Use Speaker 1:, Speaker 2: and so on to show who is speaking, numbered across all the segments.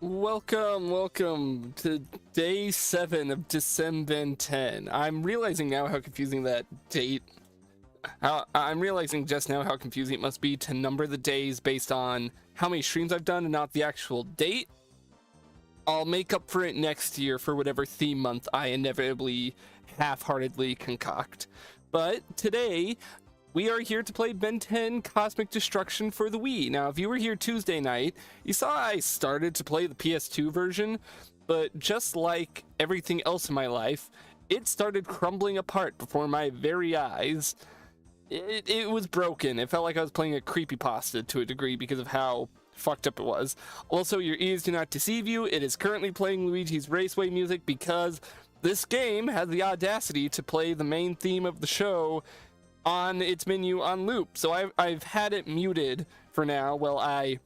Speaker 1: Welcome to day 7 of Decem-Ben 10. I'm realizing now how confusing that date. I'm realizing just now how confusing it must be to number the days based on how many streams I've done and not the actual date. I'll make up for it next year for whatever theme month I inevitably half-heartedly concoct. But today, we are here to play Ben 10 Cosmic Destruction for the Wii. Now, if you were here Tuesday night, you saw I started to play the PS2 version, but just like everything else in my life, it started crumbling apart before my very eyes. It was broken. It felt like I was playing a creepypasta to a degree because of how fucked up it was. Also, your ears do not deceive you. It is currently playing Luigi's Raceway music because this game has the audacity to play the main theme of the show on its menu on loop. So I've had it muted for now while I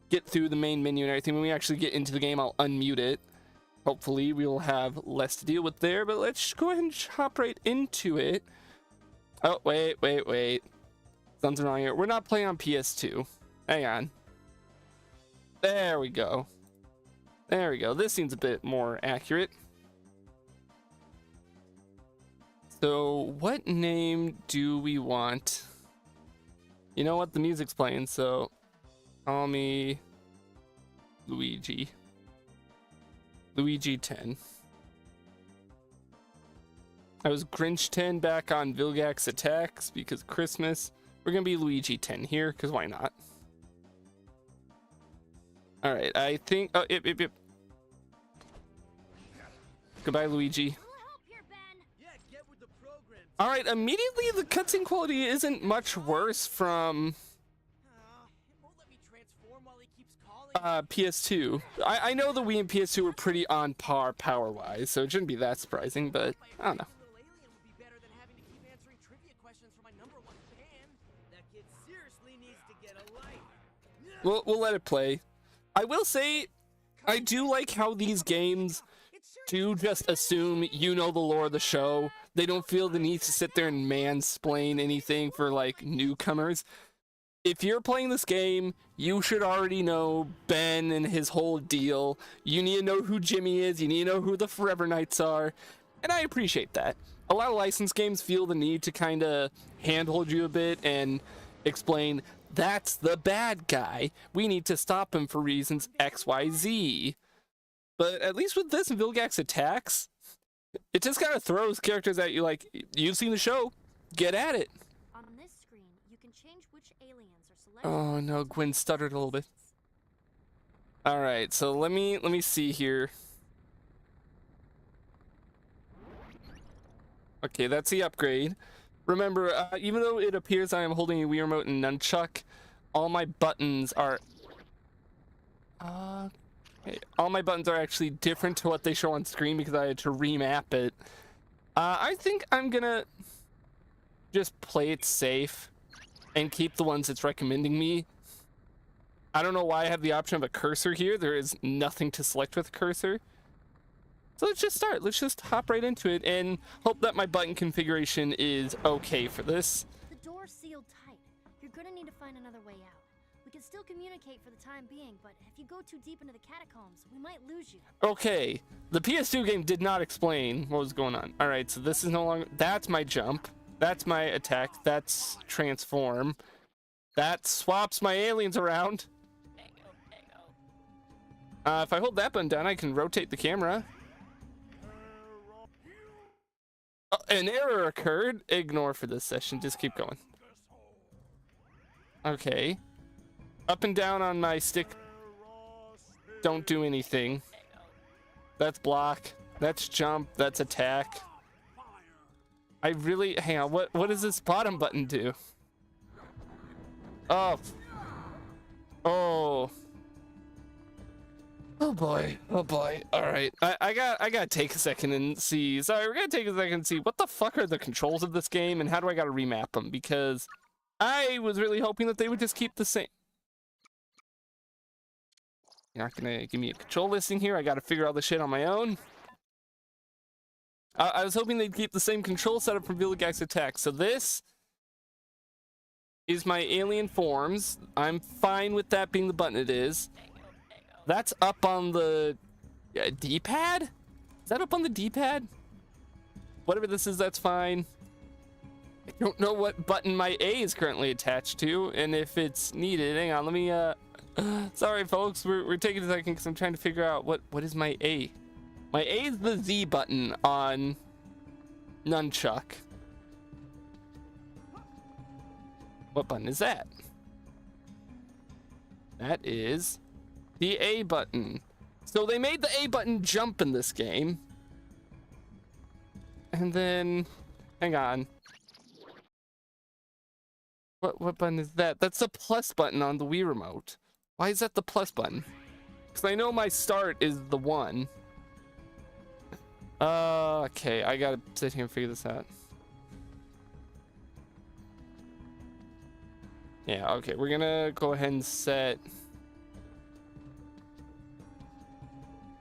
Speaker 1: get through the main menu and everything. When we actually get into the game, I'll unmute it. Hopefully we will have less to deal with there, but let's go ahead and hop right into it. Oh, wait. Something wrong here. We're not playing on PS2. Hang on. There we go. This seems a bit more accurate. So what name do we want? You know what? The music's playing, so call me Luigi. Luigi 10. I was Grinch 10 back on Vilgax Attacks because Christmas. We're gonna be Luigi 10 here because why not? All right, I think. Oh, yep. Goodbye, Luigi. All right, immediately the cutscene quality isn't much worse from PS2. I know the Wii and PS2 were pretty on par power-wise, so it shouldn't be that surprising, but I don't know. We'll let it play. I will say, I do like how these games do just assume you know the lore of the show. They don't feel the need to sit there and mansplain anything for like newcomers. If you're playing this game, you should already know Ben and his whole deal. You need to know who Jimmy is. You need to know who the Forever Knights are. And I appreciate that. A lot of licensed games feel the need to kind of handhold you a bit and explain, that's the bad guy. We need to stop him for reasons X, Y, Z. But at least with this and Vilgax Attacks, it just kind of throws characters at you like, you've seen the show, get at it.
Speaker 2: On this screen, you can change which aliens are selected.
Speaker 1: Oh no, Gwen stuttered a little bit. All right, so let me see here. Okay, that's the upgrade. Remember, even though it appears I am holding a Wii Remote and Nunchuck, all my buttons are all my buttons are actually different to what they show on screen because I had to remap it. I think I'm gonna just play it safe and keep the ones it's recommending me. I don't know why I have the option of a cursor here. There is nothing to select with a cursor. So let's just start. Let's just hop right into it and hope that my button configuration is okay for this.
Speaker 2: The door's sealed tight. You're gonna need to find another way out. We can still communicate for the time being, but if you go too deep into the catacombs, we might lose you.
Speaker 1: Okay, the PS2 game did not explain what was going on. All right, so this is no longer, that's my jump, that's my attack, that's transform, that swaps my aliens around. If I hold that button down, I can rotate the camera. Oh, an error occurred. Ignore for this session, just keep going. Okay. Up and down on my stick don't do anything. That's block, that's jump, that's attack. I really, hang on, what does this bottom button do? Oh boy, all right, I gotta take a second and see. Sorry, we're gonna take a second and see what the fuck are the controls of this game and how do I gotta remap them, because I was really hoping that they would just keep the same. You're not gonna give me a control listing here. I gotta figure all this shit on my own. I was hoping they'd keep the same control setup from Vilgax Attack. So this is my alien forms. I'm fine with that being the button it is. That's up on the D-pad? Is that up on the D-pad? Whatever this is, that's fine. I don't know what button my A is currently attached to, and if it's needed. Hang on, let me, sorry, folks, we're taking a second because I'm trying to figure out what is my A. My A is the Z button on Nunchuck. What button is that? That is the A button. So they made the A button jump in this game. And then, hang on. What button is that? That's the plus button on the Wii remote. Why is that the plus button? Because I know my start is the 1. Okay, I gotta sit here and figure this out. Yeah, okay, we're gonna go ahead and set...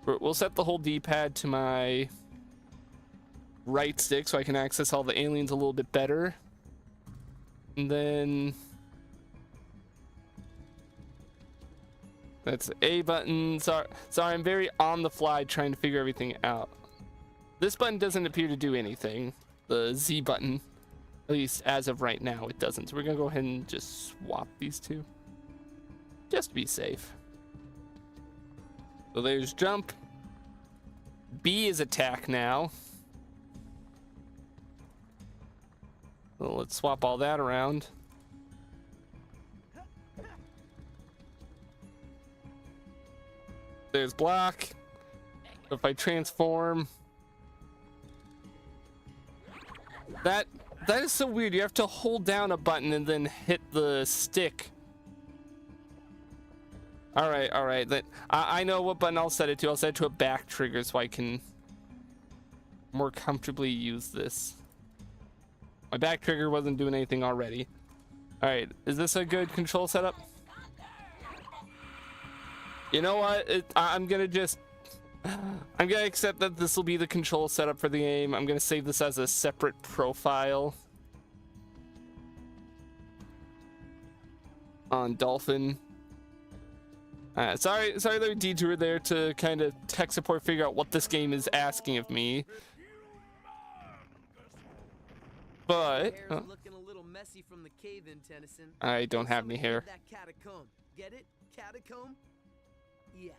Speaker 1: We'll set the whole D-pad to my right stick so I can access all the aliens a little bit better. And then... That's the A button. Sorry, I'm very on the fly trying to figure everything out. This button doesn't appear to do anything. The Z button, at least as of right now, it doesn't. So we're gonna go ahead and just swap these two. Just to be safe. So there's jump. B is attack now. So let's swap all that around. There's block. If I transform... That is so weird. You have to hold down a button and then hit the stick. All right. That I know what button I'll set it to. I'll set it to a back trigger so I can more comfortably use this. My back trigger wasn't doing anything already. All right, is this a good control setup? You know what? I'm gonna accept that this will be the control setup for the game. I'm gonna save this as a separate profile on Dolphin. Sorry that we detoured there to kind of tech support figure out what this game is asking of me. But
Speaker 3: looking a little messy from the cave-in, Tennyson.
Speaker 1: I don't have any hair.
Speaker 3: That catacomb. Get it? Catacomb? Yeah,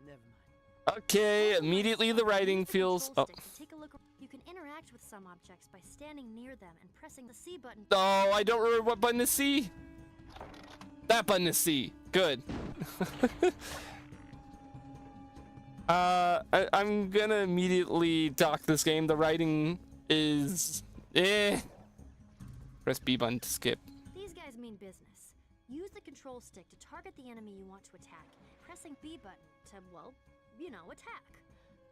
Speaker 3: never mind.
Speaker 1: Okay, immediately the writing feels... Oh.
Speaker 2: Take a look. You can interact with some objects by standing near them and pressing the C button.
Speaker 1: Oh, I don't remember what button is C. That button is C. Good. I'm gonna immediately dock this game. The writing is... Press B button to skip.
Speaker 2: These guys mean business. Use the control stick to target the enemy you want to attack. Pressing B button to, well, you know, attack.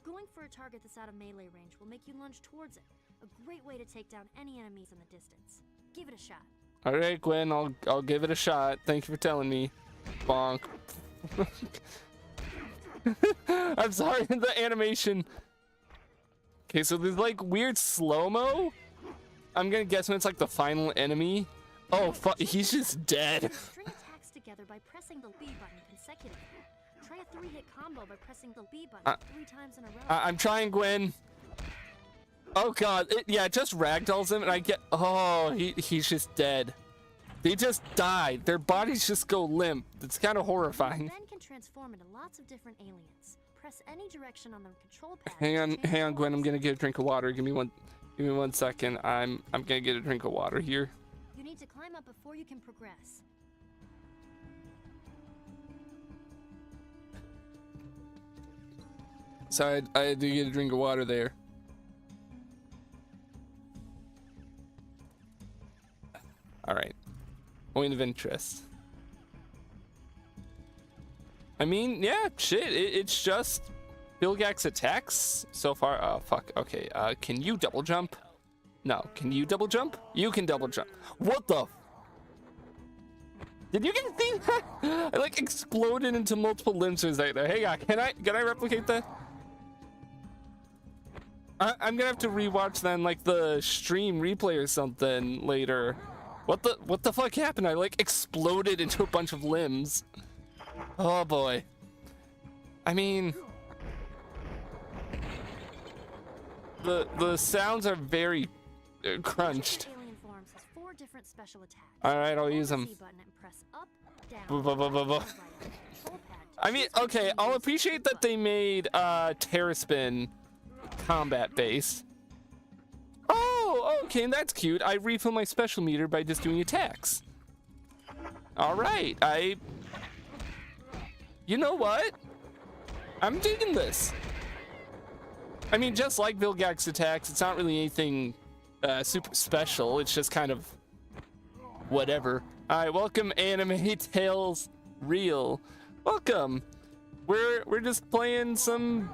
Speaker 2: Going for a target that's out of melee range will make you lunge towards it. A great way to take down any enemies in the distance. Give it a shot.
Speaker 1: All right, Gwen, I'll give it a shot. Thank you for telling me. Bonk. I'm sorry, the animation. Okay, so there's like weird slow-mo. I'm gonna guess when it's like the final enemy. Oh, fuck, he's just dead.
Speaker 2: String attacks together by pressing the B button consecutively. Try a 3-hit combo by pressing the B button 3 times in a row.
Speaker 1: I'm trying, Gwen. Oh god, it just ragdolls him and I get... Oh, he's just dead. They just died. Their bodies just go limp. It's kind of horrifying.
Speaker 2: Ben can transform into lots of different aliens. Press any direction on the control pad.
Speaker 1: Hang on, Gwen. I'm gonna get a drink of water. Give me one second. I'm gonna get a drink of water here.
Speaker 2: You need to climb up before you can progress.
Speaker 1: Sorry, I had to get a drink of water there. All right. Point of interest. I mean, yeah, shit. It's just Bilgax attacks so far. Oh, fuck. Okay. Can you double jump? No. Can you double jump? You can double jump. What the? Did you get see that? I like exploded into multiple limbs right there. Hey, can I replicate that? I'm gonna have to rewatch then, like the stream replay or something later. What the fuck happened? I like exploded into a bunch of limbs. Oh boy. I mean, the sounds are very crunched.
Speaker 2: Alien forms has 4 different special attacks.
Speaker 1: All right, I'll use
Speaker 2: Hold
Speaker 1: them.
Speaker 2: the C button and press up, down,
Speaker 1: Buh, buh, buh, buh, buh.
Speaker 2: right, control pad to
Speaker 1: I mean,
Speaker 2: choose which
Speaker 1: okay,
Speaker 2: one
Speaker 1: I'll
Speaker 2: you use
Speaker 1: appreciate
Speaker 2: each
Speaker 1: that they
Speaker 2: button.
Speaker 1: made Terraspin combat based. Oh, okay, that's cute. I refill my special meter by just doing attacks. All right, you know what? I'm digging this. I mean, just like Vilgax attacks, it's not really anything super special. It's just kind of whatever. All right, welcome Anime Tales Real. Welcome. We're just playing some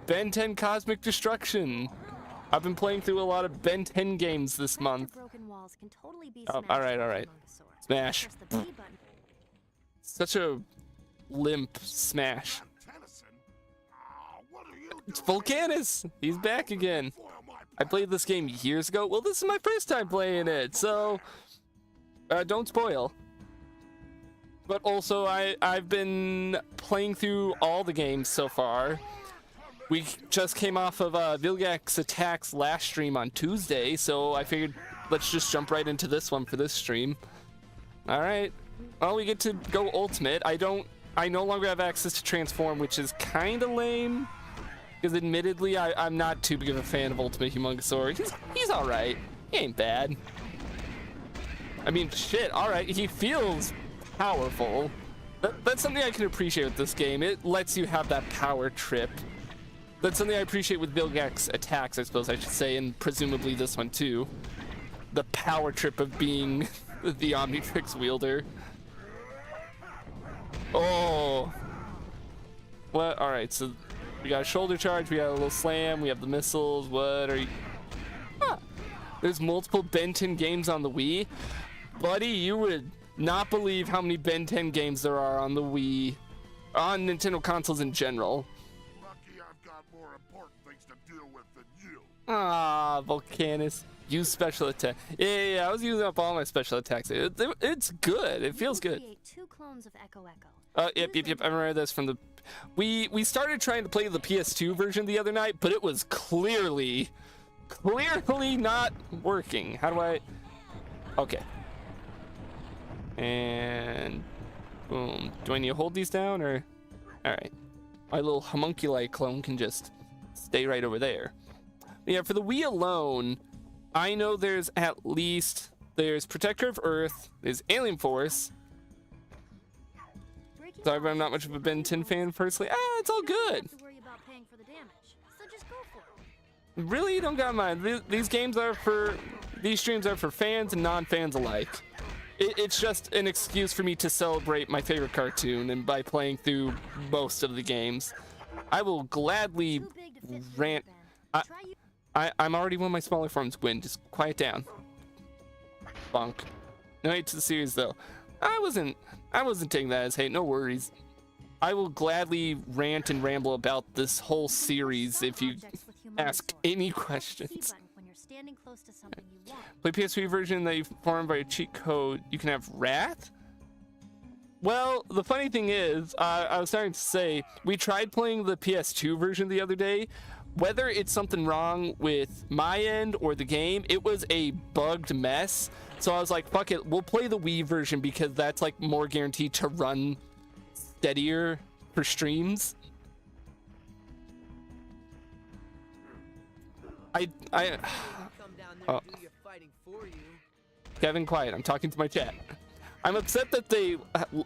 Speaker 1: Ben 10 Cosmic Destruction. I've been playing through a lot of Ben 10 games this month.
Speaker 2: Broken walls can totally be
Speaker 1: Oh,
Speaker 2: smashed
Speaker 1: all right,
Speaker 2: with
Speaker 1: all right.
Speaker 2: Humongousaur.
Speaker 1: Smash.
Speaker 2: Press the B button.
Speaker 1: Such a limp smash. It's Volcanus. He's back again. I played this game years ago. Well, this is my first time playing it, so don't spoil. But also, I've been playing through all the games so far. We just came off of Vilgax Attacks last stream on Tuesday, so I figured let's just jump right into this one for this stream. All right. Well, we get to go Ultimate. I no longer have access to Transform, which is kind of lame. Because admittedly, I'm not too big of a fan of Ultimate Humongousaur. He's all right. He ain't bad. I mean, shit, all right. He feels powerful. That's something I can appreciate with this game. It lets you have that power trip. That's something I appreciate with Vilgax Attacks, I suppose I should say, and presumably this one too. The power trip of being the Omnitrix wielder. Oh. What? All right, so we got a shoulder charge, we got a little slam, we have the missiles. What are you? Huh. There's multiple Ben 10 games on the Wii. Buddy, you would not believe how many Ben 10 games there are on the Wii, on Nintendo consoles in general.
Speaker 4: Lucky I've got more important things to deal with than you.
Speaker 1: Ah, Volcanus. Use special attack. Yeah, I was using up all my special attacks. It's good. It feels good.
Speaker 2: Create 2 clones of Echo Echo.
Speaker 1: Yep. I remember this from the... We started trying to play the PS2 version the other night, but it was clearly not working. How do I... Okay. And... boom. Do I need to hold these down, or... Alright. My little homunculi clone can just stay right over there. Yeah, for the Wii alone, I know there's Protector of Earth, there's Alien Force. Sorry, but I'm not much of a Ben 10 fan personally. It's all good. Really, you don't got mine. These streams are for fans and non-fans alike. It's just an excuse for me to celebrate my favorite cartoon, and by playing through most of the games, I will gladly rant. I'm already one of my smaller forms, Gwen. Just quiet down. Bonk. No hate to the series, though. I wasn't taking that as hate. No worries. I will gladly rant and ramble about this whole series if you ask any questions. Play PS3 version that you formed by a cheat code. You can have Wrath? Well, the funny thing is, I was starting to say, we tried playing the PS2 version the other day. Whether it's something wrong with my end or the game, it was a bugged mess. So I was like, fuck it, we'll play the Wii version because that's like more guaranteed to run steadier for streams. Oh. Kevin, quiet. I'm talking to my chat. I'm upset that they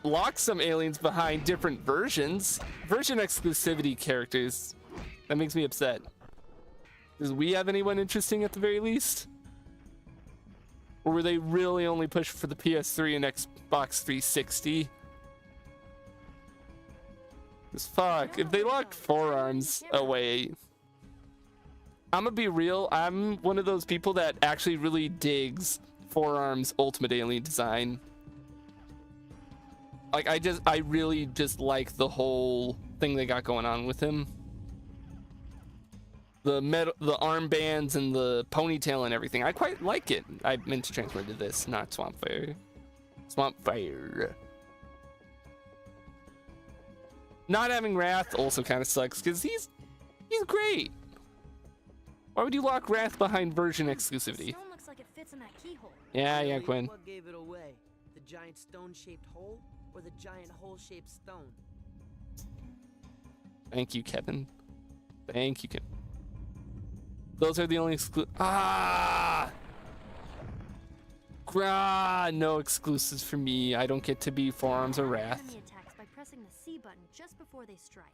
Speaker 1: locked some aliens behind different versions. Version exclusivity characters. That makes me upset. Does we have anyone interesting at the very least? Or were they really only pushing for the PS3 and Xbox 360? Because fuck, if they locked Forearms away... I'm gonna be real, I'm one of those people that actually really digs Forearms' Ultimate Alien design. Like, I really just like the whole thing they got going on with him. The armbands and the ponytail and everything. I quite like it. I meant to transfer to this, not Swampfire. Swampfire. Not having Wrath also kind of sucks because he's great. Why would you lock Wrath behind version exclusivity?
Speaker 2: Stone looks like it fits in that keyhole.
Speaker 1: Yeah,
Speaker 3: Really,
Speaker 1: Quinn.
Speaker 3: What gave it away? The giant stone-shaped hole or the giant hole-shaped stone?
Speaker 1: Thank you, Kevin. Thank you, Kevin. Those are the only no exclusives for me. I don't get to be Forearms or Wrath.
Speaker 2: Enemy attacks by pressing the C button just before they strike.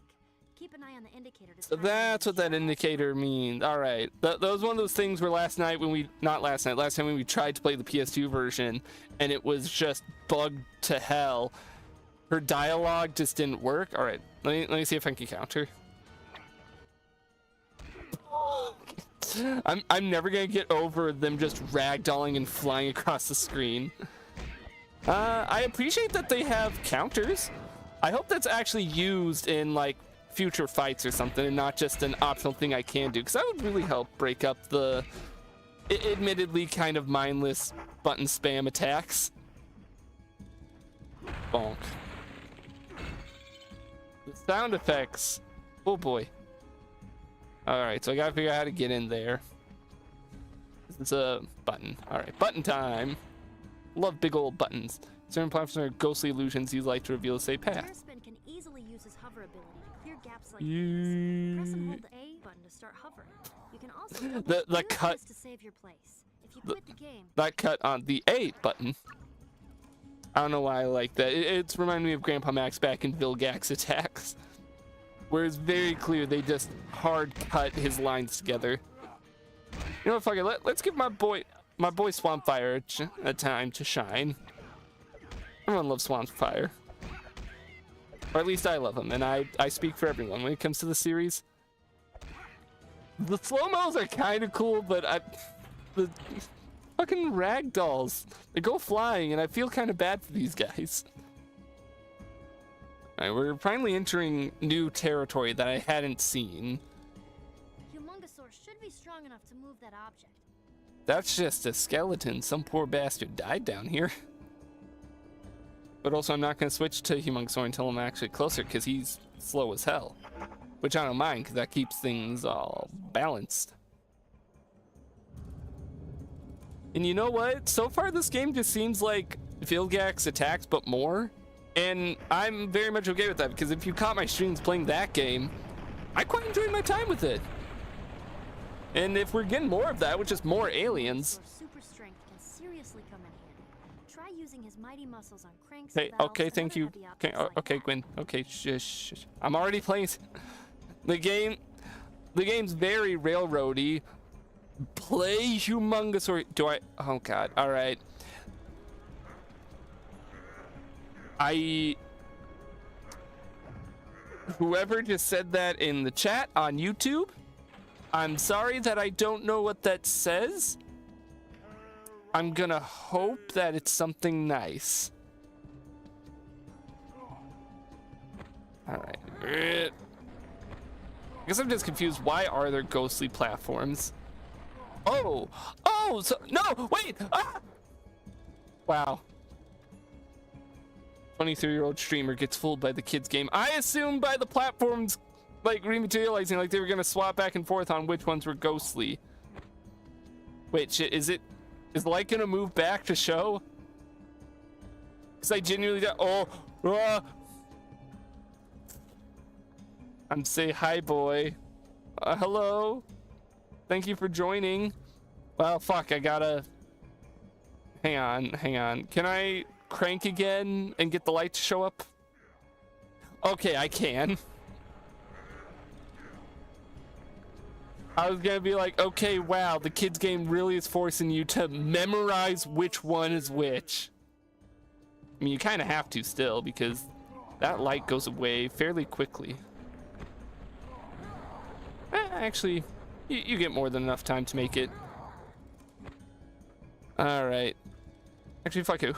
Speaker 2: Keep an eye on the indicator to
Speaker 1: So
Speaker 2: time
Speaker 1: that's
Speaker 2: when
Speaker 1: what that indicator means. All right. That was one of those things where last time when we tried to play the PS2 version and it was just bugged to hell. Her dialogue just didn't work. All right. Let me see if I can counter. I'm never gonna get over them just ragdolling and flying across the screen. I appreciate that they have counters. I hope that's actually used in like future fights or something and not just an optional thing I can do, because that would really help break up the admittedly kind of mindless button spam attacks. Bonk. The sound effects. Oh boy. Alright, so I gotta figure out how to get in there. This is a button. Alright, button time. Love big old buttons. Certain platforms are ghostly illusions you like to reveal a safe path.
Speaker 2: Decem-Ben can easily use his hover ability to clear gaps like these. Press and hold the A button to start hovering. You can also
Speaker 1: the cut
Speaker 2: to save your place. If you quit the game,
Speaker 1: that cut on the A button. I don't know why I like that. It's reminding me of Grandpa Max back in Vilgax attacks, where it's very clear they just hard cut his lines together. You know what, fuck it. Let's give my boy Swampfire a time to shine. Everyone loves Swampfire. Or at least I love him, and I speak for everyone when it comes to the series. The slow-mos are kind of cool, but the fucking ragdolls, they go flying, and I feel kind of bad for these guys. Alright, we're finally entering new territory that I hadn't seen.
Speaker 2: Humongousaur should be strong enough to move that object.
Speaker 1: That's just a skeleton. Some poor bastard died down here. But also, I'm not going to switch to Humongousaur until I'm actually closer, because he's slow as hell. Which I don't mind, because that keeps things all balanced. And you know what? So far, this game just seems like Vilgax attacks, but more. And I'm very much okay with that, because if you caught my streams playing that game, I quite enjoyed my time with it. And if we're getting more of that, with just more aliens.
Speaker 2: Super strength can seriously come in handy. Try using his mighty muscles on cranks.
Speaker 1: Hey, okay, thank you. Okay, okay, Gwen. Okay, shush. I'm already playing the game. The game's very railroady. Play Humongousaur. Do I? Oh God! All right. Whoever just said that in the chat on YouTube, I'm sorry that I don't know what that says. I'm gonna hope that it's something nice. Alright. I guess I'm just confused. Why are there ghostly platforms? Oh! Oh! So, no! Wait! Ah! Wow. 23-year-old streamer gets fooled by the kids game. I assumed by the platforms like rematerializing, like they were gonna swap back and forth on which ones were ghostly. Wait, shit, is Light gonna move back to show? Because I genuinely got I'm say hi, boy. Hello. Thank you for joining. Well, fuck, I gotta hang on. Can I crank again and get the light to show up? Okay, I can. I was gonna be like, okay, wow, the kids game really is forcing you to memorize which one is which. I mean, you kind of have to still, because that light goes away fairly quickly. Actually, you get more than enough time to make it. All right. Actually, fuck it.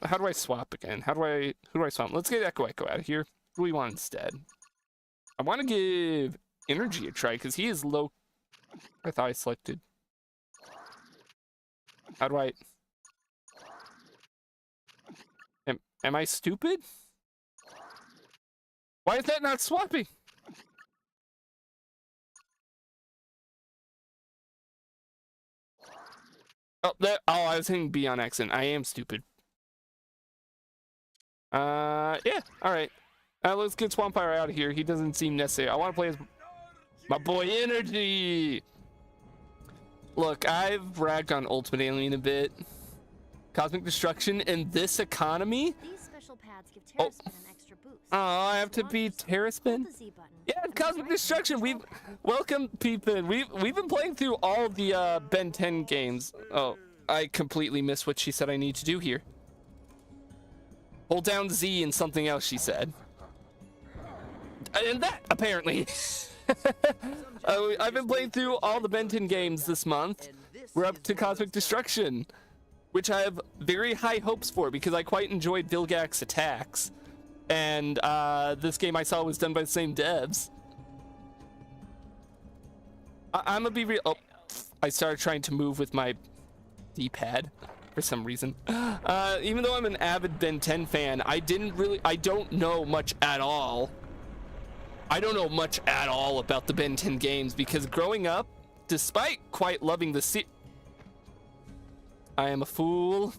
Speaker 1: How do I swap again? Who do I swap? Let's get Echo out of here. Who do we want instead? I want to give Energy a try, because he is low. I thought I selected. How do I? Am I stupid? Why is that not swapping? Oh, I was hitting B on accident. I am stupid. Yeah, alright. Let's get Swampfire out of here. He doesn't seem necessary. I want to play as my boy Energy. Look, I've ragged on Ultimate Alien a bit. Cosmic Destruction in this economy?
Speaker 2: These special pads give Terraspin an extra boost.
Speaker 1: Oh, I have to be Terraspin? Yeah, Cosmic Destruction. Welcome people. We've been playing through all the Ben 10 games. Oh, I completely missed what she said I need to do here. Hold down Z and something else she said. And that apparently. I've been playing through all the Ben 10 games this month. We're up to Cosmic Destruction, which I have very high hopes for because I quite enjoyed Vilgax's attacks. And this game I saw was done by the same devs. I'm gonna be real. Oh, I started trying to move with my D-pad for some reason. Even though I'm an avid Ben 10 fan, I don't know much at all. I don't know much at all about the Ben 10 games because growing up, despite quite loving the I am a fool.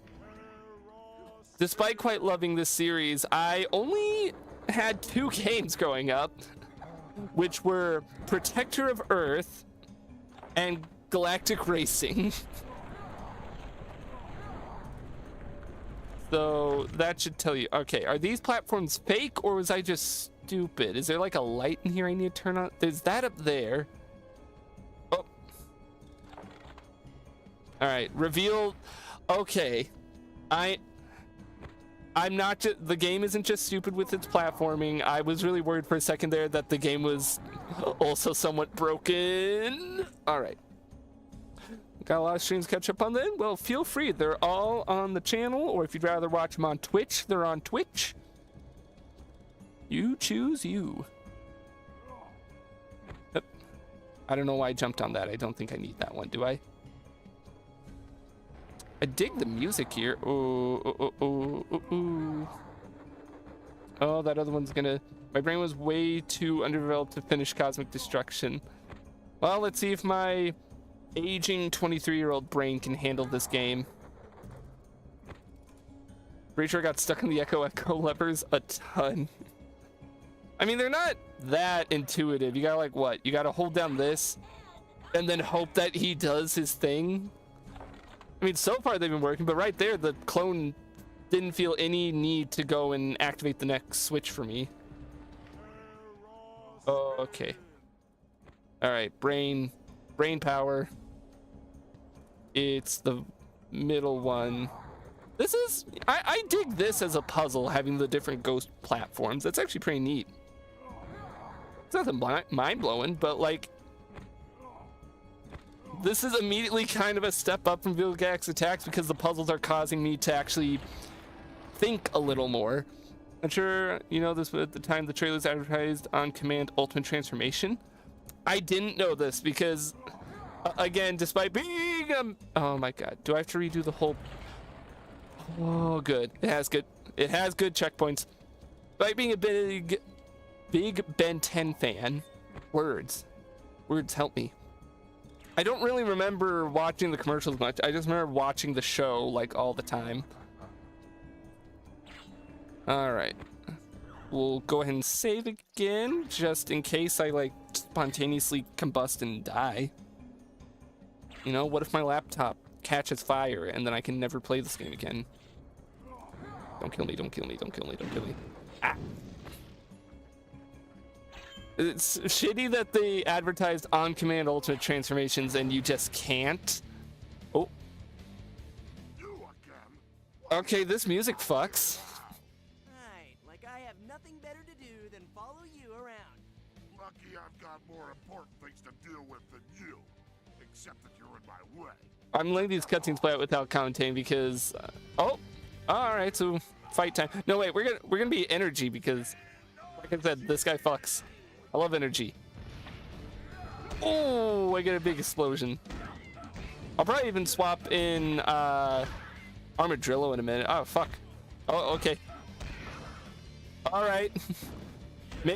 Speaker 1: Despite quite loving this series, I only had 2 games growing up, which were Protector of Earth and Galactic Racing. So that should tell you. Okay, are these platforms fake or was I just stupid? Is there like a light in here I need to turn on? There's that up there. Oh. All right, reveal. Okay. I'm not just, the game isn't just stupid with its platforming. I was really worried for a second there that the game was also somewhat broken. All right. Got a lot of streams to catch up on then? Well, feel free. They're all on the channel, or if you'd rather watch them on Twitch, they're on Twitch. You choose you. Yep. I don't know why I jumped on that. I don't think I need that one, do I? I dig the music here. Oh, that other one's gonna... My brain was way too underdeveloped to finish Cosmic Destruction. Well, let's see if my aging 23-year-old brain can handle this game. Pretty sure I got stuck in the Echo levers a ton. I mean, they're not that intuitive. You gotta, like, what? You gotta hold down this and then hope that he does his thing. I mean, so far they've been working, but right there, the clone didn't feel any need to go and activate the next switch for me. Oh, okay. All right, brain power. It's the middle one. This is, I dig this as a puzzle, having the different ghost platforms. That's actually pretty neat. It's nothing mind-blowing, but like, this is immediately kind of a step up from Vilgax's attacks because the puzzles are causing me to actually think a little more. I'm sure you know this, but at the time the trailers advertised on command ultimate transformation. I didn't know this because, again, despite being oh my god, do I have to redo the whole? Oh, good. It has good checkpoints. Despite being a big Ben 10 fan, words help me. I don't really remember watching the commercials much. I just remember watching the show like all the time. All right, we'll go ahead and save again just in case I like spontaneously combust and die. You know, what if my laptop catches fire and then I can never play this game again? Don't kill me, don't kill me, don't kill me, don't kill me. Ah. It's shitty that they advertised on-command ultimate transformations and you just can't. Oh. Okay, this music fucks.
Speaker 3: Right, like I have nothing better to do than follow you around.
Speaker 4: Lucky I've got more important things to deal with than you. Except that you're in my way.
Speaker 1: I'm letting these cutscenes play out without commentating because... oh! Alright, so fight time. No, wait, we're gonna be Energy because, like I said, this guy fucks. I love Energy. Oh, I get a big explosion. I'll probably even swap in Armadillo in a minute. Oh, fuck. Oh, okay. All right.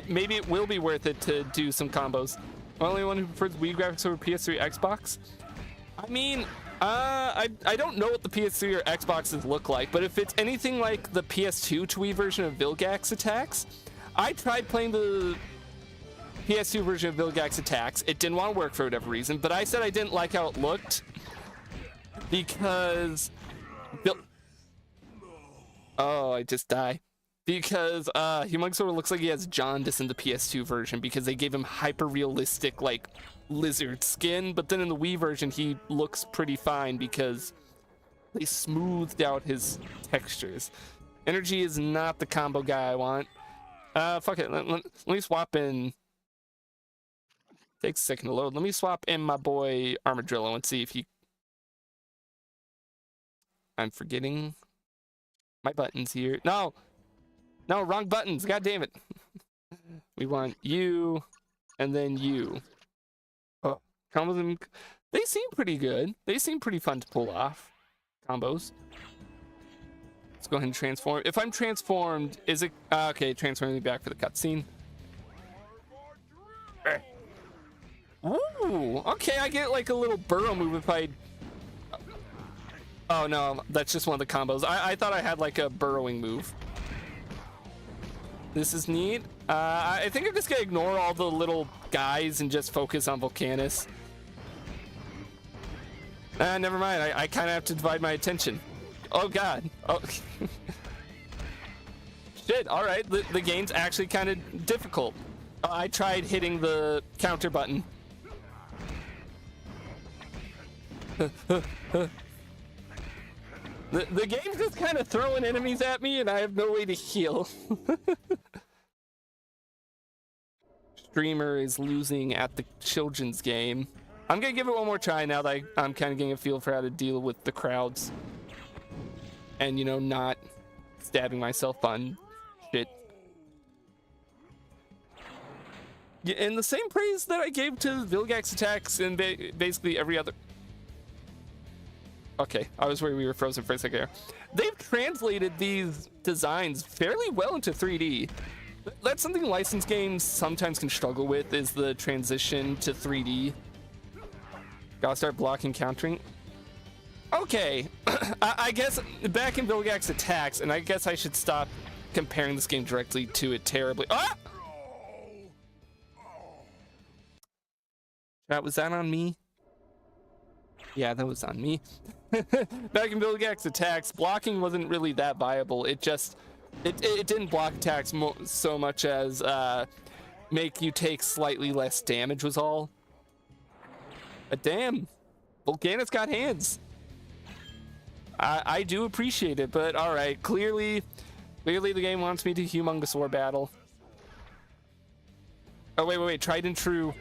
Speaker 1: Maybe it will be worth it to do some combos. Only one who prefers Wii graphics over PS3 or Xbox. I mean, I don't know what the PS3 or Xboxes look like, but if it's anything like the PS2 to Wii version of Vilgax Attacks, I tried playing the PS2 version of Vilgax Attacks. It didn't want to work for whatever reason, but I said I didn't like how it looked because oh, I just die. Because Humongous sort of looks like he has jaundice in the PS2 version because they gave him hyper realistic like lizard skin, but then in the Wii version he looks pretty fine because they smoothed out his textures. Energy is not the combo guy I want. Fuck it. Let me swap in. Takes a second to load. Let me swap in my boy Armadillo and see if he. I'm forgetting my buttons here. No, wrong buttons. God damn it. We want you, and then you. Oh, combos. They seem pretty good. They seem pretty fun to pull off. Combos. Let's go ahead and transform. If I'm transformed, is it okay? Transforming me back for the cutscene. Ooh, okay. I get like a little burrow move if I. Oh no, that's just one of the combos. I thought I had like a burrowing move. This is neat. I think I'm just gonna ignore all the little guys and just focus on Volcanus. Never mind. I kind of have to divide my attention. Oh god. Oh. Shit. All right. The game's actually kind of difficult. I tried hitting the counter button. The game's just kind of throwing enemies at me and I have no way to heal. Streamer is losing at the children's game. I'm gonna give it one more try now that I'm kind of getting a feel for how to deal with the crowds. And, you know, not stabbing myself on shit. Yeah, and the same praise that I gave to Vilgax Attacks and basically every other... Okay, I was worried we were frozen for a second there. They've translated these designs fairly well into 3D. That's something licensed games sometimes can struggle with, is the transition to 3D. Gotta start blocking, countering. Okay, I guess back in Vilgax Attacks, and I guess I should stop comparing this game directly to it terribly. Ah! Was that on me? Yeah, that was on me. Back in Vilgax Attacks, blocking wasn't really that viable. It just, it didn't block attacks so much as make you take slightly less damage was all. But damn, Volcanus got hands. I do appreciate it, but all right. Clearly the game wants me to Humongousaur battle. Oh wait, tried and true.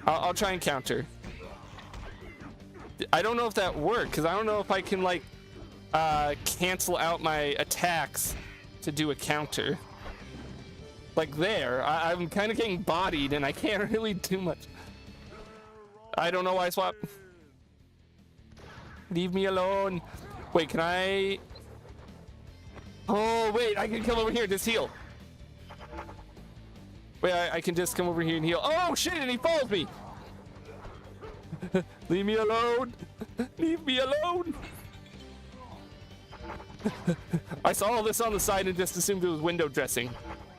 Speaker 1: I'll try and counter. I don't know if that worked because I don't know if I can like cancel out my attacks to do a counter. Like there, I'm kind of getting bodied and I can't really do much. I don't know why I swap. Leave me alone. Wait, can I? Oh wait, I can come over here, just heal. Wait, I can just come over here and heal. Oh shit, and he follows me. Leave me alone. Leave me alone. I saw all this on the side and just assumed it was window dressing.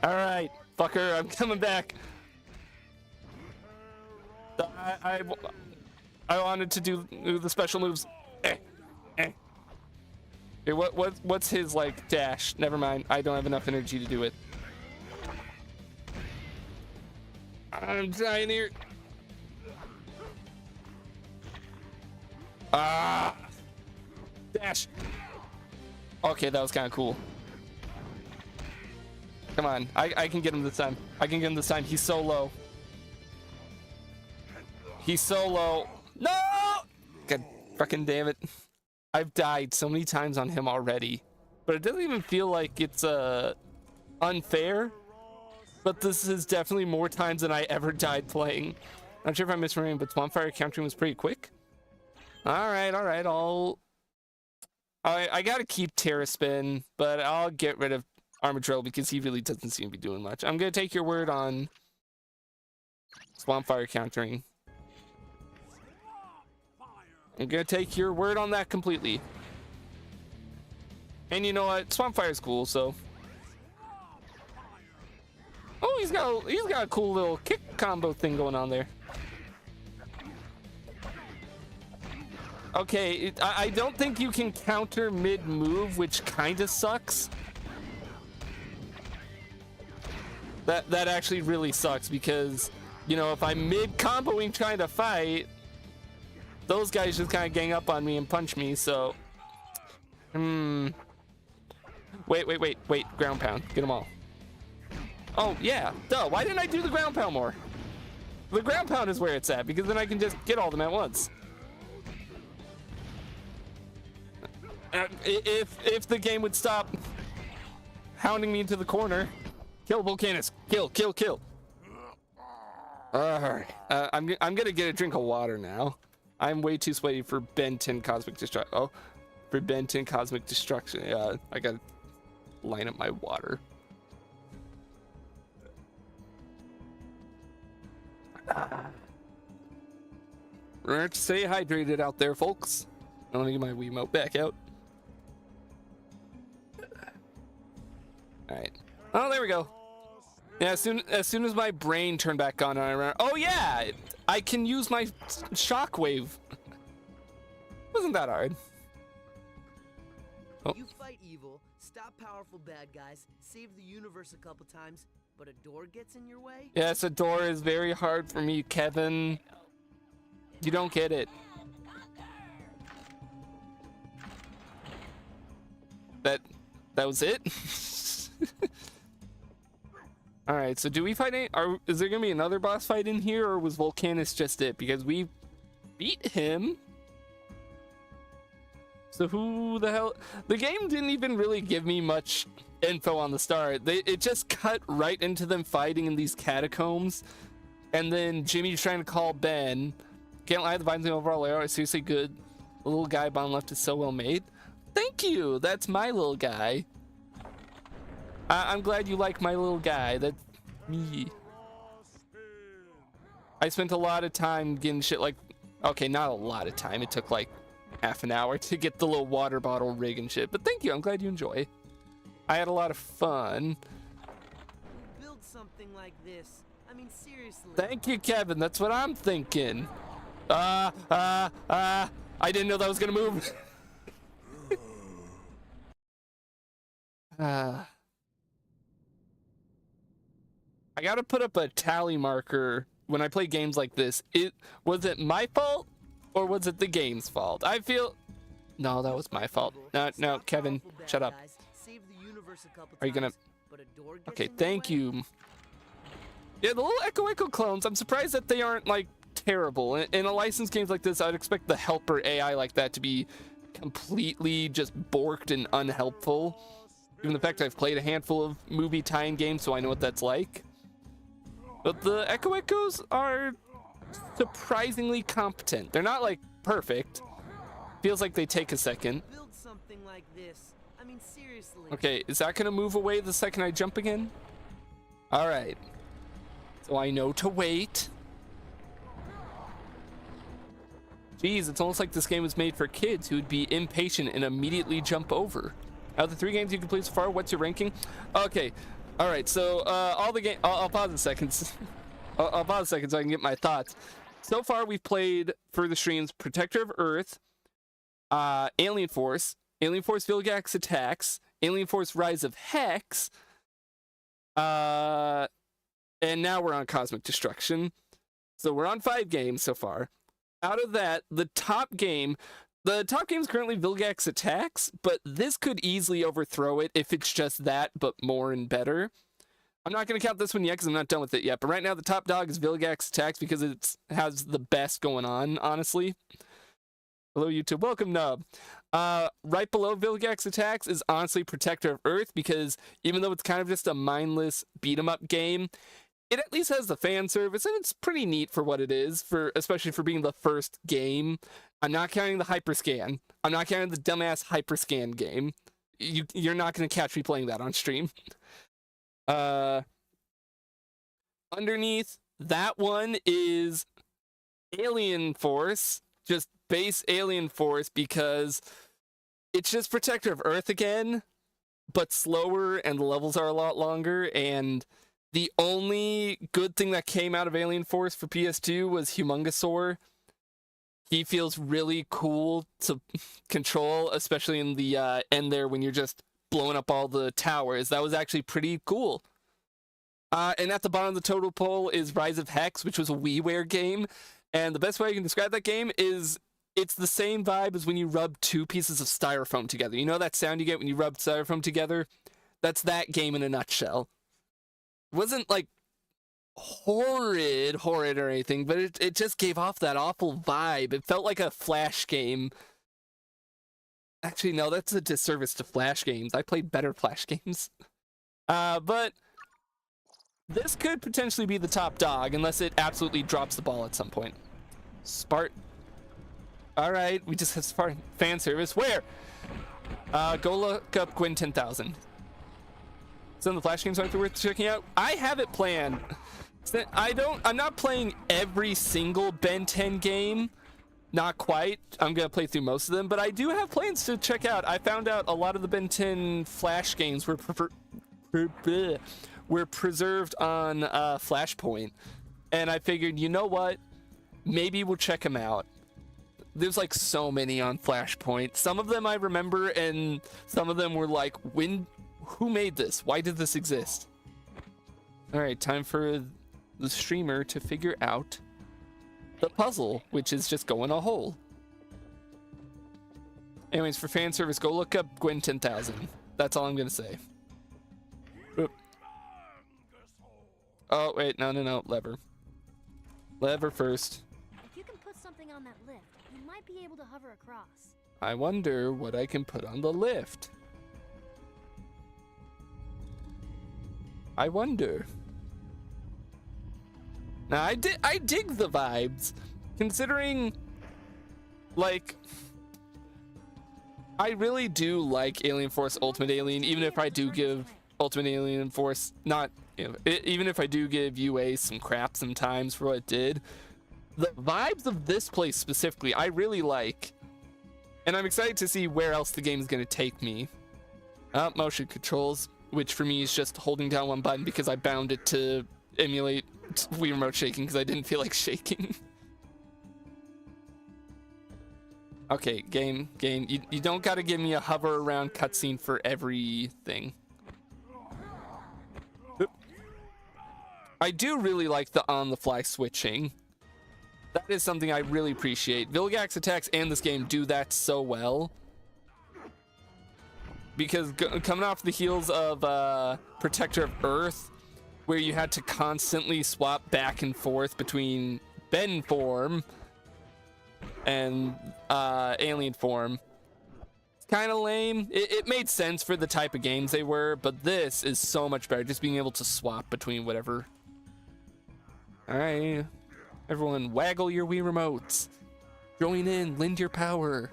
Speaker 1: All right, fucker, I'm coming back. I wanted to do the special moves. Hey, what's his like dash? Never mind. I don't have enough energy to do it. I'm dying here. Dash. Okay, that was kind of cool. Come on, I can get him this time. I can get him this time. He's so low. He's so low. No! God fucking damn it. I've died so many times on him already, but it doesn't even feel like it's unfair. But this is definitely more times than I ever died playing. Not sure if I misremembered, but Swampfire countering was pretty quick. All right. I gotta keep Terra Spin, but I'll get rid of Armadillo because he really doesn't seem to be doing much. I'm gonna take your word on Swamp Fire countering. I'm gonna take your word on that completely. And you know what? Swamp Fire's cool, so. Oh, he's got a cool little kick combo thing going on there. Okay, I don't think you can counter mid-move, which kind of sucks. That actually really sucks because, you know, if I'm mid-comboing trying to fight, those guys just kind of gang up on me and punch me, so... Wait. Ground pound. Get them all. Oh, yeah. Duh. Why didn't I do the ground pound more? The ground pound is where it's at, because then I can just get all of them at once. If the game would stop hounding me into the corner. Kill Volcanus. Kill. Alright. I'm gonna get a drink of water now. I'm way too sweaty for Ben 10 Cosmic Destruction. Oh, for Ben 10 Cosmic Destruction. Yeah, I gotta line up my water. Remember to stay hydrated out there, folks. I'm gonna get my Wiimote back out. Alright. Oh, there we go. Yeah, as soon as my brain turned back on, I remember. Oh yeah, I can use my shockwave. Wasn't that hard? Oh.
Speaker 3: You fight evil, stop powerful bad guys, save the universe a couple times, but a door gets in your way?
Speaker 1: Yes, a door is very hard for me, Kevin. You don't get it. That was it? Alright, so do we fight any? Is there gonna be another boss fight in here, or was Volcanus just it? Because we beat him. So who the hell? The game didn't even really give me much info on the start. It just cut right into them fighting in these catacombs. And then Jimmy's trying to call Ben. Can't lie, the vines overall layout is seriously good. The little guy bottom left is so well made. Thank you! That's my little guy. I'm glad you like my little guy. That's me. I spent a lot of time getting shit like... Okay, not a lot of time. It took like half an hour to get the little water bottle rig and shit. But thank you. I'm glad you enjoy. I had a lot of fun.
Speaker 3: Build something like this. I mean, seriously.
Speaker 1: Thank you, Kevin. That's what I'm thinking. I didn't know that was gonna move. I gotta put up a tally marker when I play games like this. Was it my fault or was it the game's fault? I feel... No, that was my fault. No, Kevin, shut up. Are you gonna... Okay, thank you. Yeah, the little Echo clones, I'm surprised that they aren't, like, terrible. In a licensed games like this, I'd expect the helper AI like that to be completely just borked and unhelpful. Given the fact I've played a handful of movie tie-in games, so I know what that's like. But the Echoes are surprisingly competent. They're not, like, perfect. Feels like they take a second.
Speaker 3: Build something like this. I mean, seriously.
Speaker 1: Okay, is that gonna move away the second I jump again? Alright. So I know to wait. Jeez, it's almost like this game was made for kids who would be impatient and immediately jump over. Out of the 3 games you completed so far, what's your ranking? Okay, all right. So all the game. I'll pause a second. I'll pause a second so I can get my thoughts. So far, we've played for the streams Protector of Earth, Alien Force Vilgax Attacks, Alien Force Rise of Hex, and now we're on Cosmic Destruction. So we're on 5 games so far. Out of that, the top game is currently Vilgax Attacks, but this could easily overthrow it if it's just that, but more and better. I'm not going to count this one yet because I'm not done with it yet, but right now the top dog is Vilgax Attacks because it has the best going on, honestly. Hello, YouTube. Welcome, Nub. Right below Vilgax Attacks is honestly Protector of Earth because even though it's kind of just a mindless beat-em-up game, it at least has the fan service, and it's pretty neat for what it is, especially for being the first game. I'm not counting the Hyperscan. I'm not counting the dumbass Hyperscan game. you're not gonna catch me playing that on stream. Underneath that one is Alien Force, just base Alien Force, because it's just Protector of Earth again, but slower, and the levels are a lot longer. And the only good thing that came out of Alien Force for PS2 was Humongosaur. He feels really cool to control, especially in the end there when you're just blowing up all the towers. That was actually pretty cool. And at the bottom of the total poll is Rise of Hex, which was a WiiWare game. And the best way I can describe that game is it's the same vibe as when you rub two pieces of styrofoam together. You know that sound you get when you rub styrofoam together? That's that game in a nutshell. It wasn't like horrid or anything, but it just gave off that awful vibe. It felt like a Flash game. Actually, no, that's a disservice to Flash games. I played better Flash games. But this could potentially be the top dog, unless it absolutely drops the ball at some point. Alright, we just have fan service. Where? Go look up Gwyn 10,000. Some of the Flash games might be worth checking out. I have it planned. I'm not playing every single Ben 10 game. Not quite. I'm going to play through most of them, but I do have plans to check out. I found out a lot of the Ben 10 Flash games were preserved on Flashpoint, and I figured, you know what, maybe we'll check them out. There's like so many on Flashpoint. Some of them I remember, and some of them were like, who made this? Why did this exist? All right, time for the streamer to figure out the puzzle, which is just go in a hole. Anyways, for fan service, go look up Gwyn 10,000. That's all I'm gonna say. Oop. Oh, wait, no, lever first.
Speaker 2: If you can put something on that lift, you might be able to hover across.
Speaker 1: I wonder what I can put on the lift. I wonder. Now, I dig the vibes, considering, like, I really do like Alien Force Ultimate Alien, even if I do give Ultimate Alien Force even if I do give UA some crap sometimes for what it did, the vibes of this place specifically, I really like. And I'm excited to see where else the game is going to take me. Motion controls, which for me is just holding down one button because I bound it to emulate Wii Remote shaking because I didn't feel like shaking. Okay, game. You don't got to give me a hover around cutscene for everything. I do really like the on-the-fly switching. That is something I really appreciate. Vilgax attacks and this game do that so well. Because coming off the heels of Protector of Earth, where you had to constantly swap back and forth between Ben form and alien form, it's kind of lame. It made sense for the type of games they were, but this is so much better, just being able to swap between whatever. All right, everyone, waggle your Wii remotes. Join in, lend your power.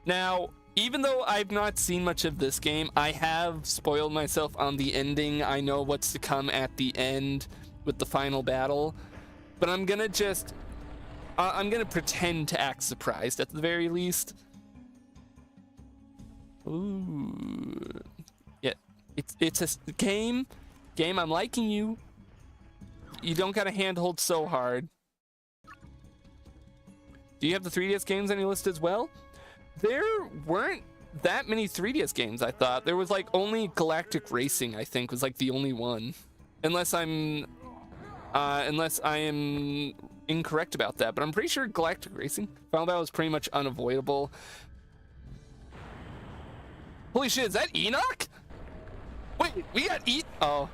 Speaker 1: Now, even though I've not seen much of this game, I have spoiled myself on the ending. I know what's to come at the end with the final battle, but I'm gonna pretend to act surprised at the very least. Ooh, yeah, it's a game. I'm liking you. You don't gotta handhold so hard. Do you have the 3DS games on your list as well? There weren't that many 3DS games, I thought. There was like only Galactic Racing, I think, was like the only one. Unless I am incorrect about that, but I'm pretty sure Galactic Racing Final Battle was pretty much unavoidable. Holy shit, is that Enoch? Wait, we got oh.
Speaker 3: Enoch?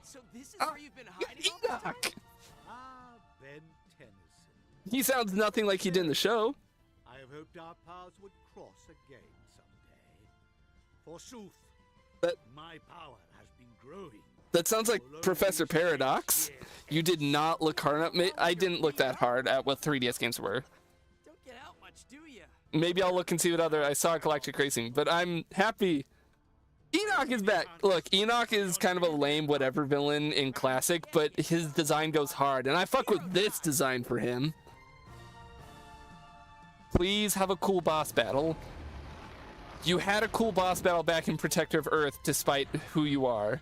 Speaker 3: So this is where you've been hiding all the time?
Speaker 1: Enoch!
Speaker 5: Ah, Ben Tennyson.
Speaker 1: He sounds nothing like he did in the show.
Speaker 5: I have hoped our paths would cross again someday. Forsooth,
Speaker 1: That
Speaker 5: my power has been growing.
Speaker 1: that sounds like Professor Paradox. You did not look hard enough. I didn't look that hard at what 3DS games were.
Speaker 3: Don't get out much, do ya?
Speaker 1: Maybe I'll look and see what other I saw Galactic Racing, but I'm happy. Enoch is back. Look, Enoch is kind of a lame whatever villain in Classic, but his design goes hard, and I fuck with this design for him. Please have a cool boss battle. You had a cool boss battle back in Protector of Earth, despite who you are.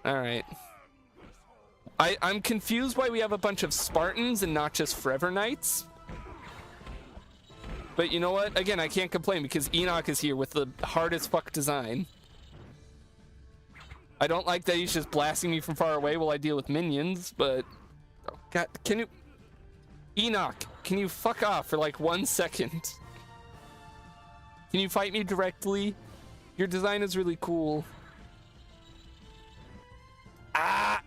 Speaker 1: Alright. I'm confused why we have a bunch of Spartans and not just Forever Knights. But you know what? Again, I can't complain because Enoch is here with the hardest fuck design. I don't like that he's just blasting me from far away while I deal with minions, but... Oh, God, can you... Enoch, can you fuck off for like 1 second? Can you fight me directly? Your design is really cool. Ah!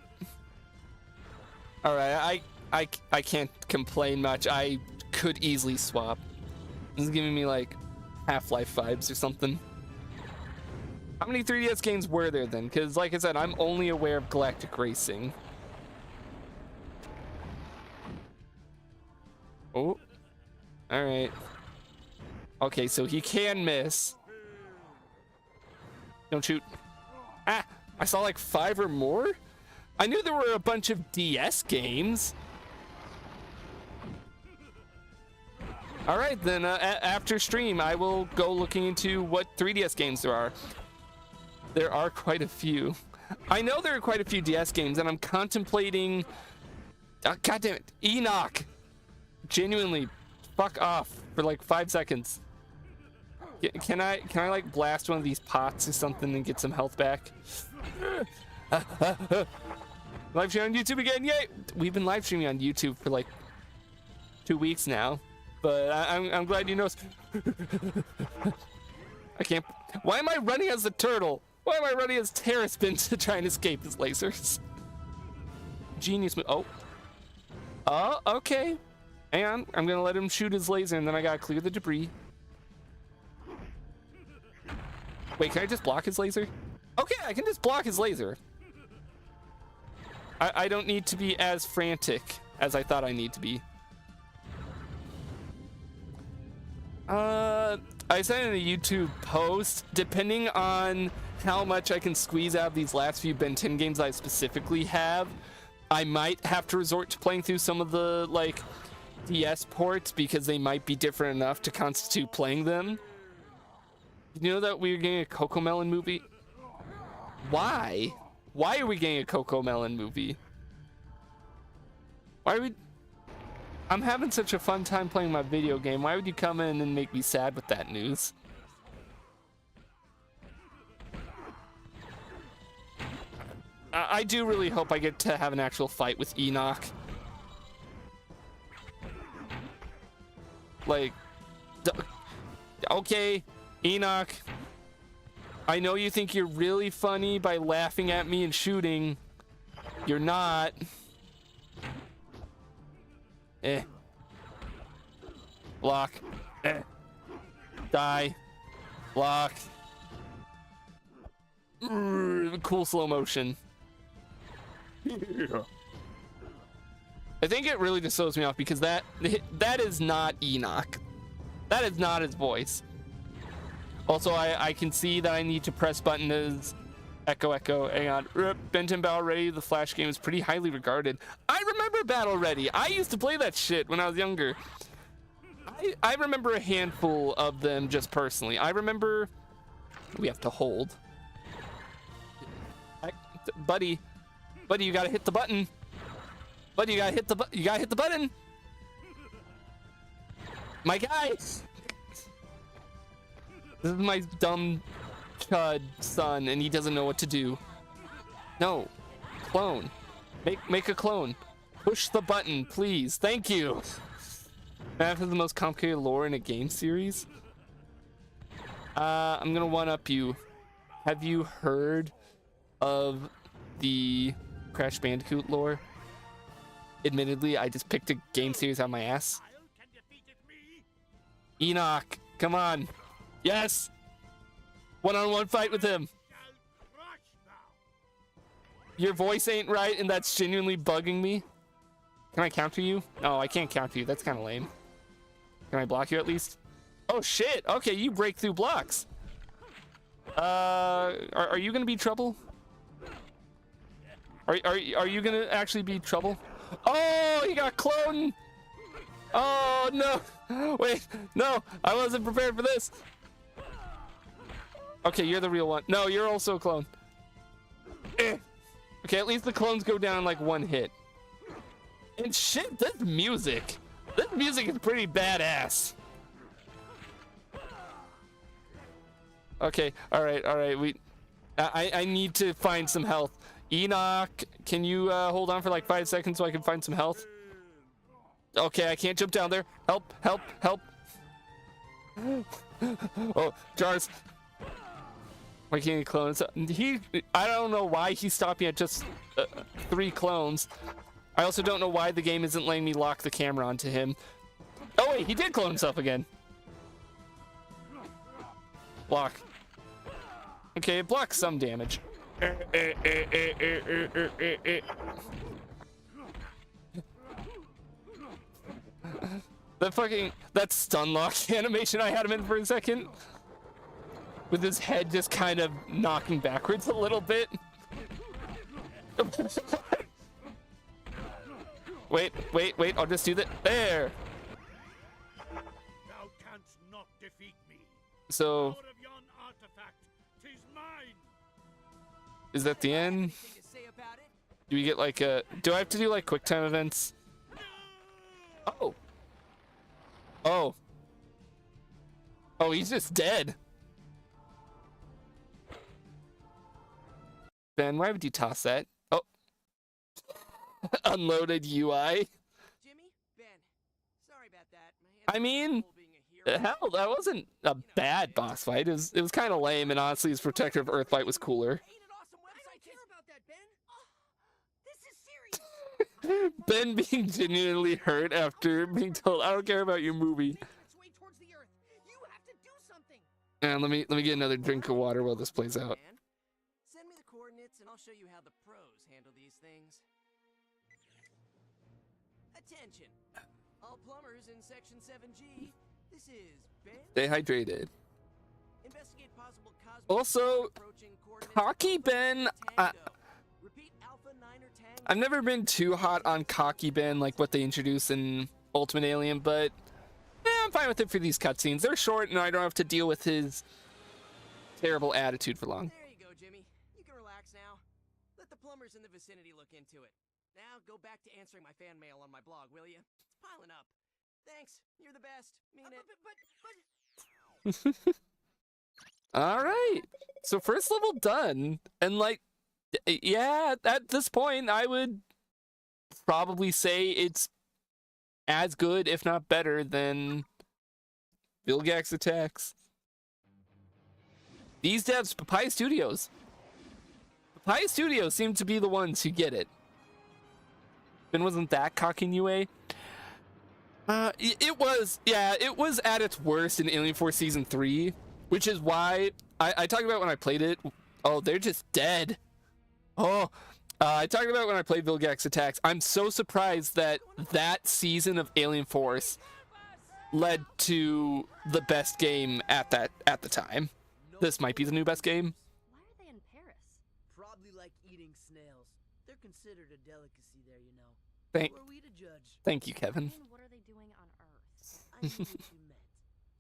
Speaker 1: Alright, I can't complain much. I could easily swap. This is giving me like Half-Life vibes or something. How many 3DS games were there then? Because like I said, I'm only aware of Galactic Racing. Oh. Alright. Okay, so he can miss. Don't shoot. Ah! I saw like 5 or more? I knew there were a bunch of DS games. All right, then after stream, I will go looking into what 3DS games there are. There are quite a few. I know there are quite a few DS games, and I'm contemplating... God damn it, Enoch! Genuinely, fuck off for like 5 seconds. Can I like blast one of these pots or something and get some health back? Live stream on YouTube again, yay! We've been live streaming on YouTube for like 2 weeks now. But I'm glad you noticed. I can't. Why am I running as a turtle? Why am I running as Terraspin to try and escape his lasers? Genius move. Oh. Oh, okay. Hang on. I'm gonna let him shoot his laser, and then I gotta clear the debris. Wait, can I just block his laser? Okay, I can just block his laser. I don't need to be as frantic as I thought I need to be. I said in a YouTube post, depending on how much I can squeeze out of these last few Ben 10 games I specifically have, I might have to resort to playing through some of the, like, DS ports because they might be different enough to constitute playing them. You know that we're getting a CoComelon movie? Why? Why are we getting a CoComelon movie? Why are we... I'm having such a fun time playing my video game. Why would you come in and make me sad with that news? I do really hope I get to have an actual fight with Enoch. Like, okay, Enoch. I know you think you're really funny by laughing at me and shooting. You're not. Eh. Block. Eh. Die. Block. Cool slow motion.
Speaker 4: Yeah.
Speaker 1: I think it really just throws me off because that is not Enoch. That is not his voice. Also, I can see that I need to press button as Echo. Hang on. Ben 10 Battle Ready, the Flash game is pretty highly regarded. I remember Battle Ready. I used to play that shit when I was younger. I remember a handful of them just personally. I remember... We have to hold. Buddy, you gotta hit the button. Buddy, you gotta hit the button. My guy. This is my dumb chud son, and he doesn't know what to do. No, clone. Make a clone. Push the button, please. Thank you. That has the most complicated lore in a game series. I'm gonna one-up you. Have you heard of the Crash Bandicoot lore? Admittedly, I just picked a game series out of my ass. Enoch, come on. Yes! One-on-one fight with him. Your voice ain't right, and that's genuinely bugging me. Can I counter you? No, I can't counter you. That's kind of lame. Can I block you at least? Oh shit! Okay, you break through blocks. Are you gonna be trouble? Are you gonna actually be trouble? Oh, he got cloned! Oh no! Wait, no! I wasn't prepared for this. Okay, you're the real one. No, you're also a clone. Okay, at least the clones go down like one hit. And shit, this music is pretty badass. Okay, all right. I need to find some health. Enoch, can you hold on for like 5 seconds so I can find some health? Okay, I can't jump down there. Help, help, help. Oh, Jars. Why can't he clone? I don't know why he stopped me at just 3 clones. I also don't know why the game isn't letting me lock the camera onto him. Oh wait, he did clone himself again. Block. Okay, it blocks some damage. That stun lock animation I had him in for a second, with his head just kind of knocking backwards a little bit. Wait, I'll just do that. There.
Speaker 5: Thou canst not defeat me.
Speaker 1: So,
Speaker 5: Power of yon artifact, 'tis mine.
Speaker 1: is that the end? Do we get like a... Do I have to do like quick time events? Oh. Oh. Oh, he's just dead. Ben, why would you toss that? Oh. Unloaded UI.
Speaker 3: Jimmy, Ben, sorry about that.
Speaker 1: I mean, hell, that wasn't a bad boss fight. It was kind of lame, and honestly, his Protector of Earth fight was cooler.
Speaker 3: Ain't it awesome website? I don't care about that, Ben. Oh, this is serious.
Speaker 1: Ben being genuinely hurt after being told, "I don't care about your movie."
Speaker 3: Its way towards the earth. You have to do something.
Speaker 1: And let me get another drink of water while this plays out.
Speaker 3: Man, send me the coordinates and I'll show you how the pros handle these things. Attention. All plumbers in section 7G. This is Ben.
Speaker 1: Stay hydrated.
Speaker 3: Investigate possible cosmic
Speaker 1: Also,
Speaker 3: approaching coordinates.
Speaker 1: Cocky Ben,
Speaker 3: Repeat Alpha 9 or Tango.
Speaker 1: I've never been too hot on Cocky Ben, like what they introduced in Ultimate Alien, but I'm fine with it for these cutscenes. They're short, and I don't have to deal with his terrible attitude for long.
Speaker 3: There you go, Jimmy. You can relax now. Let the plumbers in the vicinity look into it. Now go back to answering my fan mail on my blog, will you? It's piling up. Thanks. You're the best. Mean it.
Speaker 1: All right. So first level done, and like, yeah, at this point, I would probably say it's as good, if not better, than Vilgax Attacks. These devs, Papaya Studios seem to be the ones who get it. Ben wasn't that cocky in UA. It was at its worst in Alien Force Season 3, which is why I talked about when I played it. Oh, they're just dead. Oh, I talked about when I played Vilgax Attacks. I'm so surprised that that season of Alien Force led to the best game at the time. This might be the new best game.
Speaker 2: Why are they in Paris?
Speaker 3: Probably like eating snails. They're considered a delicacy there, you know.
Speaker 1: Thank
Speaker 3: Who are we to judge?
Speaker 1: you, Kevin.
Speaker 2: And what are they doing on Earth?
Speaker 3: I knew what you meant.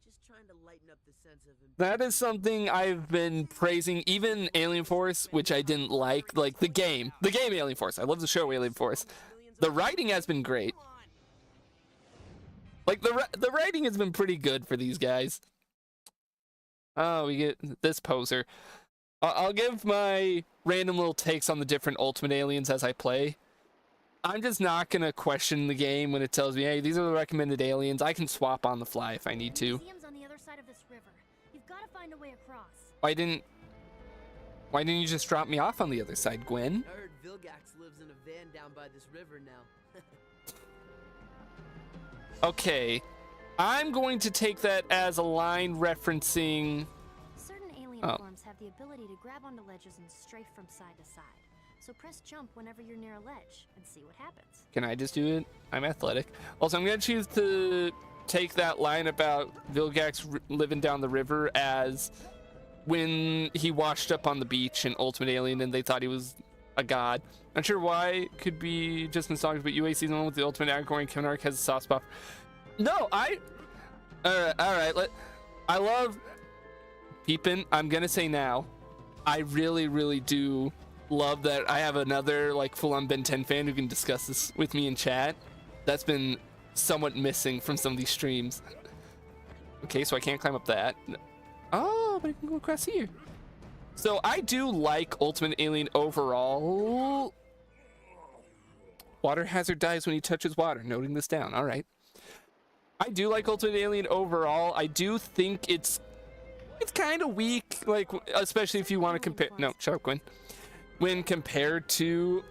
Speaker 3: Just trying to lighten up the sense of
Speaker 1: That is something I've been praising, even Alien Force, which I didn't like the game Alien Force. I love the show Alien Force. The writing has been great. Like the writing has been pretty good for these guys. Oh, we get this poser. I'll give my random little takes on the different Ultimate Aliens as I play. I'm just not gonna question the game when it tells me, hey, these are the recommended aliens. I can swap on the fly if I need to.
Speaker 2: The museum's on the other side of this river. You've got to find a way across.
Speaker 1: Why didn't you just drop me off on the other side, Gwen?
Speaker 3: I heard Vilgax lives in a van down by this river now.
Speaker 1: Okay, I'm going to take that as a line referencing...
Speaker 2: Certain alien forms have the ability to grab onto ledges and strafe from side to side. So press jump whenever you're near a ledge and see what happens.
Speaker 1: Can I just do it? I'm athletic. Also, I'm going to choose to take that line about Vilgax living down the river as when he washed up on the beach in Ultimate Alien and they thought he was a god. Not sure why. It could be just nostalgia, but UA season 1 with the Ultimate Agor and Kevin Arc has a soft spot. No, all right. I love Peepin'. I'm gonna say now, I really do love that I have another like full-on Ben 10 fan who can discuss this with me in chat. That's been somewhat missing from some of these streams. Okay, so I can't climb up that. Oh, but I can go across here. So I do like Ultimate Alien overall. Water hazard dies when he touches water. Noting this down. All right. I do like Ultimate Alien overall. I do think it's kind of weak, like especially if you want to compare. No, shut up, Gwen. When compared to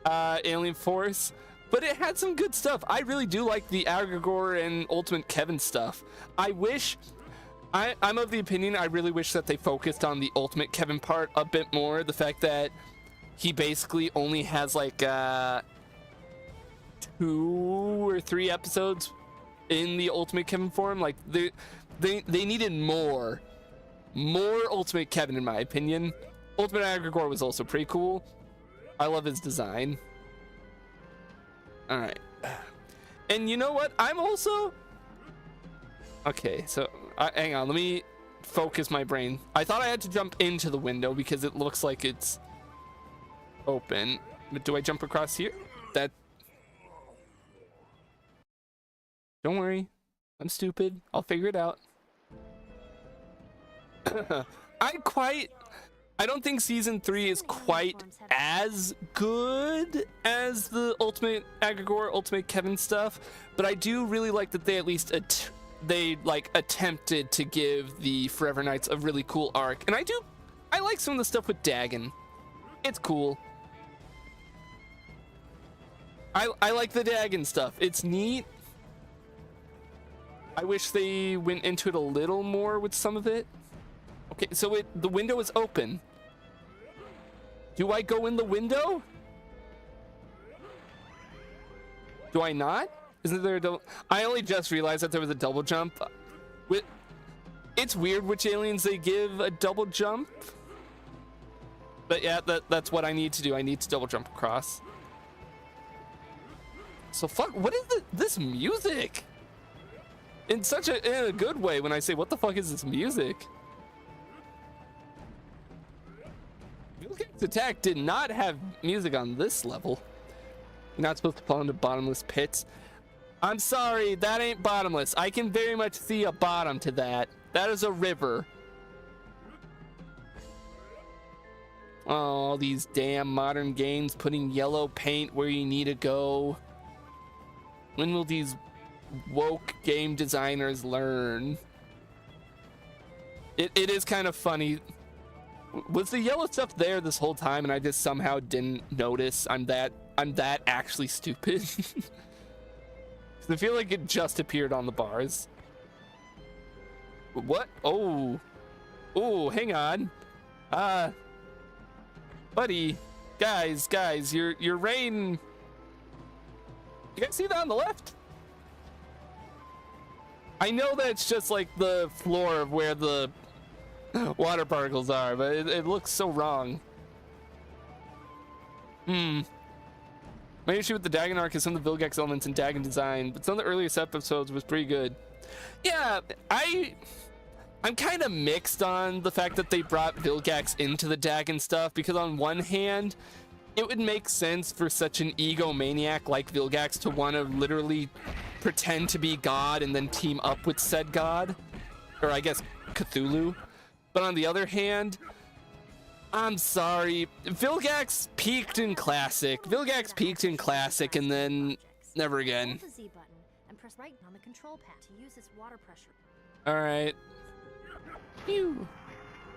Speaker 1: Alien Force, but it had some good stuff. I really do like the Agrigor and Ultimate Kevin stuff. I'm of the opinion I really wish that they focused on the Ultimate Kevin part a bit more. The fact that he basically only has like 2 or 3 episodes in the Ultimate Kevin form. Like they needed more Ultimate Kevin in my opinion. Ultimate Agrigor was also pretty cool. I love his design. All right, and you know what? I'm also okay. So hang on, let me focus my brain. I thought I had to jump into the window because it looks like it's open. But do I jump across here? That. Don't worry, I'm stupid. I'll figure it out. I don't think season 3 is quite as good as the Ultimate Agrigor, Ultimate Kevin stuff, but I do really like that they at least attempted to give the Forever Knights a really cool arc. And I like some of the stuff with Dagon. It's cool. I like the Dagon stuff. It's neat. I wish they went into it a little more with some of it. Okay, so the window is open. Do I go in the window? Do I not? Isn't there a double? I only just realized that there was a double jump. It's weird which aliens they give a double jump. But yeah, that's what I need to do. I need to double jump across. So fuck, what is this music? In a good way when I say, what the fuck is this music? Vilgax's attack did not have music on this level. You're not supposed to fall into bottomless pits. I'm sorry, that ain't bottomless. I can very much see a bottom to that. That is a river. Oh, these damn modern games putting yellow paint where you need to go. When will these woke game designers learn? It is kind of funny. Was the yellow stuff there this whole time and I just somehow didn't notice? I'm that actually stupid. I feel like it just appeared on the bars. What? Oh, hang on. Buddy, guys, your rain. You guys see that on the left? I know that it's just like the floor of where the water particles are, but it looks so wrong. My issue with the Dagon arc is some of the Vilgax elements in Dagon design, but some of the earliest episodes was pretty good. Yeah, I'm kind of mixed on the fact that they brought Vilgax into the Dagon stuff, because on one hand, it would make sense for such an egomaniac like Vilgax to want to literally pretend to be God and then team up with said God, or I guess Cthulhu. But on the other hand, I'm sorry, Vilgax peaked in Classic. Vilgax peaked in Classic and then never again.
Speaker 2: Hold the Z button and press right on the control pad to use this water pressure.
Speaker 1: All right. Phew.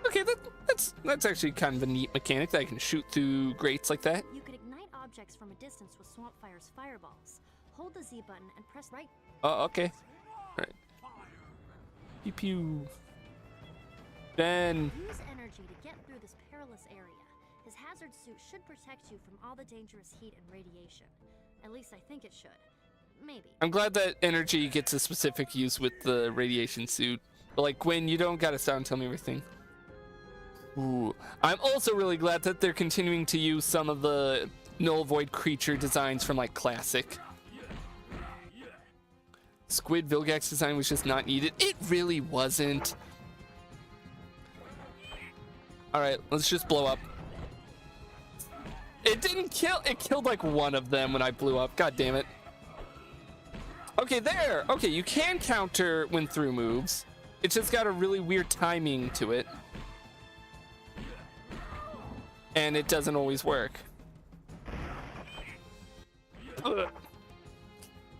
Speaker 1: Okay, that's actually kind of a neat mechanic that I can shoot through grates like that.
Speaker 2: You could ignite objects from a distance with Swampfire's fireballs. Hold the Z button and press right.
Speaker 1: Oh, okay. All right. Pew pew. Ben.
Speaker 2: Use energy to get through this perilous area. His hazard suit should protect you from all the dangerous heat and radiation. At least I think it should. maybe.
Speaker 1: I'm glad that energy gets a specific use with the radiation suit. But like, Gwen, you don't gotta stop and tell me everything. Ooh. I'm also really glad that they're continuing to use some of the null void creature designs from like Classic. Squid Vilgax design was just not needed. It really wasn't. Alright, let's just blow up. It didn't kill, it killed like one of them when I blew up. God damn it. Okay, there. Okay, you can counter when through moves. It's just got a really weird timing to it. And it doesn't always work. Ugh.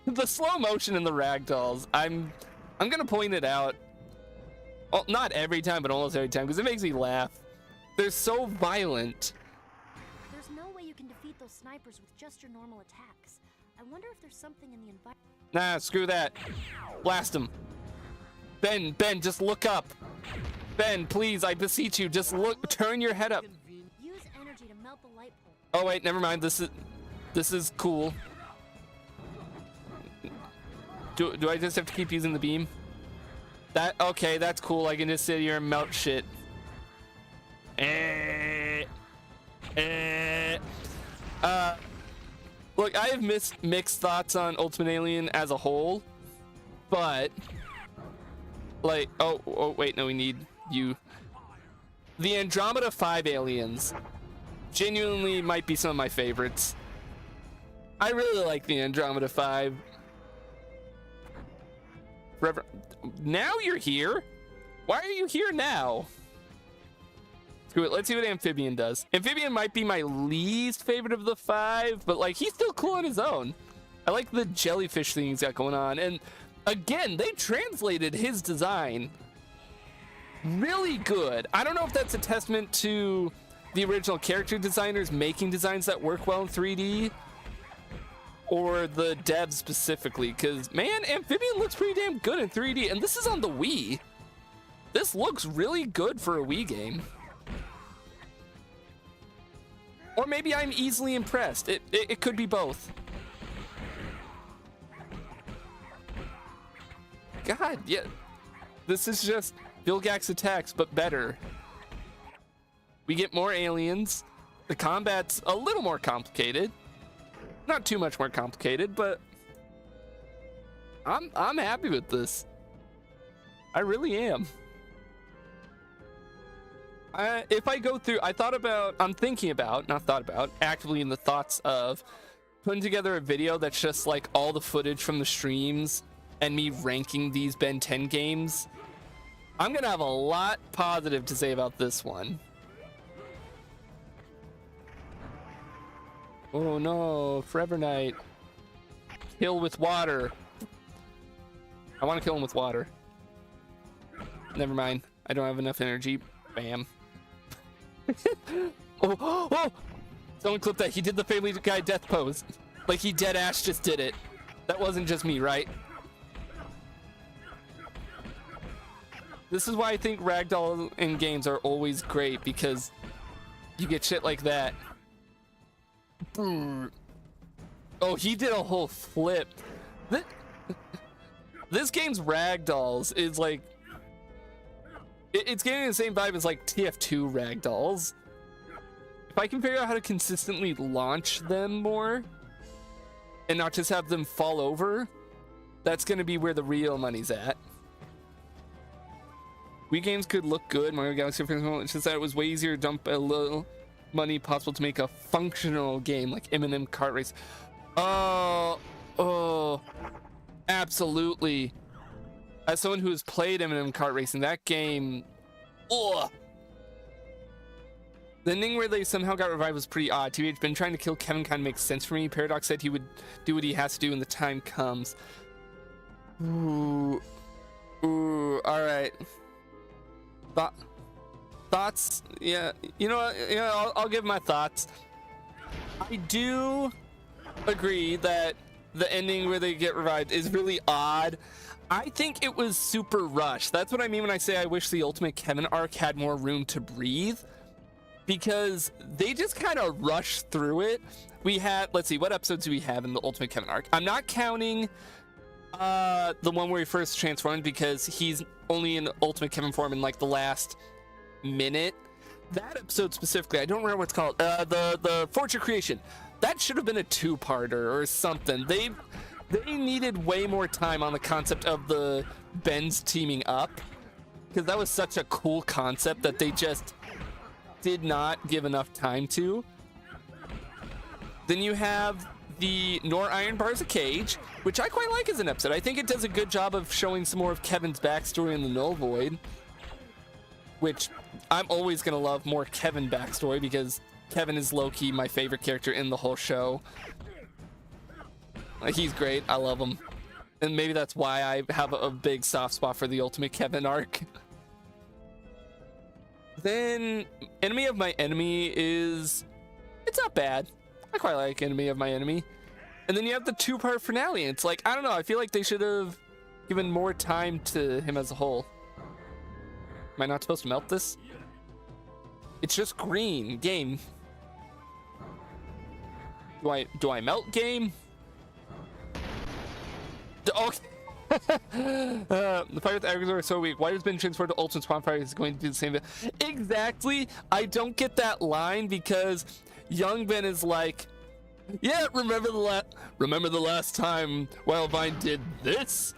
Speaker 1: The slow motion in the ragdolls, I'm gonna point it out. Well, not every time, but almost every time, because it makes me laugh. They're so violent.
Speaker 2: There's no way you can defeat those snipers with just your normal attacks. I wonder if there's something in the environment.
Speaker 1: Nah, screw that. Blast him. Ben, just look up. Ben, please, I beseech you, just look, turn your head up.
Speaker 2: Use energy to melt the light pole.
Speaker 1: Oh wait, never mind. This is cool. Do I just have to keep using the beam? Okay, that's cool. I can just sit here and melt shit. Look, I have mixed thoughts on Ultimate Alien as a whole, but like, oh wait, no, we need you. The Andromeda 5 aliens genuinely might be some of my favorites. I really like the Andromeda 5. Now you're here? Why are you here now? Screw it, let's see what Amphibian does. Amphibian might be my least favorite of the 5, but like, he's still cool on his own. I like the jellyfish thing he's got going on. And again, they translated his design really good. I don't know if that's a testament to the original character designers making designs that work well in 3D, or the devs specifically, because man, Amphibian looks pretty damn good in 3D, and this is on the Wii. This looks really good for a Wii game. Or maybe I'm easily impressed. It could be both. God, yeah. This is just Vilgax attacks, but better. We get more aliens. The combat's a little more complicated. Not too much more complicated, but I'm happy with this. I really am. If I go through, I'm thinking about, not thought about, actively in the thoughts of putting together a video that's just like all the footage from the streams and me ranking these Ben 10 games. I'm gonna have a lot positive to say about this one. Oh no, Forever Knight. Kill with water. I want to kill him with water. Never mind. I don't have enough energy. Bam. oh! Someone clip that. He did the Family Guy death pose. Like he dead ass just did it. That wasn't just me, right? This is why I think ragdoll in games are always great, because you get shit like that. Oh, he did a whole flip. This game's ragdolls is like, it's getting the same vibe as like TF2 ragdolls. If I can figure out how to consistently launch them more and not just have them fall over, that's gonna be where the real money's at. Wii games could look good. Mario Galaxy, for example, it's just that it was way easier to dump a little money possible to make a functional game like M&M Kart Race. Oh, absolutely. As someone who has played M&M Kart Racing, that game, ugh. The ending where they somehow got revived was pretty odd. TBH been trying to kill Kevin kind of makes sense for me. Paradox said he would do what he has to do when the time comes. Ooh, all right. Thoughts? Yeah, you know what? Yeah, I'll give my thoughts. I do agree that the ending where they get revived is really odd. I think it was super rushed. That's what I mean when I say I wish the Ultimate Kevin arc had more room to breathe. because they just kind of rushed through it. We had, let's see, what episodes do we have in the Ultimate Kevin arc? I'm not counting the one where he first transformed, because he's only in Ultimate Kevin form in like the last minute. That episode specifically, I don't remember what's called. The Fortune Creation. That should have been a two-parter or something. They needed way more time on the concept of the Bens teaming up, because that was such a cool concept that they just did not give enough time to. Then you have the Nor Iron Bars a Cage, which I quite like as an episode. I think it does a good job of showing some more of Kevin's backstory in the Null Void, which I'm always going to love more Kevin backstory, because Kevin is low-key my favorite character in the whole show. He's great. I love him. And maybe that's why I have a big soft spot for the Ultimate Kevin arc. Then Enemy of My Enemy it's not bad. I quite like Enemy of My Enemy. And then you have the two-part finale. It's like, I don't know, I feel like they should have given more time to him as a whole. Am I not supposed to melt this? It's just green. Game. Do I melt, game? Okay. The fight with Agazor is so weak. Why does Ben transfer to Ultimate Spawn Fire is going to do the same? Exactly. I don't get that line, because young Ben is like, yeah, remember the last time Wildvine did this?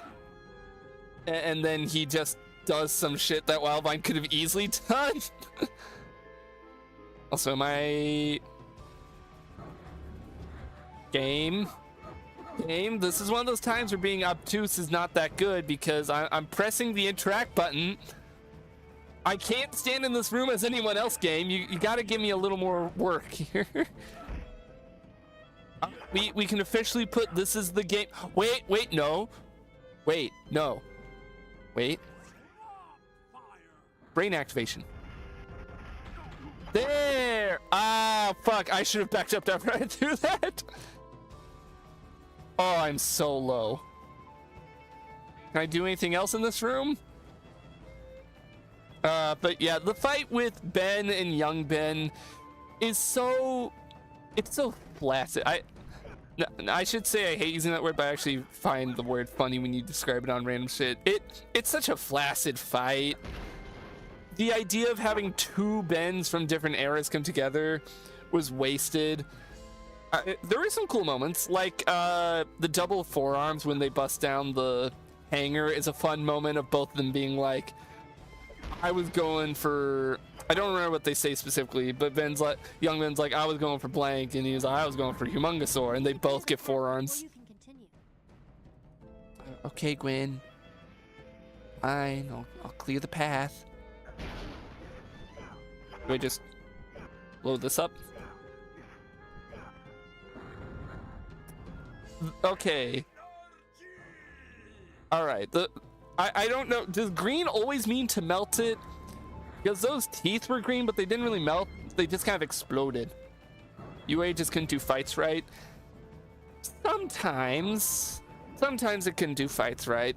Speaker 1: And then he just does some shit that Wildvine could have easily done. Also, my game, this is one of those times where being obtuse is not that good, because I'm pressing the interact button. I can't stand in this room as anyone else, game. You got to give me a little more work here. We can officially put this is the game. Wait, no. Wait. Brain activation. There! Ah, fuck. I should have backed up after I do that. Oh, I'm so low. Can I do anything else in this room? But yeah, the fight with Ben and young Ben is it's so flaccid. I should say I hate using that word, but I actually find the word funny when you describe it on random shit. It's such a flaccid fight. The idea of having two Bens from different eras come together was wasted. There were some cool moments, like the double forearms when they bust down the hangar is a fun moment of both of them being like, I was going for, I don't remember what they say specifically, but young Ben's like, I was going for blank, and he was like, I was going for Humongosaur, and they both get forearms. Okay, Gwen. Fine, I'll clear the path. Do I just load this up? Okay. All right. I don't know. Does green always mean to melt it? Because those teeth were green, but they didn't really melt. They just kind of exploded. UA just couldn't do fights right. Sometimes it can do fights right.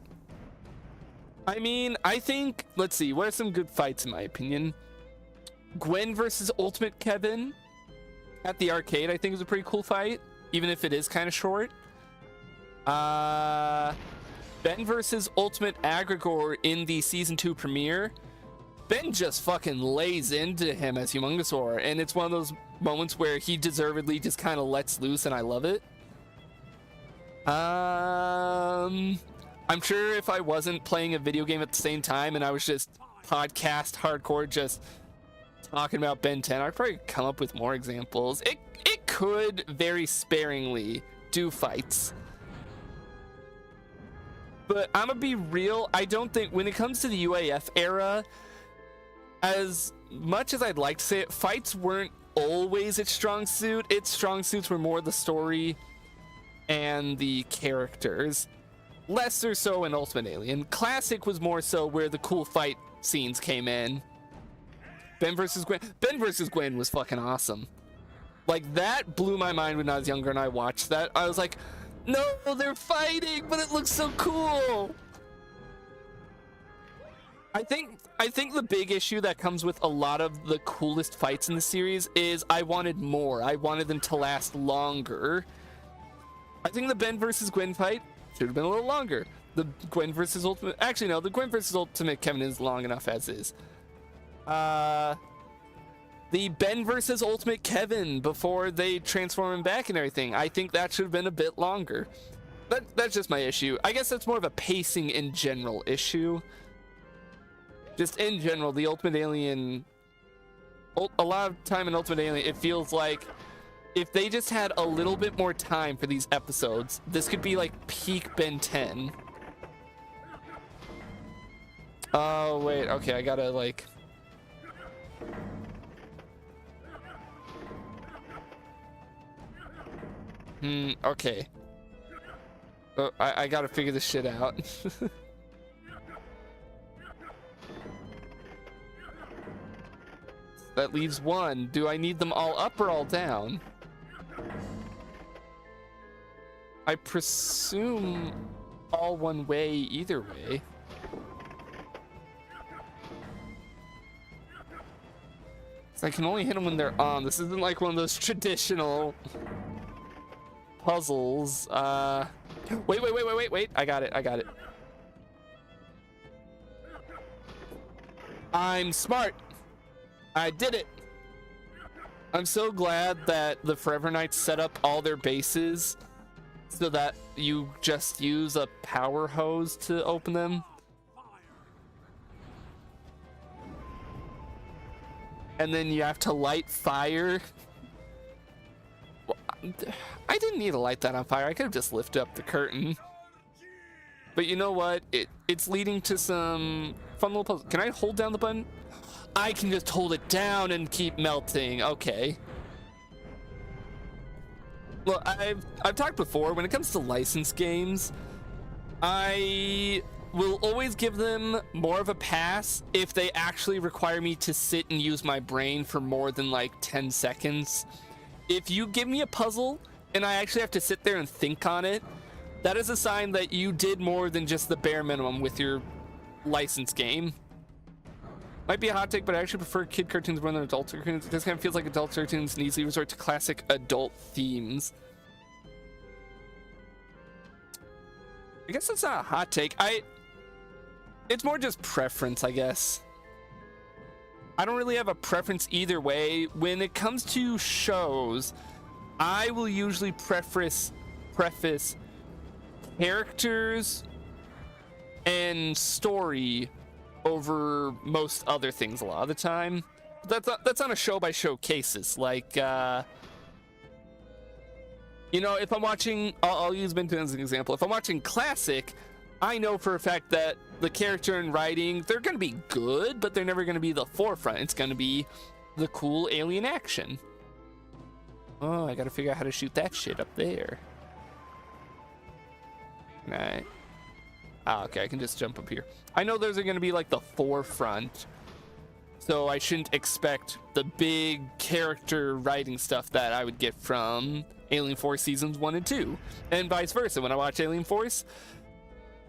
Speaker 1: I mean, I think, let's see, what are some good fights in my opinion? Gwen versus Ultimate Kevin at the arcade, I think, is a pretty cool fight, even if it is kind of short. Ben versus Ultimate Agrigor in the season 2 premiere. Ben just fucking lays into him as Humongosaur, and it's one of those moments where he deservedly just kind of lets loose, and I love it. I'm sure if I wasn't playing a video game at the same time and I was just podcast hardcore just talking about Ben 10, I'd probably come up with more examples. It could very sparingly do fights. But I'm gonna be real, I don't think, when it comes to the UAF era, as much as I'd like to say it, fights weren't always its strong suit. Its strong suits were more the story and the characters. Lesser so in Ultimate Alien. Classic was more so where the cool fight scenes came in. Ben versus Gwen was fucking awesome. Like, that blew my mind when I was younger and I watched that. I was like, no, they're fighting, but it looks so cool. I think the big issue that comes with a lot of the coolest fights in the series is I wanted more. I wanted them to last longer. I think the Ben versus Gwen fight should have been a little longer. The Gwen versus Ultimate... Actually, no. The Gwen versus Ultimate Kevin is long enough as is. The Ben versus Ultimate Kevin before they transform him back and everything. I think that should have been a bit longer. That's just my issue. I guess that's more of a pacing in general issue. Just in general, the Ultimate Alien... A lot of time in Ultimate Alien, it feels like if they just had a little bit more time for these episodes, this could be like peak Ben 10. Oh, wait. Okay, I gotta like... Okay. Oh, I gotta figure this shit out. That leaves one. Do I need them all up or all down? I presume all one way either way. So I can only hit them when they're on. This isn't like one of those traditional puzzles. Wait. I got it. I'm smart. I did it. I'm so glad that the Forever Knights set up all their bases so that you just use a power hose to open them. And then you have to light fire. Well, I didn't need to light that on fire. I could have just lifted up the curtain. But you know what? It's leading to some fun little puzzles. Can I hold down the button? I can just hold it down and keep melting. Okay. Well, I've talked before, when it comes to licensed games, I will always give them more of a pass if they actually require me to sit and use my brain for more than like 10 seconds. If you give me a puzzle and I actually have to sit there and think on it, that is a sign that you did more than just the bare minimum with your licensed game. Might be a hot take, but I actually prefer kid cartoons more than adult cartoons. It just kind of feels like adult cartoons and easily resort to classic adult themes. I guess that's not a hot take. It's more just preference, I guess. I don't really have a preference either way. When it comes to shows, I will usually preface characters and story over most other things a lot of the time. That's on a show by show cases. Like, you know, if I'm watching, I'll use Ben 10 as an example. If I'm watching classic, I know for a fact that the character and writing, they're going to be good, but they're never going to be the forefront. It's going to be the cool alien action. Oh, I got to figure out how to shoot that shit up there. Right. Ah, okay, I can just jump up here. I know those are going to be like the forefront, so I shouldn't expect the big character writing stuff that I would get from Alien Force Seasons 1 and 2. And vice versa. When I watch Alien Force,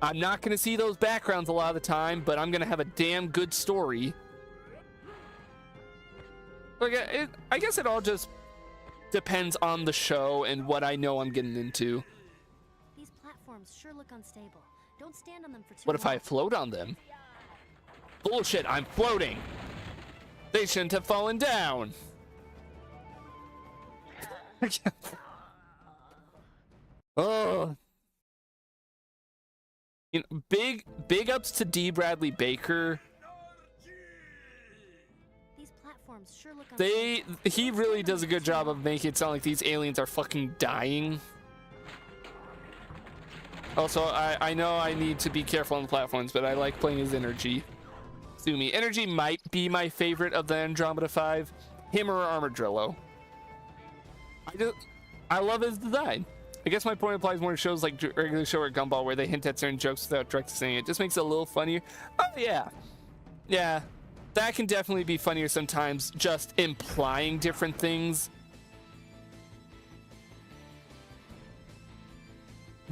Speaker 1: I'm not going to see those backgrounds a lot of the time, but I'm going to have a damn good story. Like, I guess it all just depends on the show and what I know I'm getting into.
Speaker 2: These platforms sure look unstable. Don't stand on them for too
Speaker 1: What if
Speaker 2: long.
Speaker 1: I float on them? Bullshit, I'm floating. They shouldn't have fallen down. Oh. You know, big ups to D. Bradley Baker.
Speaker 2: These platforms sure look unstable.
Speaker 1: He really does a good job of making it sound like these aliens are fucking dying. Also, I know I need to be careful on the platforms, but I like playing as Energy. Sue me. Energy might be my favorite of the Andromeda 5. Him or Armadillo. I love his design. I guess my point applies more to shows like regular show or Gumball, where they hint at certain jokes without directly saying it. Just makes it a little funnier. Oh yeah, yeah, that can definitely be funnier sometimes. Just implying different things.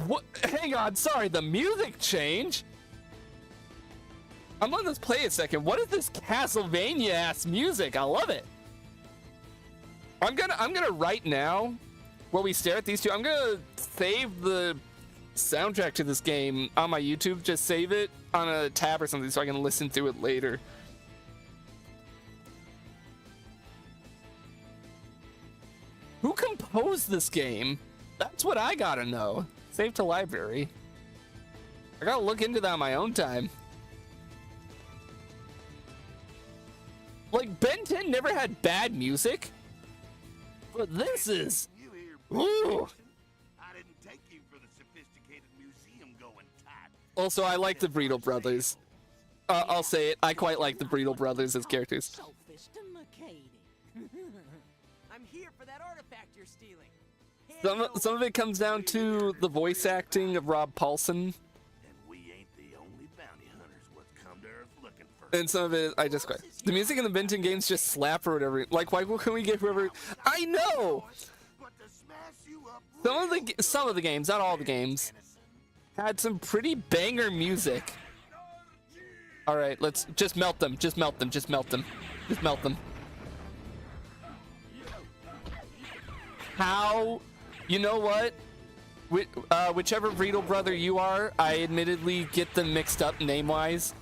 Speaker 1: What? Hang on, sorry. The music change. I'm letting this play a second. What is this Castlevania ass music? I love it. I'm gonna right now, while we stare at these two, I'm gonna save the soundtrack to this game on my YouTube. Just save it on a tab or something so I can listen through it later. Who composed this game? That's what I gotta know. Save to library. I gotta look into that on my own time. Like, Ben 10 never had bad music, but this is...
Speaker 4: You here,
Speaker 1: Ooh.
Speaker 4: I didn't take you for the sophisticated museum going type.
Speaker 1: Also, I like the Breedle Brothers. I'll say it, I quite like the Breedle Brothers as characters.
Speaker 3: I'm here for that artifact you're stealing.
Speaker 1: Some of it comes down to the voice acting of Rob Paulson,
Speaker 4: And we ain't the only bounty hunters what's come to Earth looking for.
Speaker 1: and some of it I just quite. The music in the Ben 10 games just slap or whatever. Like, why can we get whoever? I know.
Speaker 4: But to smash you up
Speaker 1: Some of the games, not all the games, had some pretty banger music. All right, let's just melt them. Just melt them. Just melt them. Just melt them. How? You know what? Whichever Breedle brother you are, I admittedly get them mixed up name-wise.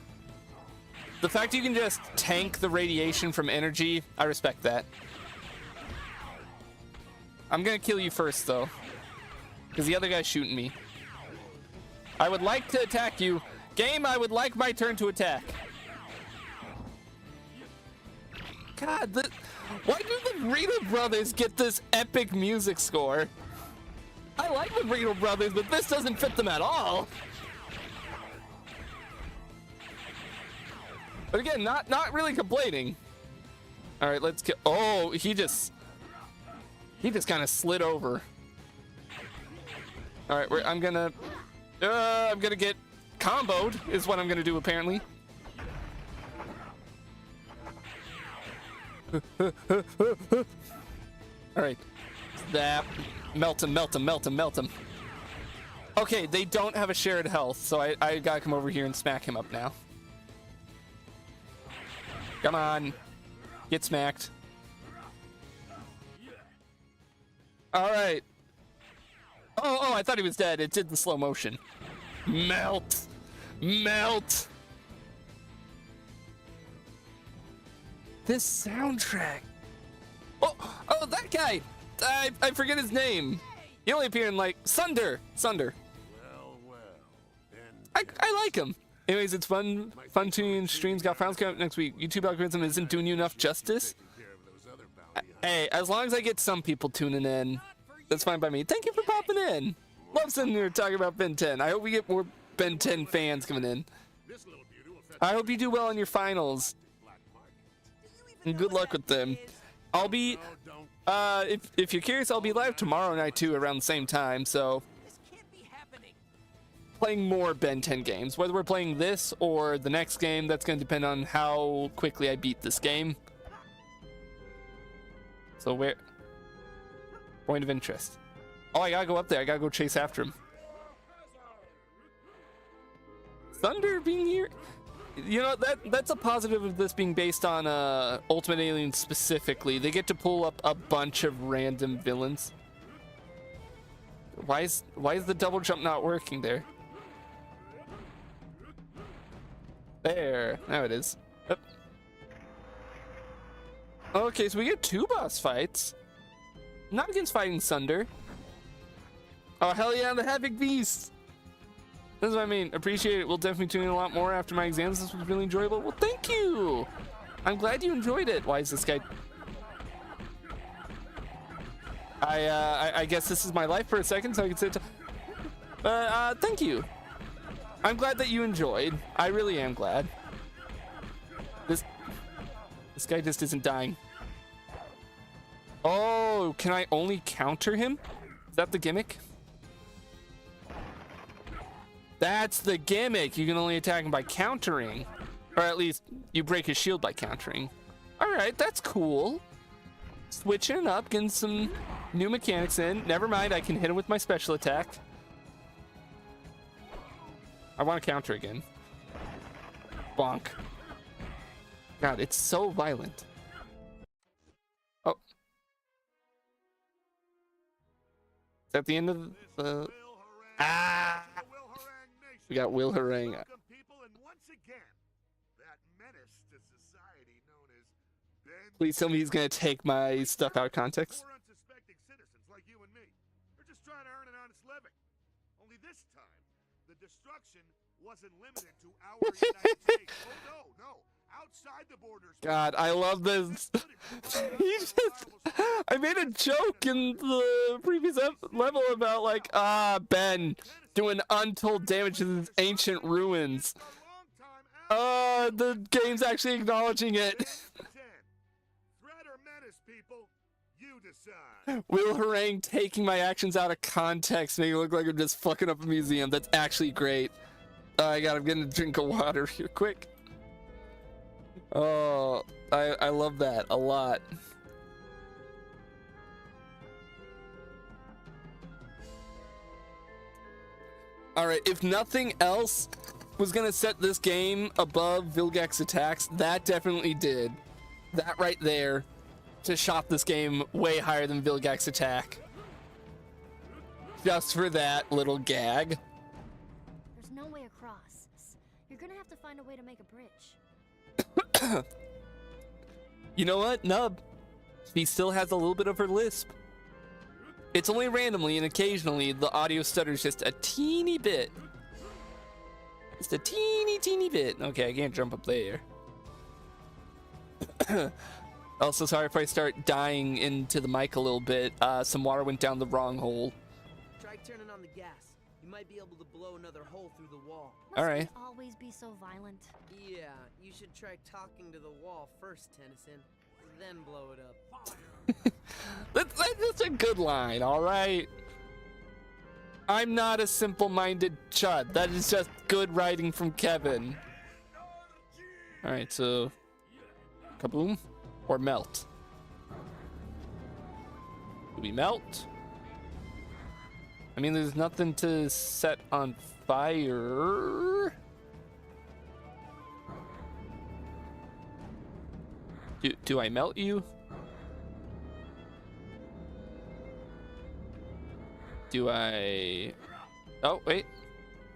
Speaker 1: The fact you can just tank the radiation from energy, I respect that. I'm gonna kill you first, though, because the other guy's shooting me. I would like to attack you. Game, I would like my turn to attack. God, why do the Breedle Brothers get this epic music score? I like the Breedle Brothers, but this doesn't fit them at all. But again, not really complaining. All right, let's get. Oh, he just kind of slid over. All right, I'm gonna get comboed is what I'm gonna do apparently. All right, zap, melt him, melt him, melt him, melt him. Okay, they don't have a shared health, so I gotta come over here and smack him up now. Come on, get smacked. All right. Oh, I thought he was dead. It did the slow motion. Melt, melt. This soundtrack. Oh, that guy. I forget his name. He only appeared in like Sunder.
Speaker 4: Well, then
Speaker 1: I like him. Anyways, it's fun tuning streams. Got finals coming up next week. YouTube algorithm isn't doing you enough justice.
Speaker 4: taking care of those other bounty
Speaker 1: Hey, as long as I get some people tuning in, that's fine by me. Thank you for popping in. Love sitting here talking about Ben 10. I hope we get more Ben 10 fans coming in.
Speaker 4: This little beauty will fetch
Speaker 1: I hope you do well in your finals.
Speaker 4: black market.
Speaker 1: And good luck with them. I'll be, if you're curious, I'll be live tomorrow night too around the same time. So
Speaker 3: This can't be happening.
Speaker 1: playing more Ben 10 games. Whether we're playing this or the next game, that's going to depend on how quickly I beat this game. So where? Point of interest. Oh, I gotta go up there. I gotta go chase after him. Thunder being here. You know, that's a positive of this being based on Ultimate Alien specifically. They get to pull up a bunch of random villains. Why is the double jump not working there? There. Now it is. Yep. Okay, so we get 2 boss fights. Not against fighting Sunder. Oh, hell yeah, the Havoc Beast. That's what I mean. Appreciate it. We'll definitely tune in a lot more after my exams. This was really enjoyable. Well, thank you. I'm glad you enjoyed it. Why is this guy? I guess this is my life for a second, so I can sit. Thank you. I'm glad that you enjoyed. I really am glad. This guy just isn't dying. Oh, can I only counter him? Is that the gimmick? That's the gimmick. You can only attack him by countering. Or at least you break his shield by countering. Alright, that's cool. Switching it up, getting some new mechanics in. Never mind, I can hit him with my special attack. I want to counter again. Bonk. God, it's so violent. Oh. Is that the end of the... Ah! We got Will Harang.
Speaker 4: People, and once again, that menace to society known as Ben.
Speaker 1: Please tell me he's gonna take my stuff out of context.
Speaker 4: Poor unsuspecting citizens like you and me. They're just trying to earn an honest living. Only this time, the destruction wasn't limited to our United States. Oh no. Outside the borders.
Speaker 1: God, I love this. He just, I made a joke in the previous level about like, Ben doing untold damage to these ancient ruins. The game's actually acknowledging it.
Speaker 4: Threat or menace, people? You decide.
Speaker 1: Will Harang taking my actions out of context, making it look like I'm just fucking up a museum. That's actually great. I'm getting a drink of water here, quick. Oh, I love that a lot. All right, if nothing else was gonna set this game above Vilgax's attacks, that definitely did. That right there to shot this game way higher than Vilgax's attack. Just for that little gag.
Speaker 2: There's no way across. You're gonna have to find a way to make a bridge.
Speaker 1: You know what, Nub? She still has a little bit of her lisp. It's only randomly, and occasionally the audio stutters just a teeny bit. Just a teeny bit. Okay, I can't jump up there. Also, sorry if I start dying into the mic a little bit. Some water went down the wrong hole.
Speaker 3: Try turning on the gas. You might be able to blow another hole through the wall.
Speaker 1: All right.
Speaker 2: Must we always be so violent?
Speaker 3: Yeah, you should try talking to the wall first, Tennyson. Then blow it up.
Speaker 1: That's a good line, all right? I'm not a simple-minded chud. That is just good writing from Kevin. All right, so kaboom or melt? Do we melt? I mean, there's nothing to set on fire. Do I melt you? Do I... Oh, wait.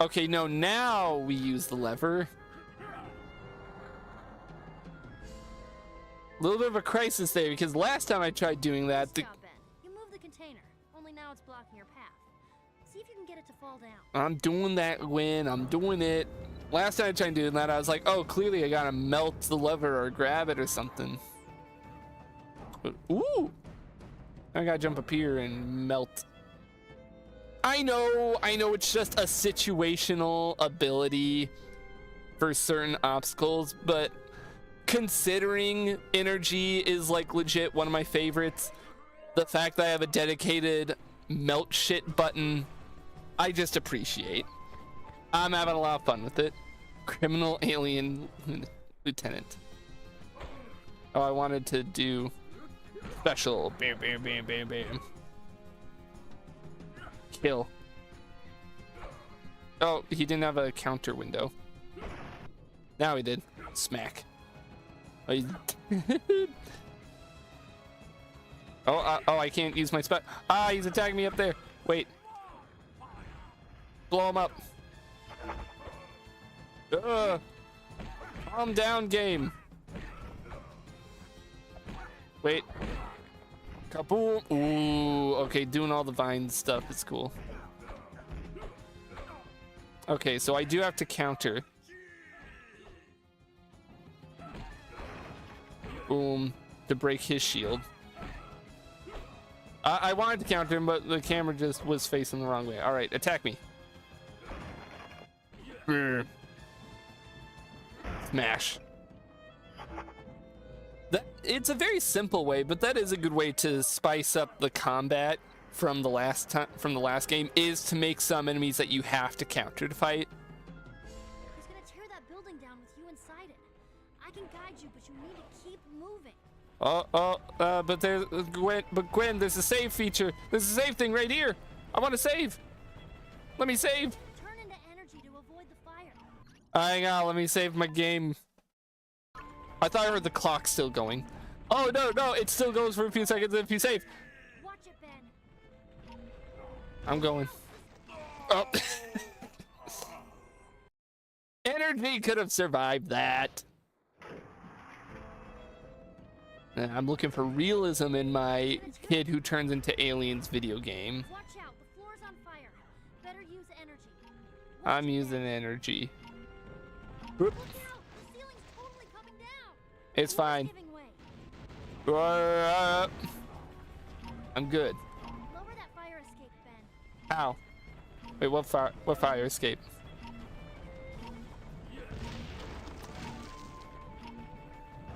Speaker 1: Okay, no, now we use the lever. A little bit of a crisis there, because last time I tried doing that...
Speaker 2: Stop, Ben. You moved the container, only now it's blocking your path. See if you can get it to fall down.
Speaker 1: I'm doing that, Gwen. I'm doing it. Last time I tried doing that, I was like, oh, clearly I gotta melt the lever or grab it or something. But, ooh! I gotta jump up here and melt. I know it's just a situational ability for certain obstacles, but considering energy is like legit one of my favorites, the fact that I have a dedicated melt shit button, I just appreciate. I'm having a lot of fun with it. Criminal alien lieutenant. Oh, I wanted to do special. Bam, bam, bam, bam, bam. Kill. Oh, he didn't have a counter window. Now he did. Smack. Oh, I can't use my spot. He's attacking me up there. Wait. Blow him up. Calm down, game. Wait. Kaboom. Ooh, okay, doing all the vine stuff is cool. Okay, so I do have to counter. Boom, to break his shield. I wanted to counter him, but the camera just was facing the wrong way. All right, attack me. Smash. It's a very simple way, but that is a good way to spice up the combat from the last game, is to make some enemies that you have to counter to fight.
Speaker 2: He's gonna tear that building down with you inside it. I can guide you, but you need to keep moving.
Speaker 1: But there's Gwen, there's a save feature. There's a save thing right here. I want to save. Let me save.
Speaker 2: Turn into energy to avoid the fire.
Speaker 1: Hang on, let me save my game. I thought I heard the clock still going. Oh, no, it still goes for a few seconds if you save.
Speaker 2: Watch it, Ben.
Speaker 1: I'm going. Oh. Energy could have survived that. I'm looking for realism in my kid who turns into aliens video game.
Speaker 2: Watch out, the floor's on fire. Better use energy.
Speaker 1: I'm using energy.
Speaker 2: Look out, the ceiling's totally coming down.
Speaker 1: It's fine.
Speaker 2: Giving way.
Speaker 1: I'm good.
Speaker 2: Lower that fire escape, Ben.
Speaker 1: Ow. Wait, what fire escape?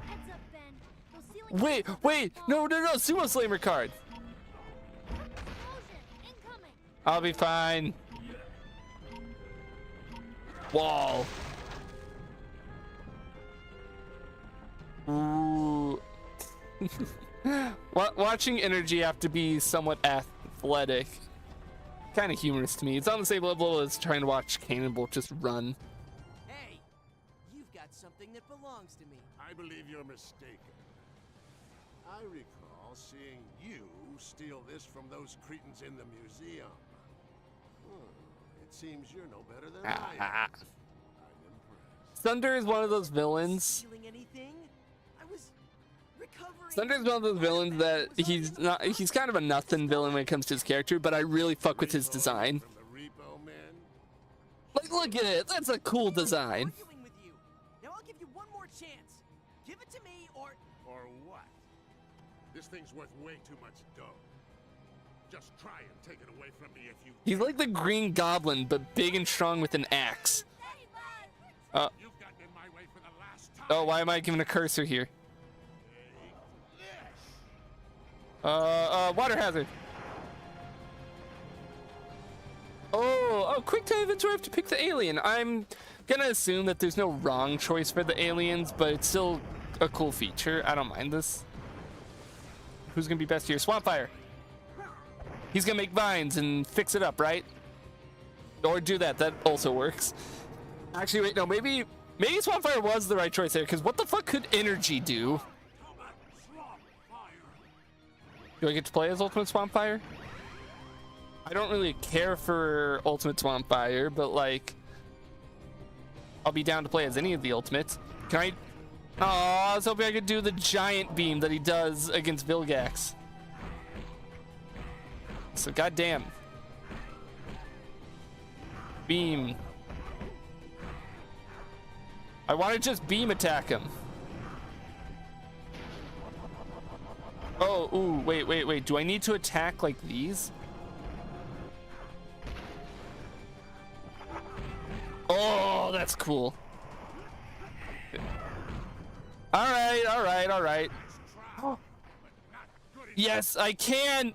Speaker 2: Heads up, Ben. Those ceilings
Speaker 1: Wait, no, Sumo Slammer card.
Speaker 2: Explosion incoming.
Speaker 1: I'll be fine. Wall. Ooh. Watching energy have to be somewhat athletic. Kind of humorous to me. It's on the same level as trying to watch Cannonball just run.
Speaker 3: Hey, you've got something that belongs to me.
Speaker 4: I believe you're mistaken. I recall seeing you steal this from those cretins in the museum. It seems you're no better than I am. I'm impressed.
Speaker 1: Thunder is one of those villains.
Speaker 3: Stealing anything? I was recovering.
Speaker 1: Thunder's one of those villains that he's kind of a nothing villain when it comes to his character, but I really fuck with his design.
Speaker 4: From the Repo Men?
Speaker 1: Like, look at it. That's a cool design.
Speaker 3: Arguing with you. Now I'll give you one more chance. Give it to me or
Speaker 4: Or what? This thing's worth way too much dough. Just try and take it away from me if you
Speaker 1: He's like the Green Goblin, but big and strong with an axe.
Speaker 4: You've gotten in my way for the last time.
Speaker 1: Oh, why am I giving a cursor here? Water hazard. Oh, quick time events where I have to pick the alien. I'm gonna assume that there's no wrong choice for the aliens, but it's still a cool feature. I don't mind this. Who's gonna be best here? Swampfire. He's gonna make vines and fix it up, right? Or do that. That also works. Actually, wait, no, maybe Swampfire was the right choice there, because what the fuck could energy do? Do I get to play as Ultimate Swampfire? I don't really care for Ultimate Swampfire, but like, I'll be down to play as any of the Ultimates. Can I? Oh, I was hoping I could do the giant beam that he does against Vilgax. So goddamn. Beam. I want to just beam attack him. Oh, ooh, wait. Do I need to attack like these? Oh, that's cool. All right. Oh. Yes, I can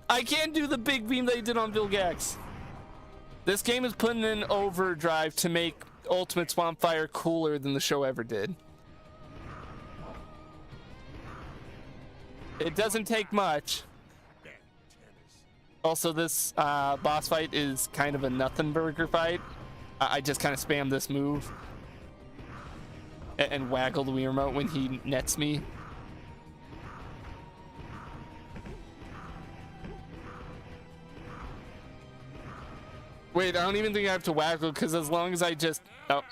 Speaker 1: do the big beam that he did on Vilgax. This game is putting in overdrive to make Ultimate Swampfire cooler than the show ever did. It doesn't take much. Also, this boss fight is kind of a nothing burger fight. I just kind of spam this move and waggle the Wii remote when he nets me. Wait, I don't even think I have to waggle, because as long as I just... Oh.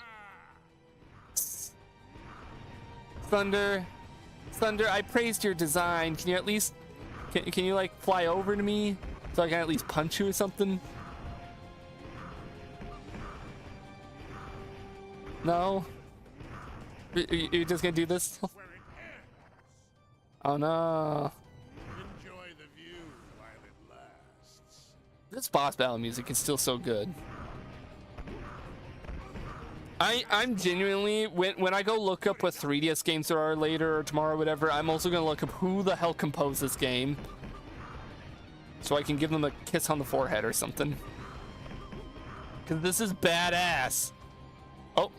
Speaker 1: Thunder, I praised your design. Can you at least... Can you, like, fly over to me so I can at least punch you or something? No? You're just gonna do this? Oh, no.
Speaker 4: Enjoy the view while it lasts.
Speaker 1: This boss battle music is still so good. I'm genuinely, when I go look up what 3DS games there are later or tomorrow or whatever, I'm also gonna look up who the hell composed this game, so I can give them a kiss on the forehead or something. Cause this is badass. Oh,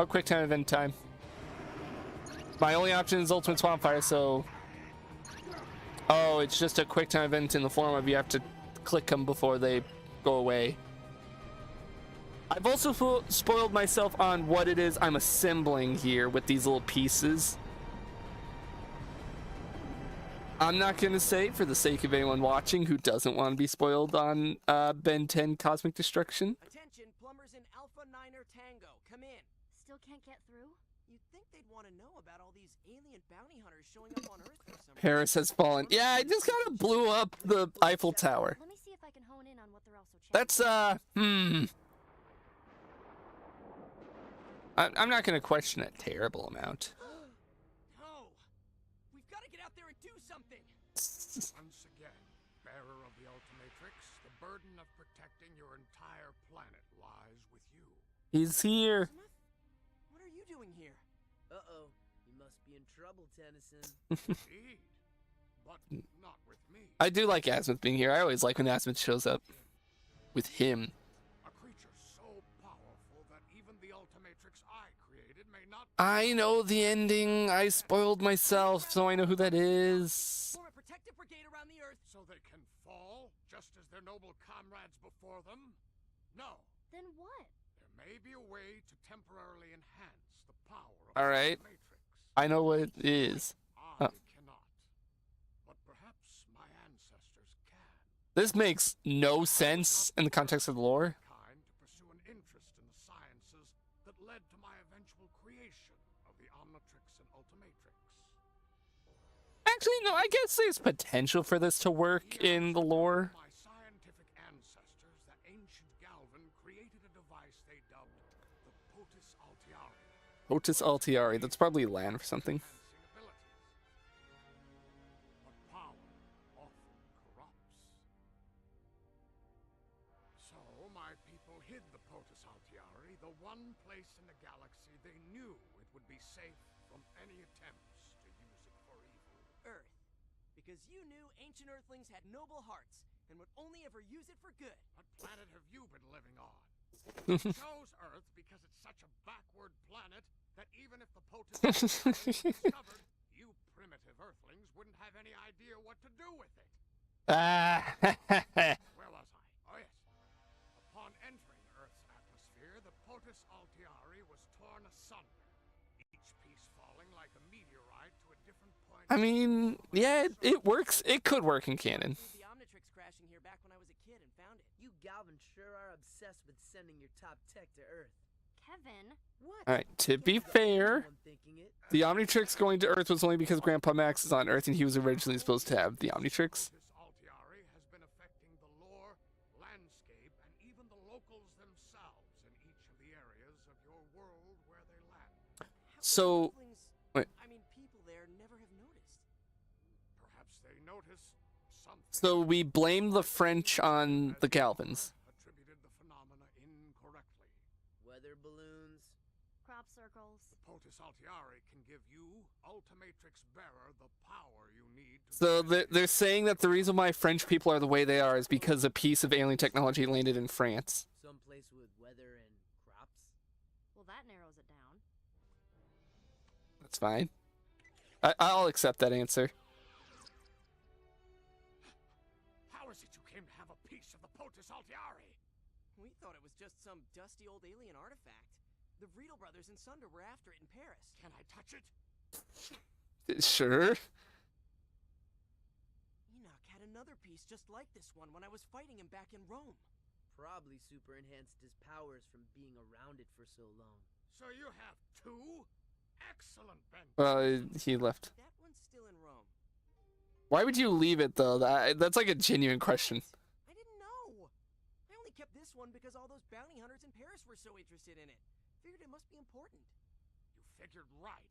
Speaker 1: quick time event time. My only option is Ultimate Swampfire, so... Oh, it's just a quick time event in the form of you have to click them before they go away. I've also spoiled myself on what it is I'm assembling here with these little pieces. I'm not going to say, for the sake of anyone watching who doesn't want to be spoiled on Ben 10 Cosmic Destruction.
Speaker 3: Attention, plumbers in Alpha Niner Tango, come in.
Speaker 2: Still can't get through?
Speaker 3: You'd think they'd want to know about all these alien bounty hunters showing up on Earth for some reason.
Speaker 1: Paris has fallen. Yeah, I just kind of blew up the Eiffel Tower.
Speaker 2: Let me see if I can hone in on what they're also checking.
Speaker 1: That's, I'm not going to question a terrible amount.
Speaker 3: No! We've got to get out there and do something!
Speaker 4: Once again, bearer of the Ultimatrix, the burden of protecting your entire planet lies with you.
Speaker 1: He's here.
Speaker 3: Smith, what are you doing here?
Speaker 6: Uh-oh. You must be in trouble, Tennyson.
Speaker 4: Indeed, but not with me.
Speaker 1: I do like Azimuth being here. I always like when Azimuth shows up with him.
Speaker 4: A creature so powerful that even the Ultimatrix I created may not.
Speaker 1: I know the ending. I spoiled myself, so I know who that is.
Speaker 3: Form a protective brigade around the Earth.
Speaker 4: So they can fall, just as their noble comrades before them? No.
Speaker 2: Then what?
Speaker 4: There may be a way to temporarily enhance the power of
Speaker 1: All right.
Speaker 4: the Matrix.
Speaker 1: I know what it is.
Speaker 4: I
Speaker 1: Oh.
Speaker 4: cannot. But perhaps my ancestors can.
Speaker 1: This makes no sense in the context of the lore.
Speaker 4: Kind to pursue an interest in the sciences that led to my eventual creation of the Omnitrix and Ultimatrix.
Speaker 1: Actually, no, I guess there's potential for this to work in the lore.
Speaker 4: My scientific ancestors, the ancient Galvan, created a device they dubbed the Potus Altiari.
Speaker 1: Otis Altiari. That's probably land for something.
Speaker 4: Enhancing abilities. But power often corrupts. So my people hid the Potus Altiari, the one place in the galaxy they knew it would be safe from any attempts to use it for evil.
Speaker 3: Earth. Because you knew ancient Earthlings had noble hearts and would only ever use it for good.
Speaker 4: What planet have you been living on? You chose Earth because it's such a backward planet that even if the Potus Altiari was discovered, you primitive Earthlings wouldn't have any idea what to do with it.
Speaker 1: Ah,
Speaker 4: Where was I? Oh, yes. Upon entering Earth's atmosphere, the Potus Altiari was torn asunder, each piece falling like a meteorite to a different point.
Speaker 1: I mean, yeah, it works. It could work in canon.
Speaker 3: The Omnitrix crashing here back when I was a kid and found it.
Speaker 6: You Galvan sure are obsessed with sending your top tech to Earth.
Speaker 2: Kevin?
Speaker 6: What?
Speaker 1: All right, to be fair,
Speaker 6: I'm thinking it.
Speaker 1: the Omnitrix going to Earth was only because Grandpa Max is on Earth and he was originally supposed to have the Omnitrix.
Speaker 4: Potus Altiari has been affecting the lore, landscape, and even the locals themselves in each of the areas of your world where they land.
Speaker 3: How come
Speaker 1: So,
Speaker 3: Earthlings,
Speaker 1: wait.
Speaker 3: I mean, people there never have noticed.
Speaker 4: Perhaps they notice something.
Speaker 1: So we blame the French on the Galvans.
Speaker 4: Attributed the phenomena incorrectly.
Speaker 6: Weather balloons.
Speaker 2: Crop circles.
Speaker 4: The Potus Altiari can give you, Ultimatrix bearer, the power you need to
Speaker 1: So they're saying that the reason why French people are the way they are is because a piece of alien technology landed in France.
Speaker 6: Someplace with weather and crops.
Speaker 2: Well, that narrows it down.
Speaker 1: That's fine. I'll accept that answer.
Speaker 4: How is it you came to have a piece of the Potus Altiari?
Speaker 3: We thought it was just some dusty old alien artifact. The Riedel brothers and Sunder were after it in Paris.
Speaker 4: Can I touch it?
Speaker 1: Sure.
Speaker 3: Enoch had another piece just like this one when I was fighting him back in Rome.
Speaker 6: Probably super enhanced his powers from being around it for so long.
Speaker 4: So you have two? Excellent, Ben.
Speaker 1: He left.
Speaker 3: That one's still in Rome.
Speaker 1: Why would you leave it though? That's like a genuine question.
Speaker 3: I didn't know. I only kept this one because all those bounty hunters in Paris were so interested in it. Figured it must be important.
Speaker 4: You figured right.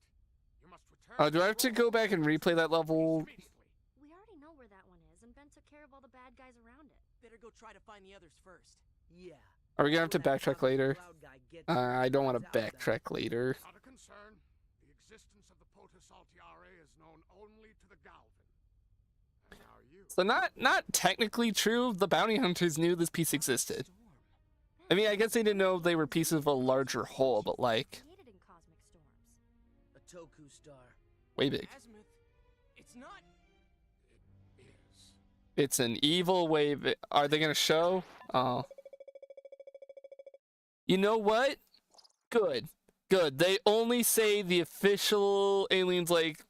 Speaker 4: You must return.
Speaker 1: Oh, do I have to go back and replay that level?
Speaker 4: Immediately.
Speaker 2: We already know where that one is, and Ben took care of all the bad guys around it.
Speaker 3: Better go try to find the others first.
Speaker 6: Yeah.
Speaker 1: Are we gonna have to backtrack later?
Speaker 6: Cloud guy gets
Speaker 1: I don't want to
Speaker 6: out of that.
Speaker 1: backtrack later.
Speaker 4: Not a concern. The existence of the Potus Altiari is known only to the Galvan. And now you.
Speaker 1: So not technically true. The bounty hunters knew this piece existed.
Speaker 3: Storm.
Speaker 1: I mean, I guess they didn't know they were pieces of a larger whole, but like
Speaker 2: Created in cosmic storms.
Speaker 6: A Toku star.
Speaker 1: way big.
Speaker 3: Azimuth, it's not.
Speaker 4: It is.
Speaker 1: It's an evil wave. Are they gonna show? Oh. You know what? Good. Good. They only say the official aliens, like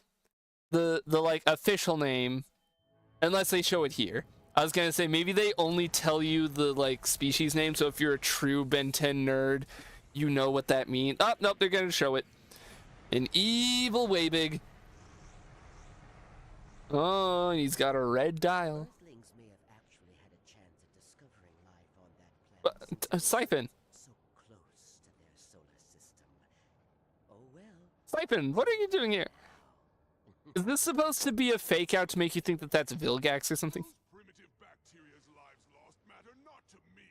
Speaker 1: the like official name, unless they show it here. I was gonna say maybe they only tell you the like species name, so if you're a true Ben 10 nerd, you know what that means. Oh, nope, they're gonna show it. An evil Waybig. Oh, and he's got a red dial.
Speaker 7: Earthlings may have actually had a chance at discovering life on that planet.
Speaker 1: Siphon.
Speaker 7: So close to their solar system. Oh well.
Speaker 1: Siphon, what are you doing here? Is this supposed to be a fake out to make you think that that's Vilgax or something?
Speaker 4: Those primitive bacteria's lives lost matter not to me.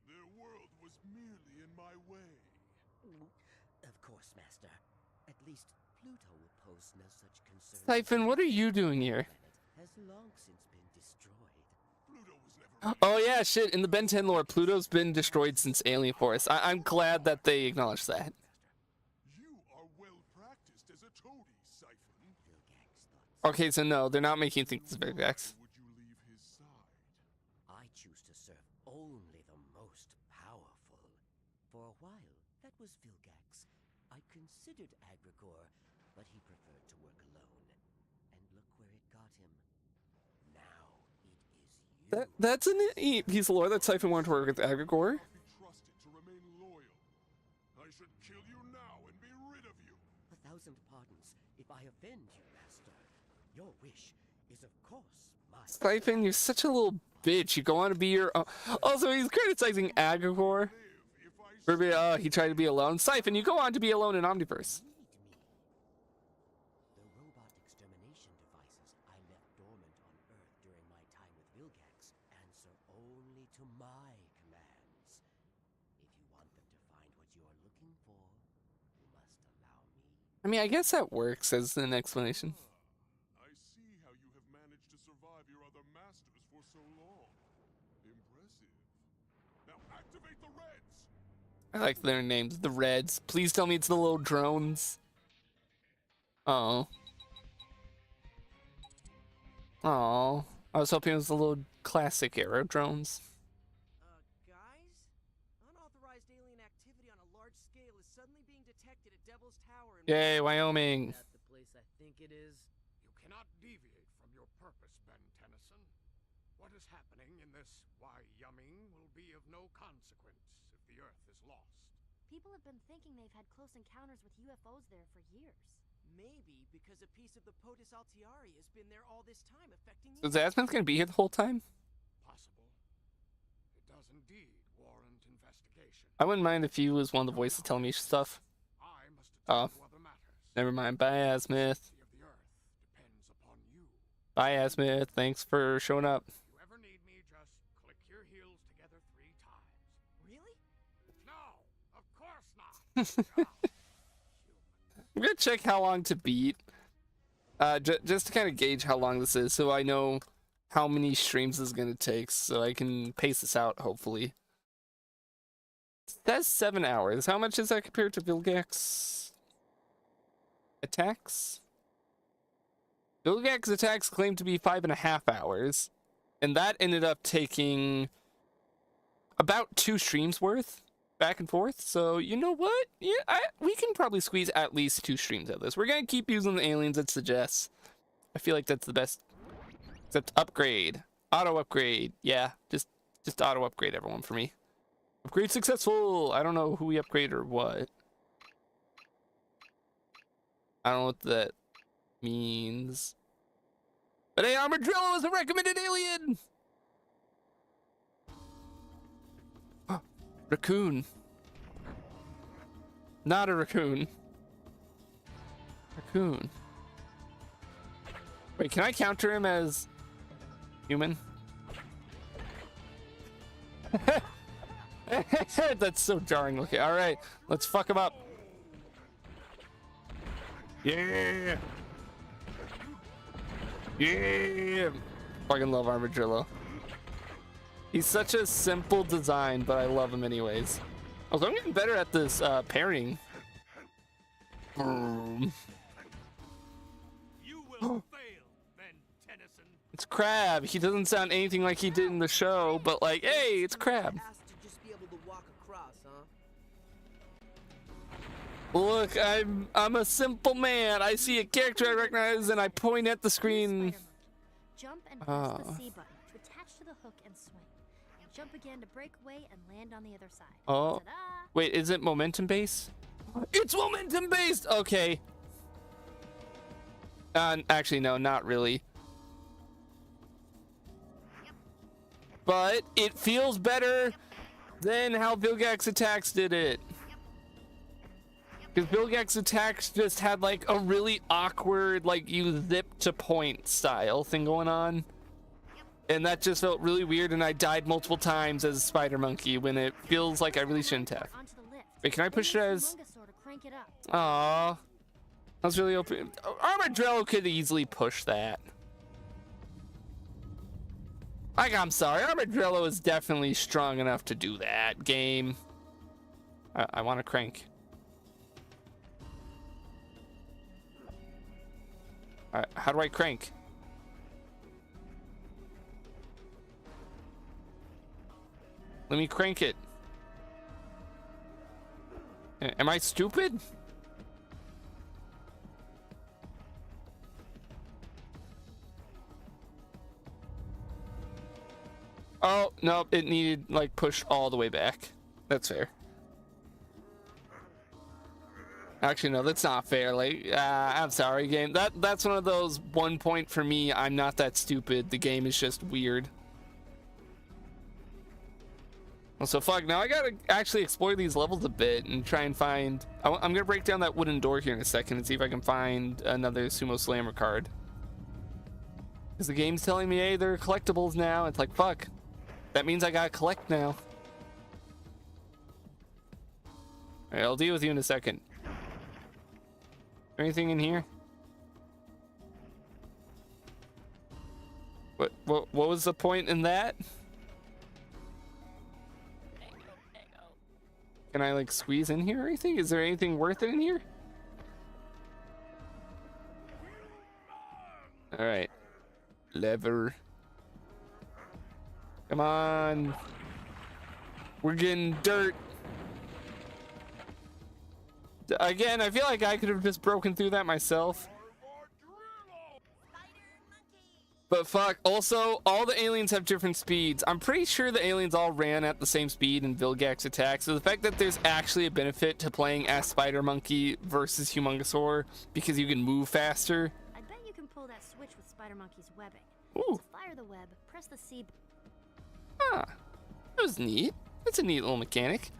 Speaker 4: Their world was merely in my way.
Speaker 7: Of course, Master. At least Pluto will pose no such concern.
Speaker 1: Siphon, what are you doing here?
Speaker 7: Has long since been destroyed.
Speaker 4: Pluto was never
Speaker 1: Oh yeah, shit. In the Ben 10 lore, Pluto's been destroyed since Alien Force. I'm glad that they acknowledged that.
Speaker 4: You are well practiced as a toady, Siphon.
Speaker 7: Vilgax thought.
Speaker 1: Okay, so no, they're not making you think it's Vilgax.
Speaker 4: Would you leave his side?
Speaker 7: I choose to serve only the most powerful. For a while, that was Vilgax. I considered Agrigor, but he preferred to work alone. And look where it got him. Now it is you.
Speaker 1: That's a neat piece of lore that Siphon wanted to work with Agrigor.
Speaker 4: Be trusted to remain loyal. I should kill you now and be rid of you.
Speaker 7: 1,000 pardons if I offend you, Master. Your wish is, of course, mine.
Speaker 1: Siphon, you're such a little bitch. You go on to be your own. Also, he's criticizing Agrigor.
Speaker 4: If I
Speaker 1: For being, he tried to be alone. Siphon, you go on to be alone in Omniverse.
Speaker 7: The robot extermination devices I left dormant on Earth during my time with Vilgax answer only to my commands. If you want them to find what you are looking for, you must allow me.
Speaker 1: I mean, I guess that works as an explanation.
Speaker 4: I see how you have managed to survive your other masters for so long. Impressive. Now activate the Reds.
Speaker 1: I like their names, the Reds. Please tell me it's the little drones. Oh. Oh. I was hoping it was the little classic era drones.
Speaker 3: Guys? Unauthorized alien activity on a large scale is suddenly being detected at Devil's Tower in
Speaker 1: Yay, Wyoming.
Speaker 6: Is that the place I think it is?
Speaker 8: You cannot deviate from your purpose, Ben Tennyson. What is happening in this Wyoming will be of no consequence if the Earth is lost.
Speaker 2: People have been thinking they've had close encounters with UFOs there for years.
Speaker 3: Maybe because a piece of the POTUS Altiari has been there all this time, affecting
Speaker 1: So
Speaker 3: you.
Speaker 1: Zasman's gonna be here the whole time?
Speaker 8: Possible. It does indeed warrant investigation.
Speaker 1: I wouldn't mind if he was one of the voices telling me stuff.
Speaker 8: I must
Speaker 1: Oh.
Speaker 8: attend to other matters.
Speaker 1: Never mind. Bye, Asmith.
Speaker 8: The safety of the Earth depends upon you.
Speaker 1: Bye, Asmith. Thanks for showing up.
Speaker 8: If you ever need me, just click your heels together 3 times.
Speaker 3: Really?
Speaker 8: No, of course not.
Speaker 1: I'm gonna check how long to beat. Just to kind of gauge how long this is, so I know how many streams this is gonna take, so I can pace this out, hopefully. That's 7 hours. How much is that compared to Vilgax attacks? Vilgax attacks claimed to be 5.5 hours, and that ended up taking about 2 streams worth back and forth. So you know what? Yeah, we can probably squeeze at least 2 streams out of this. We're gonna keep using the aliens it suggests. I feel like that's the best. Except upgrade, auto upgrade. Yeah, just auto upgrade everyone for me. Upgrade successful. I don't know who we upgrade or what. I don't know what that means. But hey, Armadillo is a recommended alien. Raccoon. Not a raccoon. Raccoon. Wait, can I counter him as human? That's so jarring looking. All right, let's fuck him up. Yeah. Yeah. Fucking love Armadillo. He's such a simple design, but I love him anyways. Also, I'm getting better at this pairing.
Speaker 5: You will fail, Ben Tennyson.
Speaker 1: It's Crab. He doesn't sound anything like he did in the show, but like, hey, it's Crab.
Speaker 6: Asked to just be able to walk across, huh?
Speaker 1: Look, I'm a simple man. I see a character I recognize and I point at the screen.
Speaker 2: Jump and press the C button to attach to the hook and swing. And jump again to break away and land on the other side.
Speaker 1: Oh.
Speaker 2: Ta-da!
Speaker 1: Wait, is it momentum based? It's momentum based! Okay. Actually, no, not really. But it feels better than how Vilgax attacks did it. Because Vilgax attacks just had like a really awkward, like you zip to point style thing going on. And that just felt really weird, and I died multiple times as a spider monkey when it feels like I really shouldn't have. Wait, can I push it as... Aww. I was really open. Armadillo could easily push that. Like, I'm sorry, Armadillo is definitely strong enough to do that, game. I want to crank. How do I crank? Let me crank it. Am I stupid? Oh, no, it needed, like, push all the way back. That's fair. Actually, no, that's not fair. Like, I'm sorry, game. That's one of those 1 point for me. I'm not that stupid. The game is just weird. Well, so fuck, now I gotta actually explore these levels a bit and try and find... I'm gonna break down that wooden door here in a second and see if I can find another Sumo Slammer card. Because the game's telling me, hey, they're collectibles now. It's like, fuck. That means I gotta collect now. Alright, I'll deal with you in a second. Anything in here? What was the point in that? Can I like squeeze in here or anything? Is there anything worth it in here? All right. Lever. Come on. We're getting dirt. Again, I feel like I could have just broken through that myself. But fuck, also, all the aliens have different speeds. I'm pretty sure the aliens all ran at the same speed in Vilgax attack. So the fact that there's actually a benefit to playing as Spider Monkey versus Humongosaur because you can move faster.
Speaker 2: I bet you can pull that switch with Spider Monkey's webbing.
Speaker 1: Ooh.
Speaker 2: To fire the web, press the C.
Speaker 1: Ah, that was neat. That's a neat little mechanic.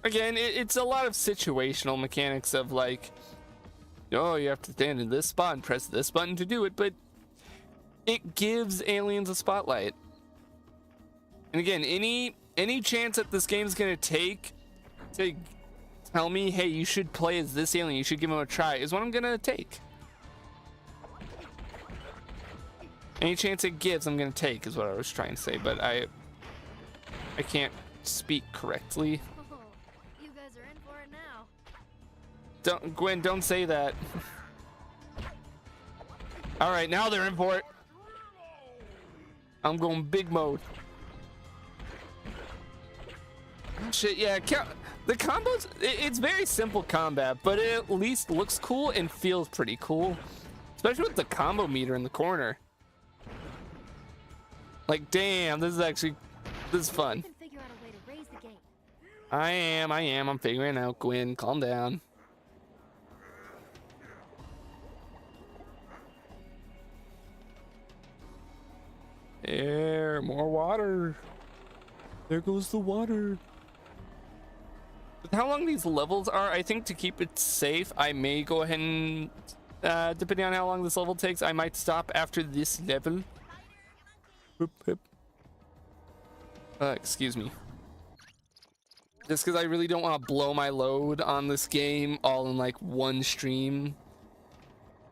Speaker 1: Again, it's a lot of situational mechanics of like, oh, you have to stand in this spot and press this button to do it, but it gives aliens a spotlight. And again, any chance that this game's gonna take to tell me, hey, you should play as this alien, you should give him a try, is what I'm gonna take. Any chance it gives, I'm gonna take, is what I was trying to say, but I can't speak correctly.
Speaker 2: Oh, you guys are in for it now.
Speaker 1: Don't, Gwen, don't say that. All right, now they're in for it. I'm going big mode. Shit, yeah, the combos, it's very simple combat, but it at least looks cool and feels pretty cool. Especially with the combo meter in the corner. Like, damn, this is fun.
Speaker 2: You can figure out a way to raise the game.
Speaker 1: I am, I'm figuring it out, Gwen, calm down. There, more water. There goes the water. With how long these levels are, I think to keep it safe, I may go ahead and, depending on how long this level takes, I might stop after this level. Whoop, whoop. Excuse me. Just because I really don't want to blow my load on this game all in like one stream.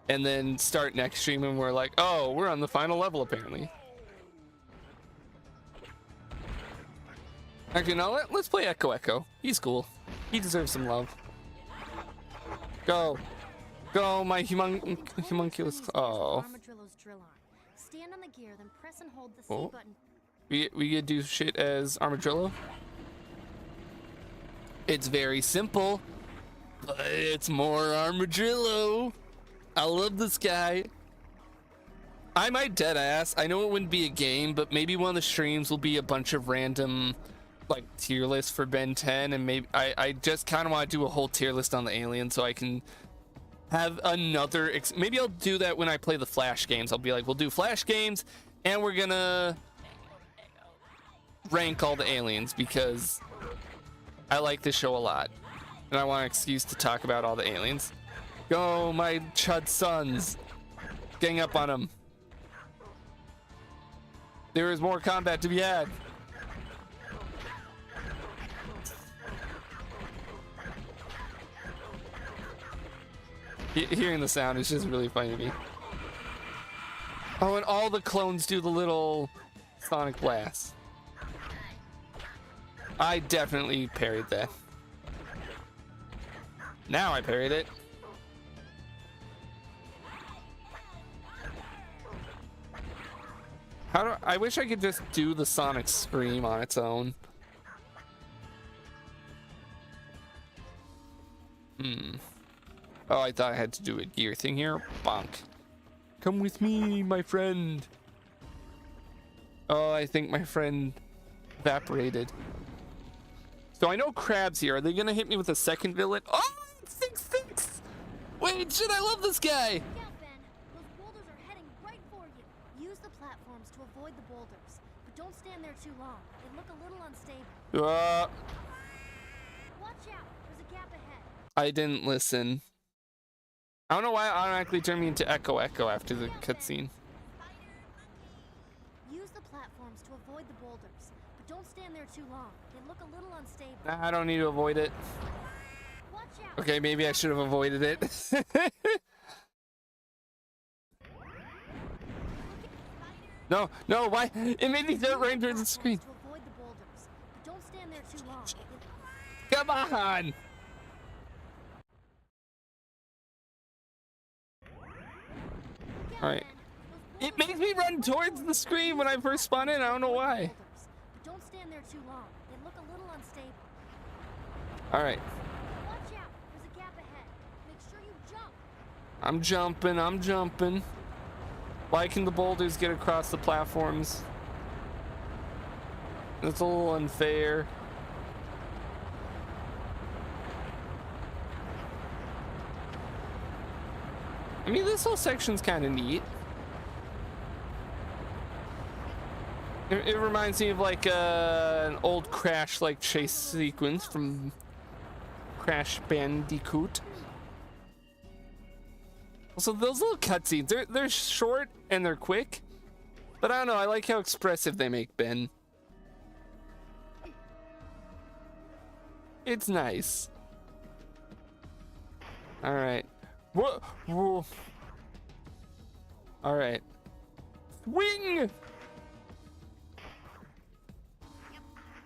Speaker 1: And then start next stream and we're like, oh, we're on the final level apparently. Actually, no, let's play Echo. He's cool. He deserves some love. Go. Go, my homunculus. Oh.
Speaker 2: Stand on the gear, then press and hold the C
Speaker 1: Oh.
Speaker 2: button.
Speaker 1: We could do shit as Armadillo. It's very simple. But it's more Armadillo. I love this guy. I might deadass. I know it wouldn't be a game, but maybe one of the streams will be a bunch of random like tier lists for Ben 10, and maybe I just kind of want to do a whole tier list on the aliens so I can have another maybe I'll do that when I play the Flash games. I'll be like, we'll do Flash games and we're gonna rank all the aliens because I like this show a lot and I want an excuse to talk about all the aliens. Go, my chud sons. Gang up on them. There is more combat to be had. Hearing the sound is just really funny to me. Oh, and all the clones do the little sonic blast. I definitely parried that. Now I parried it. I wish I could just do the sonic scream on its own. Oh, I thought I had to do a gear thing here. Bonk. Come with me, my friend. Oh, I think my friend evaporated. So I know Crab's here. Are they gonna hit me with a second villain? Oh, 6-6! Wait, shit, I love this guy!
Speaker 2: Yeah, Ben. Those boulders are heading right for you. Use the platforms to avoid the boulders, but don't stand there too long. They look a little unstable. Watch out. There's a gap ahead.
Speaker 1: I didn't listen. I don't know why it automatically turned me into Echo after the cutscene.
Speaker 2: Use the platforms to avoid the boulders, but don't stand there too long. They look a little unstable.
Speaker 1: Nah, I don't need to avoid it.
Speaker 2: Watch out.
Speaker 1: Okay, maybe I should have avoided it. No, why? It made me start running towards the screen.
Speaker 2: To avoid the boulders, but don't stand there too long.
Speaker 1: Come on! Alright. It makes me run towards the screen when I first spawn in. I don't know why.
Speaker 2: But don't stand there too long. They look a little unstable.
Speaker 1: Alright.
Speaker 2: Watch out. There's a gap ahead. Make sure you jump.
Speaker 1: I'm jumping. Why can the boulders get across the platforms? That's a little unfair. I mean, this whole section's kind of neat. It reminds me of like an old Crash like chase sequence from Crash Bandicoot. Also, those little cutscenes, they're short and they're quick, but I don't know, I like how expressive they make Ben. It's nice. All right. Whoa. All right. Swing!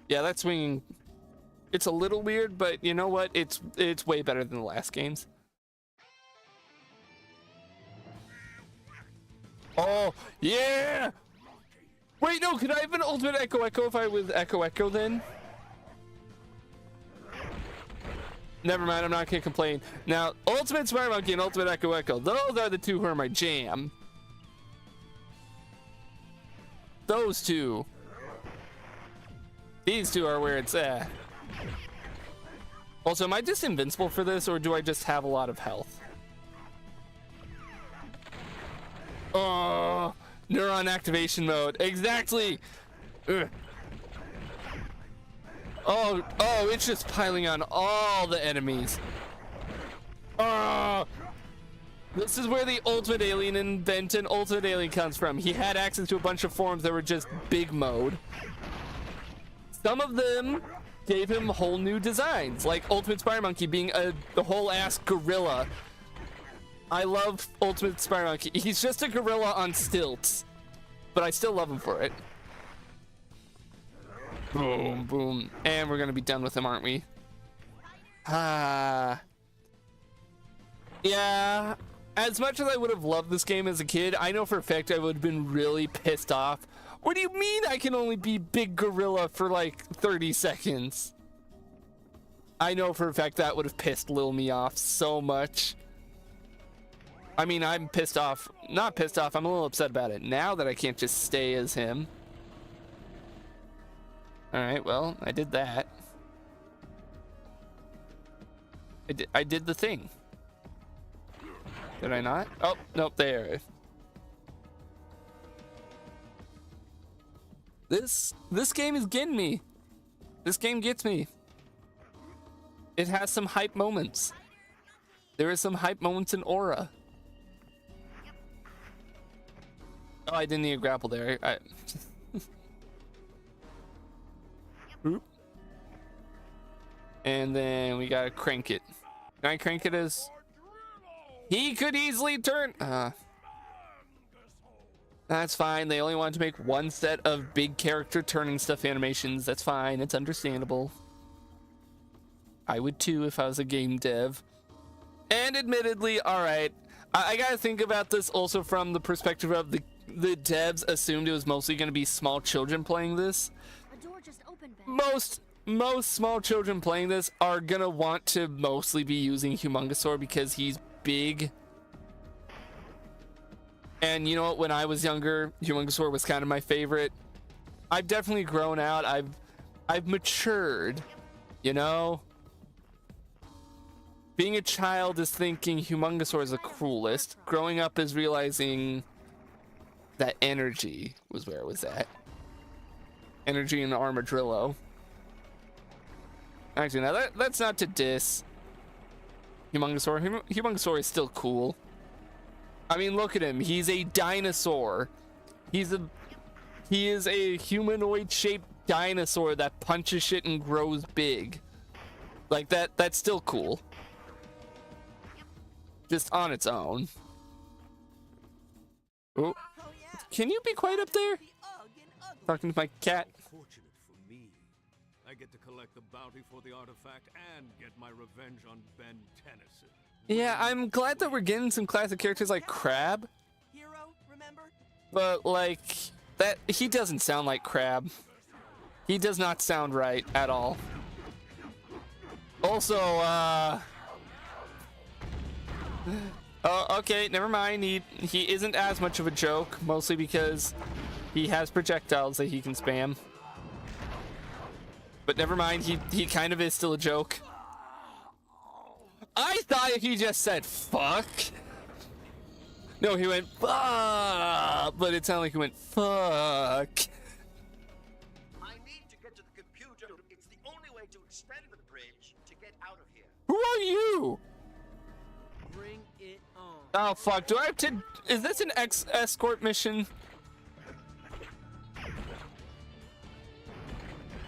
Speaker 1: Yeah, that swinging, it's a little weird, but you know what? It's way better than the last games. Oh, yeah! Wait, no, could I have an ultimate Echo if I was Echo then? Never mind, I'm not gonna complain. Now, Ultimate Spider Monkey and Ultimate Echo, those are the two who are my jam. Those two. These two are where it's at. Also, am I just invincible for this, or do I just have a lot of health? Oh, neuron activation mode. Exactly. Ugh. Oh, it's just piling on all the enemies. Oh, this is where the Ultimate Alien in Ben 10 Ultimate Alien comes from. He had access to a bunch of forms that were just big mode. Some of them gave him whole new designs, like Ultimate Spider Monkey being the whole ass gorilla. I love Ultimate Spider Monkey. He's just a gorilla on stilts, but I still love him for it. Boom, boom. And we're gonna be done with him, aren't we? Yeah, as much as I would have loved this game as a kid, I know for a fact I would have been really pissed off. What do you mean I can only be Big Gorilla for like 30 seconds? I know for a fact that would have pissed Lil Me off so much. I mean, I'm pissed off. Not pissed off. I'm a little upset about it now that I can't just stay as him. Alright, well, I did that. I did the thing. Did I not? Oh, nope, there. This game is getting me. This game gets me. It has some hype moments. There is some hype moments in Aura. Oh, I didn't need a grapple there. Oop. And then we gotta crank it. Can I crank it as... He could easily turn... That's fine. They only wanted to make one set of big character turning stuff animations. That's fine. It's understandable. I would too if I was a game dev. And admittedly, alright, I gotta think about this also from the perspective of the devs assumed it was mostly gonna be small children playing this.
Speaker 2: A door just opened, Ben.
Speaker 1: Most small children playing this are gonna want to mostly be using Humongosaur because he's big. And you know what, when I was younger, Humongosaur was kind of my favorite. I've definitely grown out. I've matured, you know? Being a child is thinking Humongosaur is the coolest. Growing up is realizing that energy was where it was at. Energy and Armadillo. Actually, now that's not to diss Humongosaur. Humongosaur is still cool. I mean, look at him. He's a dinosaur. He is a humanoid-shaped dinosaur that punches shit and grows big. Like that's still cool. Just on its own. Oh, can you be quiet up there? Talking to my cat.
Speaker 8: Fortunate for me, I get to collect the bounty for the artifact and get my revenge on Ben Tennyson.
Speaker 1: Yeah, I'm glad that we're getting some classic characters like Crab.
Speaker 3: Hero, remember?
Speaker 1: But like that, he doesn't sound like Crab. He does not sound right at all. Also, oh, okay, never mind. He isn't as much of a joke, mostly because he has projectiles that he can spam. But never mind, he kind of is still a joke. I thought he just said fuck. No, he went fuck, but it sounded like he went fuck.
Speaker 9: I need to get to the computer. It's the only way to extend the bridge to get out of here.
Speaker 1: Who are you?
Speaker 6: Bring it on.
Speaker 1: Oh fuck, do I have to... Is this an escort mission?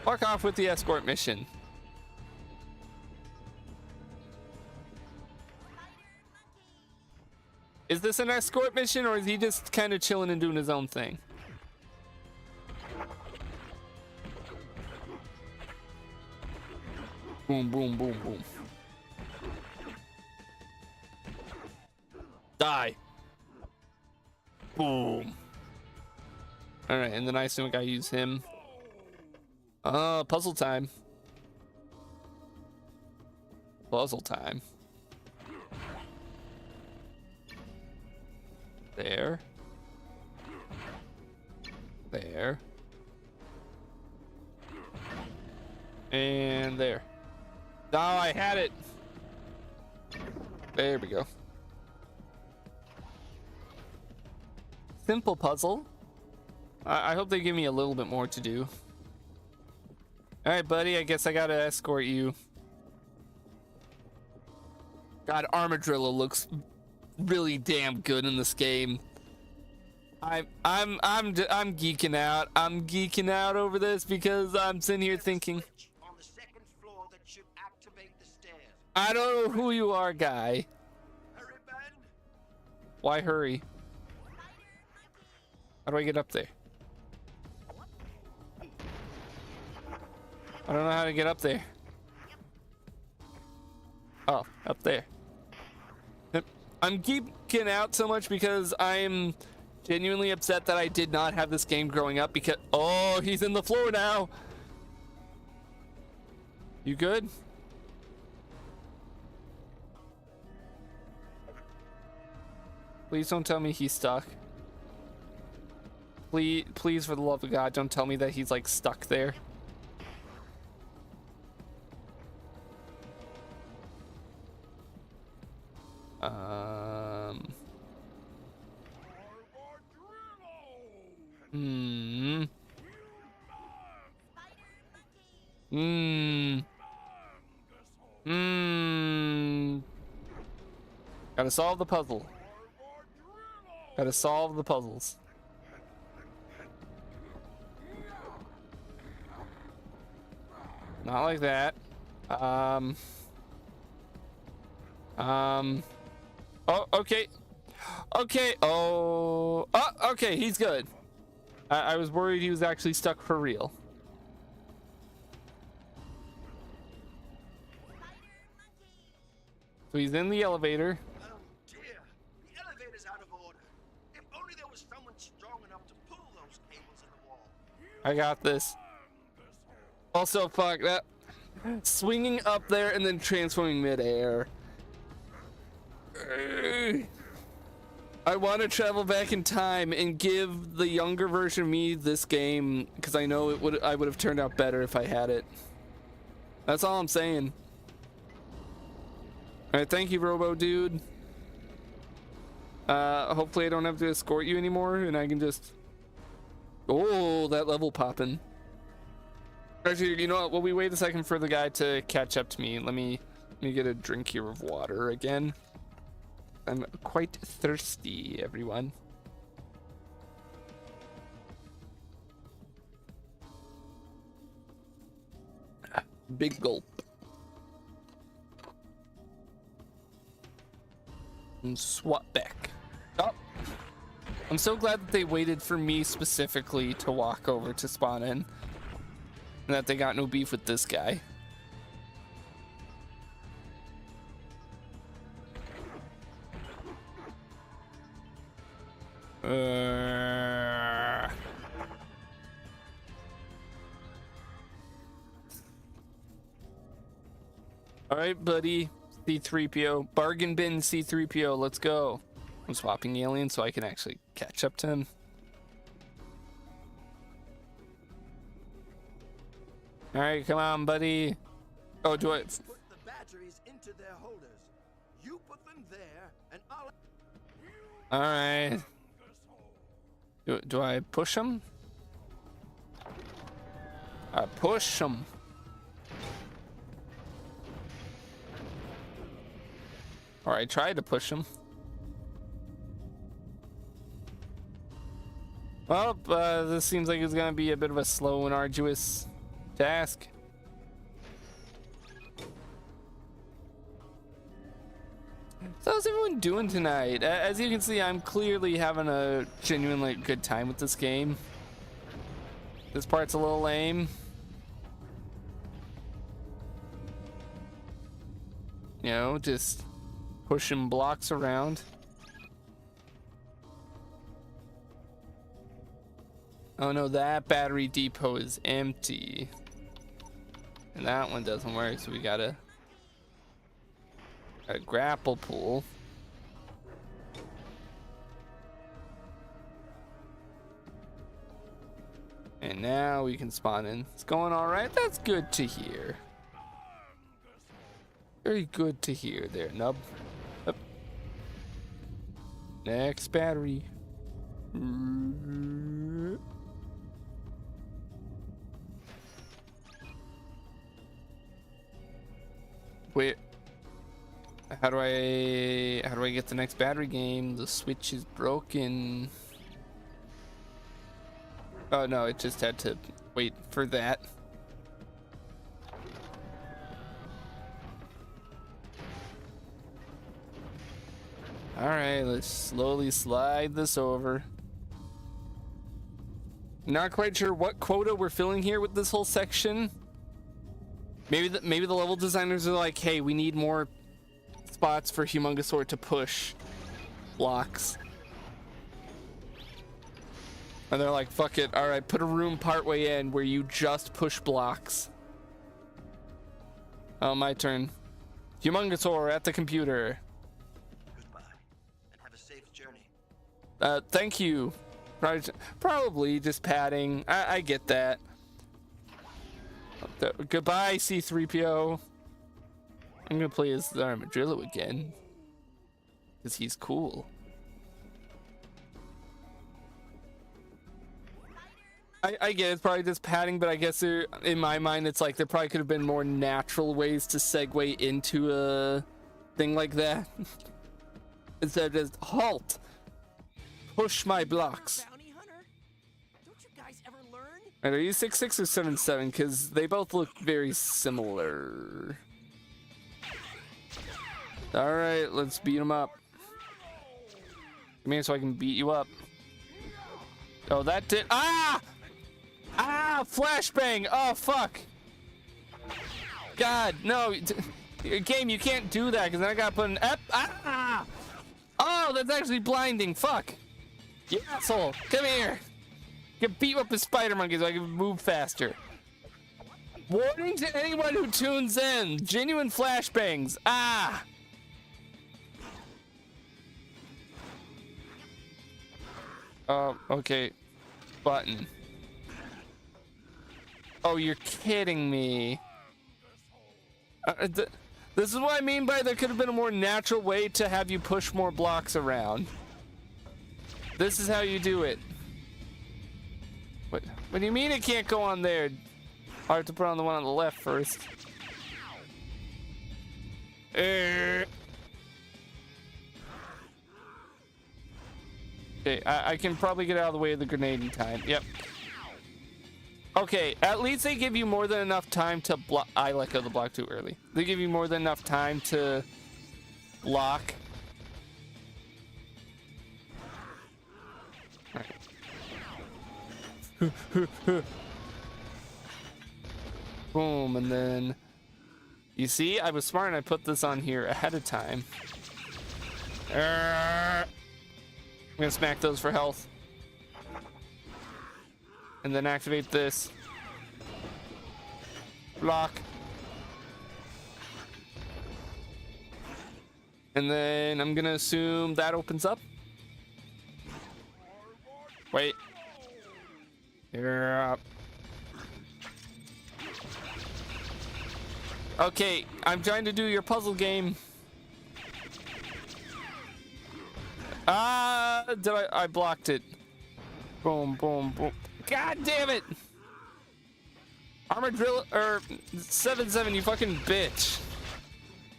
Speaker 1: Fuck off with the escort mission. Is this an escort mission, or is he just kind of chilling and doing his own thing? Boom, boom, boom, boom. Die. Boom. Alright, and then I assume I gotta use him. Puzzle time. Puzzle time. There. There. And there. Oh, I had it. There we go. Simple puzzle. I hope they give me a little bit more to do. Alright, buddy, I guess I gotta escort you. God, Armadillo looks really damn good in this game. I'm geeking out. I'm geeking out over this because I'm sitting here thinking,
Speaker 9: On the second floor that should activate the stairs.
Speaker 1: I don't know who you are, guy.
Speaker 9: Hurry, Ben.
Speaker 1: Why hurry? How do I get up there? I don't know how to get up there. Oh, up there. I'm geeking out so much because I'm genuinely upset that I did not have this game growing up because... Oh, he's in the floor now. You good? Please don't tell me he's stuck. Please, for the love of God, don't tell me that he's like stuck there. Hmm. Hmm. Hmm. Gotta solve the puzzle. Gotta solve the puzzles. Not like that. Oh, okay. Okay. Oh, okay. He's good. I was worried he was actually stuck for real. So he's in the elevator.
Speaker 9: Oh dear, the elevator's out of order. If only there was someone strong enough to pull those cables in the wall.
Speaker 1: I got this. Also, fuck that. Swinging up there and then transforming midair. I want to travel back in time and give the younger version of me this game because I know I would have turned out better if I had it. That's all I'm saying. All right, thank you, Robo Dude. Hopefully I don't have to escort you anymore and I can just. Oh, that level popping. Actually, you know what? Will we wait a second for the guy to catch up to me? Let me get a drink here of water again. I'm quite thirsty, everyone. Big gulp. And swap back. Oh. I'm so glad that they waited for me specifically to walk over to spawn in. And that they got no beef with this guy. All right, buddy. C-3PO. Bargain bin C-3PO. Let's go. I'm swapping the alien so I can actually catch up to him. All right, come on, buddy. Oh, do I?
Speaker 9: Put the batteries into their holders. You put them there, and I'll.
Speaker 1: All right. Do I push him? I push him. Or I tried to push him. Well, this seems like it's gonna be a bit of a slow and arduous task. So how's everyone doing tonight? As you can see, I'm clearly having a genuinely good time with this game. This part's a little lame. You know, just pushing blocks around. Oh no, that battery depot is empty. And that one doesn't work, so we gotta a grapple pool. And now we can spawn in. It's going all right. That's good to hear. Very good to hear there, Nub. Up. Next battery. Wait. How do I get the next battery game? The switch is broken. Oh no, it just had to wait for that. All right, let's slowly slide this over. Not quite sure what quota we're filling here with this whole section. Maybe the level designers are like, hey, we need more spots for Humongosaur to push blocks. And they're like, fuck it, all right, put a room partway in where you just push blocks. Oh, my turn. Humongosaur at the computer.
Speaker 9: Goodbye, and have a safe journey.
Speaker 1: Thank you. Probably just padding. I get that. Goodbye, C-3PO. I'm gonna play as the Armadillo again. Because he's cool. I get it's probably just padding, but I guess in my mind it's like there probably could have been more natural ways to segue into a thing like that. Instead of just halt. Push my blocks.
Speaker 3: Bounty hunter? Don't you guys ever learn?
Speaker 1: Right, are you 6'6" or 7'7"? Because they both look very similar. Alright, let's beat him up. Come here so I can beat you up. Oh, that did. Ah! Ah! Flashbang! Oh, fuck! God, no. Game, you can't do that because then I gotta put an F. Ah! Oh, that's actually blinding. Fuck! You asshole! Come here! Get beat up with spider monkeys so I can move faster. Warning to anyone who tunes in: genuine flashbangs. Ah! Okay. Button. Oh, you're kidding me. This is what I mean by there could have been a more natural way to have you push more blocks around. This is how you do it. What do you mean it can't go on there? I have to put on the one on the left first. Okay, I can probably get out of the way of the grenade in time. Yep. Okay, at least they give you more than enough time to block. I let go of the block too early. They give you more than enough time to block. Right. Boom, and then you see, I was smart and I put this on here ahead of time. I'm gonna smack those for health. And then activate this. Block. And then I'm gonna assume that opens up. Wait. You're up. Okay, I'm trying to do your puzzle game. I blocked it. Boom, boom, boom. God damn it! Armadillo, or 7-7, you fucking bitch.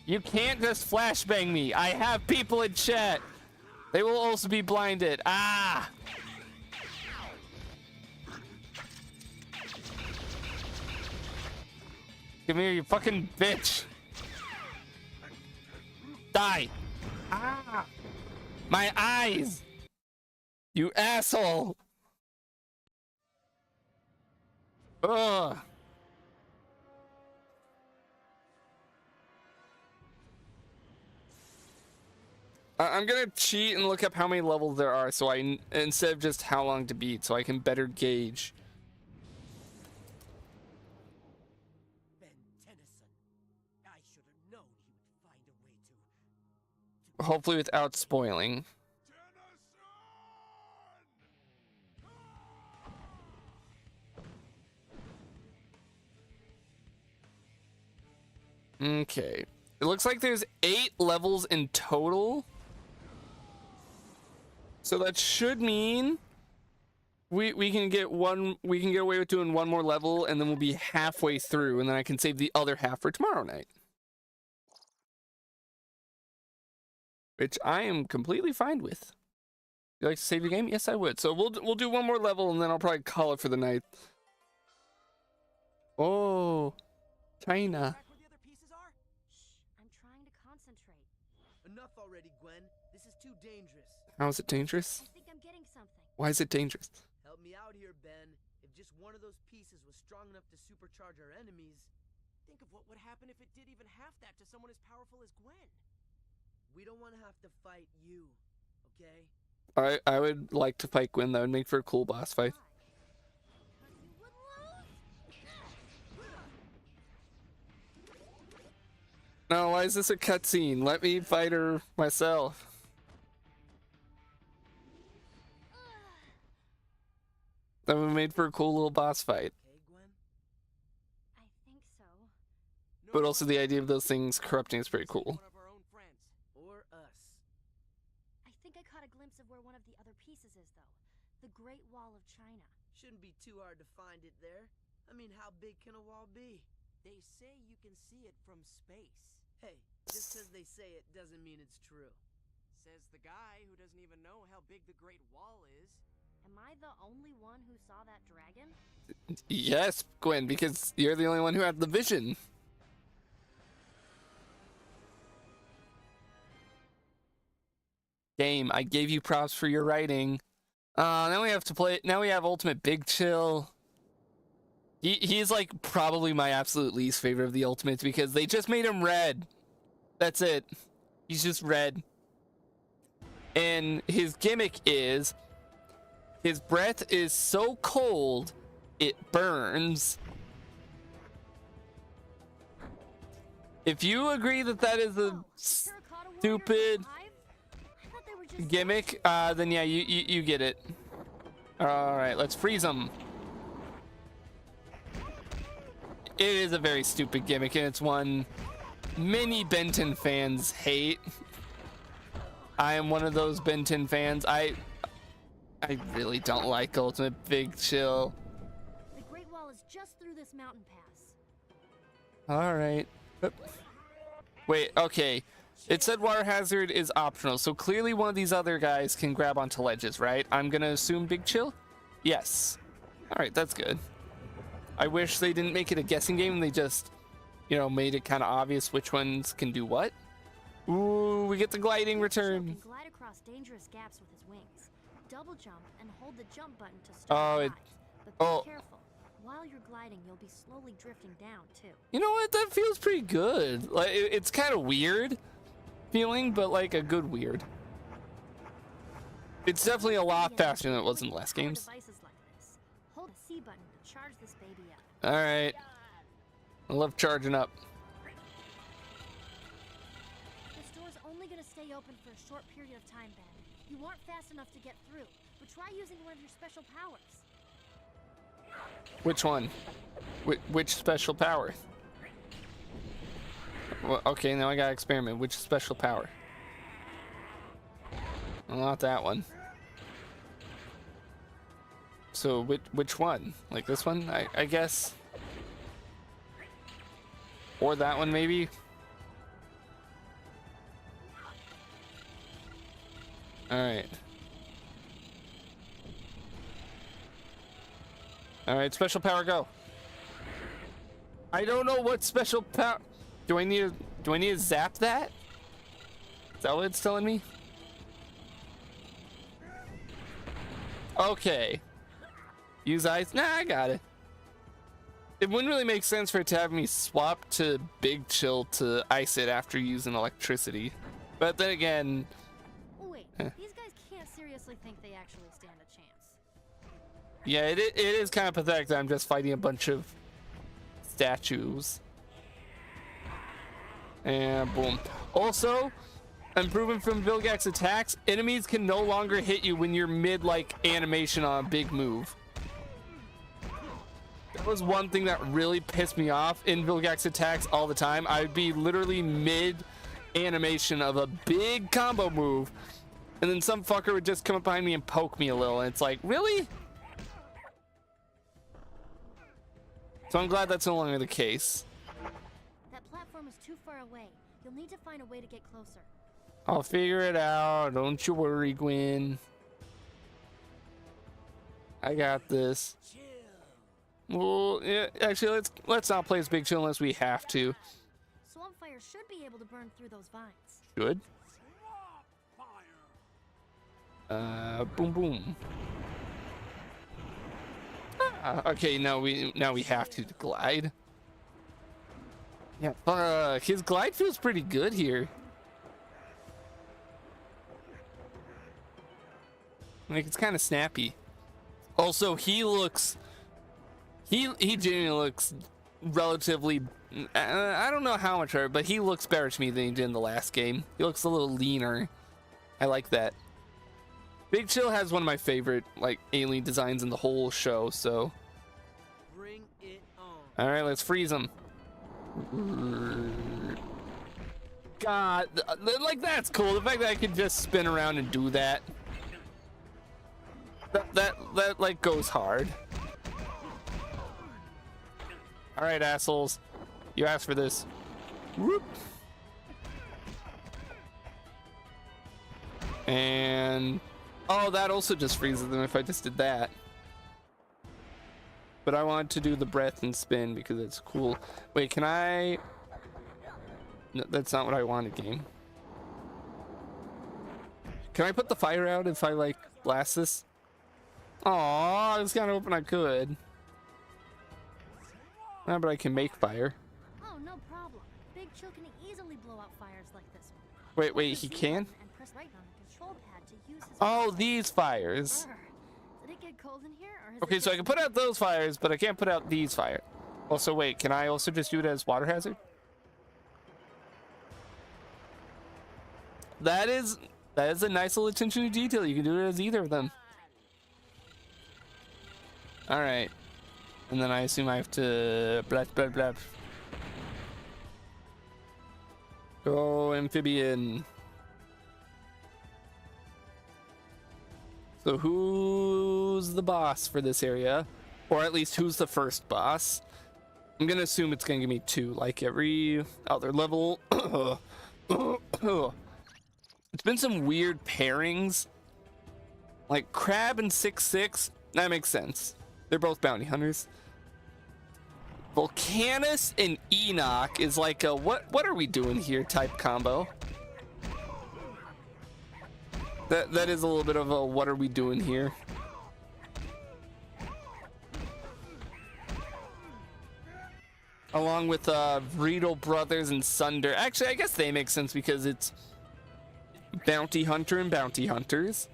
Speaker 1: You can't just flashbang me. I have people in chat. They will also be blinded. Ah! Come here, you fucking bitch. Die. Ah! My eyes! You asshole! Ugh. I'm gonna cheat and look up how many levels there are, so instead of just how long to beat, so I can better gauge.
Speaker 7: Ben Tennyson. I should have known he would find a way to...
Speaker 1: Hopefully without spoiling. Okay. It looks like there's 8 levels in total. So that should mean we can get away with doing one more level, and then we'll be halfway through, and then I can save the other half for tomorrow night. Which I am completely fine with. You like to save your game? Yes, I would. So we'll do one more level, and then I'll probably call it for the night. Oh, China.
Speaker 6: Enough already, Gwen. This is too dangerous.
Speaker 1: How is it dangerous?
Speaker 2: I think I'm getting something.
Speaker 1: Why is it dangerous?
Speaker 6: Help me out here, Ben. If just one of those pieces was strong enough to supercharge our enemies...
Speaker 3: Think of what would happen if it did even half that to someone as powerful as Gwen.
Speaker 6: We don't want to have to fight you, okay?
Speaker 1: I would like to fight Gwen. That would make for a cool boss fight. No, why is this a cutscene? Let me fight her myself. That would have made for a cool little boss fight.
Speaker 6: Okay, Gwen?
Speaker 2: I think so.
Speaker 1: But also the idea of those things corrupting is pretty cool.
Speaker 3: One of our own friends.
Speaker 6: Or us.
Speaker 2: I think I caught a glimpse of where one of the other pieces is, though. The Great Wall of China.
Speaker 6: Shouldn't be too hard to find it there. I mean, how big can a wall be?
Speaker 3: They say you can see it from space.
Speaker 6: Hey, just because they say it doesn't mean it's true.
Speaker 3: Says the guy who doesn't even know how big the Great Wall is.
Speaker 2: Am I the only one who saw that dragon?
Speaker 1: Yes, Gwen, because you're the only one who had the vision. Game, I gave you props for your writing. Now we have to play. Now we have Ultimate Big Chill. He's like probably my absolute least favorite of the Ultimates because they just made him red. That's it. He's just red. And his gimmick is his breath is so cold it burns. If you agree that that is a stupid gimmick, then yeah, you get it. All right, let's freeze him. It is a very stupid gimmick, and it's one many Benton fans hate. I am one of those Benton fans. I really don't like Ultimate Big Chill.
Speaker 2: The Great Wall is just through this mountain pass.
Speaker 1: All right. Wait, okay. It said water hazard is optional, so clearly one of these other guys can grab onto ledges, right? I'm gonna assume Big Chill? Yes. All right, that's good. I wish they didn't make it a guessing game and they just, you know, made it kind of obvious which ones can do what. Ooh, we get the gliding return.
Speaker 2: Can glide across dangerous gaps with his wings. Double jump and hold the jump button to start the glide. But be careful. While you're gliding, you'll be slowly drifting down too.
Speaker 1: You know what? That feels pretty good. Like it's kind of weird feeling, but like a good weird. It's definitely a lot faster than it was in the last games.
Speaker 2: Devices like this. Hold the C button to charge this baby up.
Speaker 1: All right. I love charging up.
Speaker 2: The store's only gonna stay open for a short period of time, Ben. You aren't fast enough to get through, but try using one of your special powers.
Speaker 1: Which one? Which special power? Well, okay, now I gotta experiment. Which special power? Well, not that one. So which one? Like this one, I guess? Or that one, maybe? Alright. Alright, special power, go. I don't know what special power... Do I need to zap that? Is that what it's telling me? Okay. Use ice. Nah, I got it. It wouldn't really make sense for it to have me swap to Big Chill to ice it after using electricity. But then again...
Speaker 2: Wait, these guys can't seriously think they actually stand a chance.
Speaker 1: Yeah, it is kind of pathetic that I'm just fighting a bunch of statues. And boom. Also, improvement from Vilgax's attacks, enemies can no longer hit you when you're mid like animation on a big move. That was one thing that really pissed me off in Vilgax's attacks all the time. I'd be literally mid animation of a big combo move, and then some fucker would just come up behind me and poke me a little, and it's like, really? So I'm glad that's no longer the case.
Speaker 2: That platform is too far away. You'll need to find a way to get closer.
Speaker 1: I'll figure it out. Don't you worry, Gwen. I got this. Well, yeah, actually, let's not play as Big Chill unless we have to.
Speaker 2: Swampfire should be able to burn through those vines.
Speaker 1: Good. Boom, boom. Okay, now we have to glide. Yeah, his glide feels pretty good here. Like it's kind of snappy. Also, he genuinely looks relatively. I don't know how much better, but he looks better to me than he did in the last game. He looks a little leaner. I like that. Big Chill has one of my favorite like alien designs in the whole show. So,
Speaker 6: Bring it on.
Speaker 1: all right, let's freeze him. God, like that's cool. The fact that I could just spin around and do that. That like goes hard. All right, assholes, you asked for this. Whoop. And oh, that also just freezes them if I just did that. But I wanted to do the breath and spin because it's cool. Wait, can I? No, that's not what I wanted, game. Can I put the fire out if I like blast this? Aw, I was kind of hoping I could. Ah, but I can make fire.
Speaker 2: Oh, no problem. Big Chill can easily blow out fires like this one.
Speaker 1: Wait, he can?
Speaker 2: And press right on the control pad to use his
Speaker 1: Oh, these fires.
Speaker 2: Did it get cold in here? Or has
Speaker 1: Okay,
Speaker 2: it
Speaker 1: so I
Speaker 2: just
Speaker 1: can put out those fires, but I can't put out these fires. Also, wait, can I also just do it as water hazard? That is a nice little attention to detail. You can do it as either of them. All right, and then I assume I have to blah blah blah. Go amphibian. So who's the boss for this area, or at least who's the first boss? I'm gonna assume it's gonna give me 2, like every other level. It's been some weird pairings, like Crab and 6-6. That makes sense. They're both bounty hunters. Volcanus and Enoch is like a what are we doing here type combo. That is a little bit of a what are we doing here. Along with Riedel Brothers and Sunder. Actually, I guess they make sense because it's Bounty Hunter and Bounty Hunters.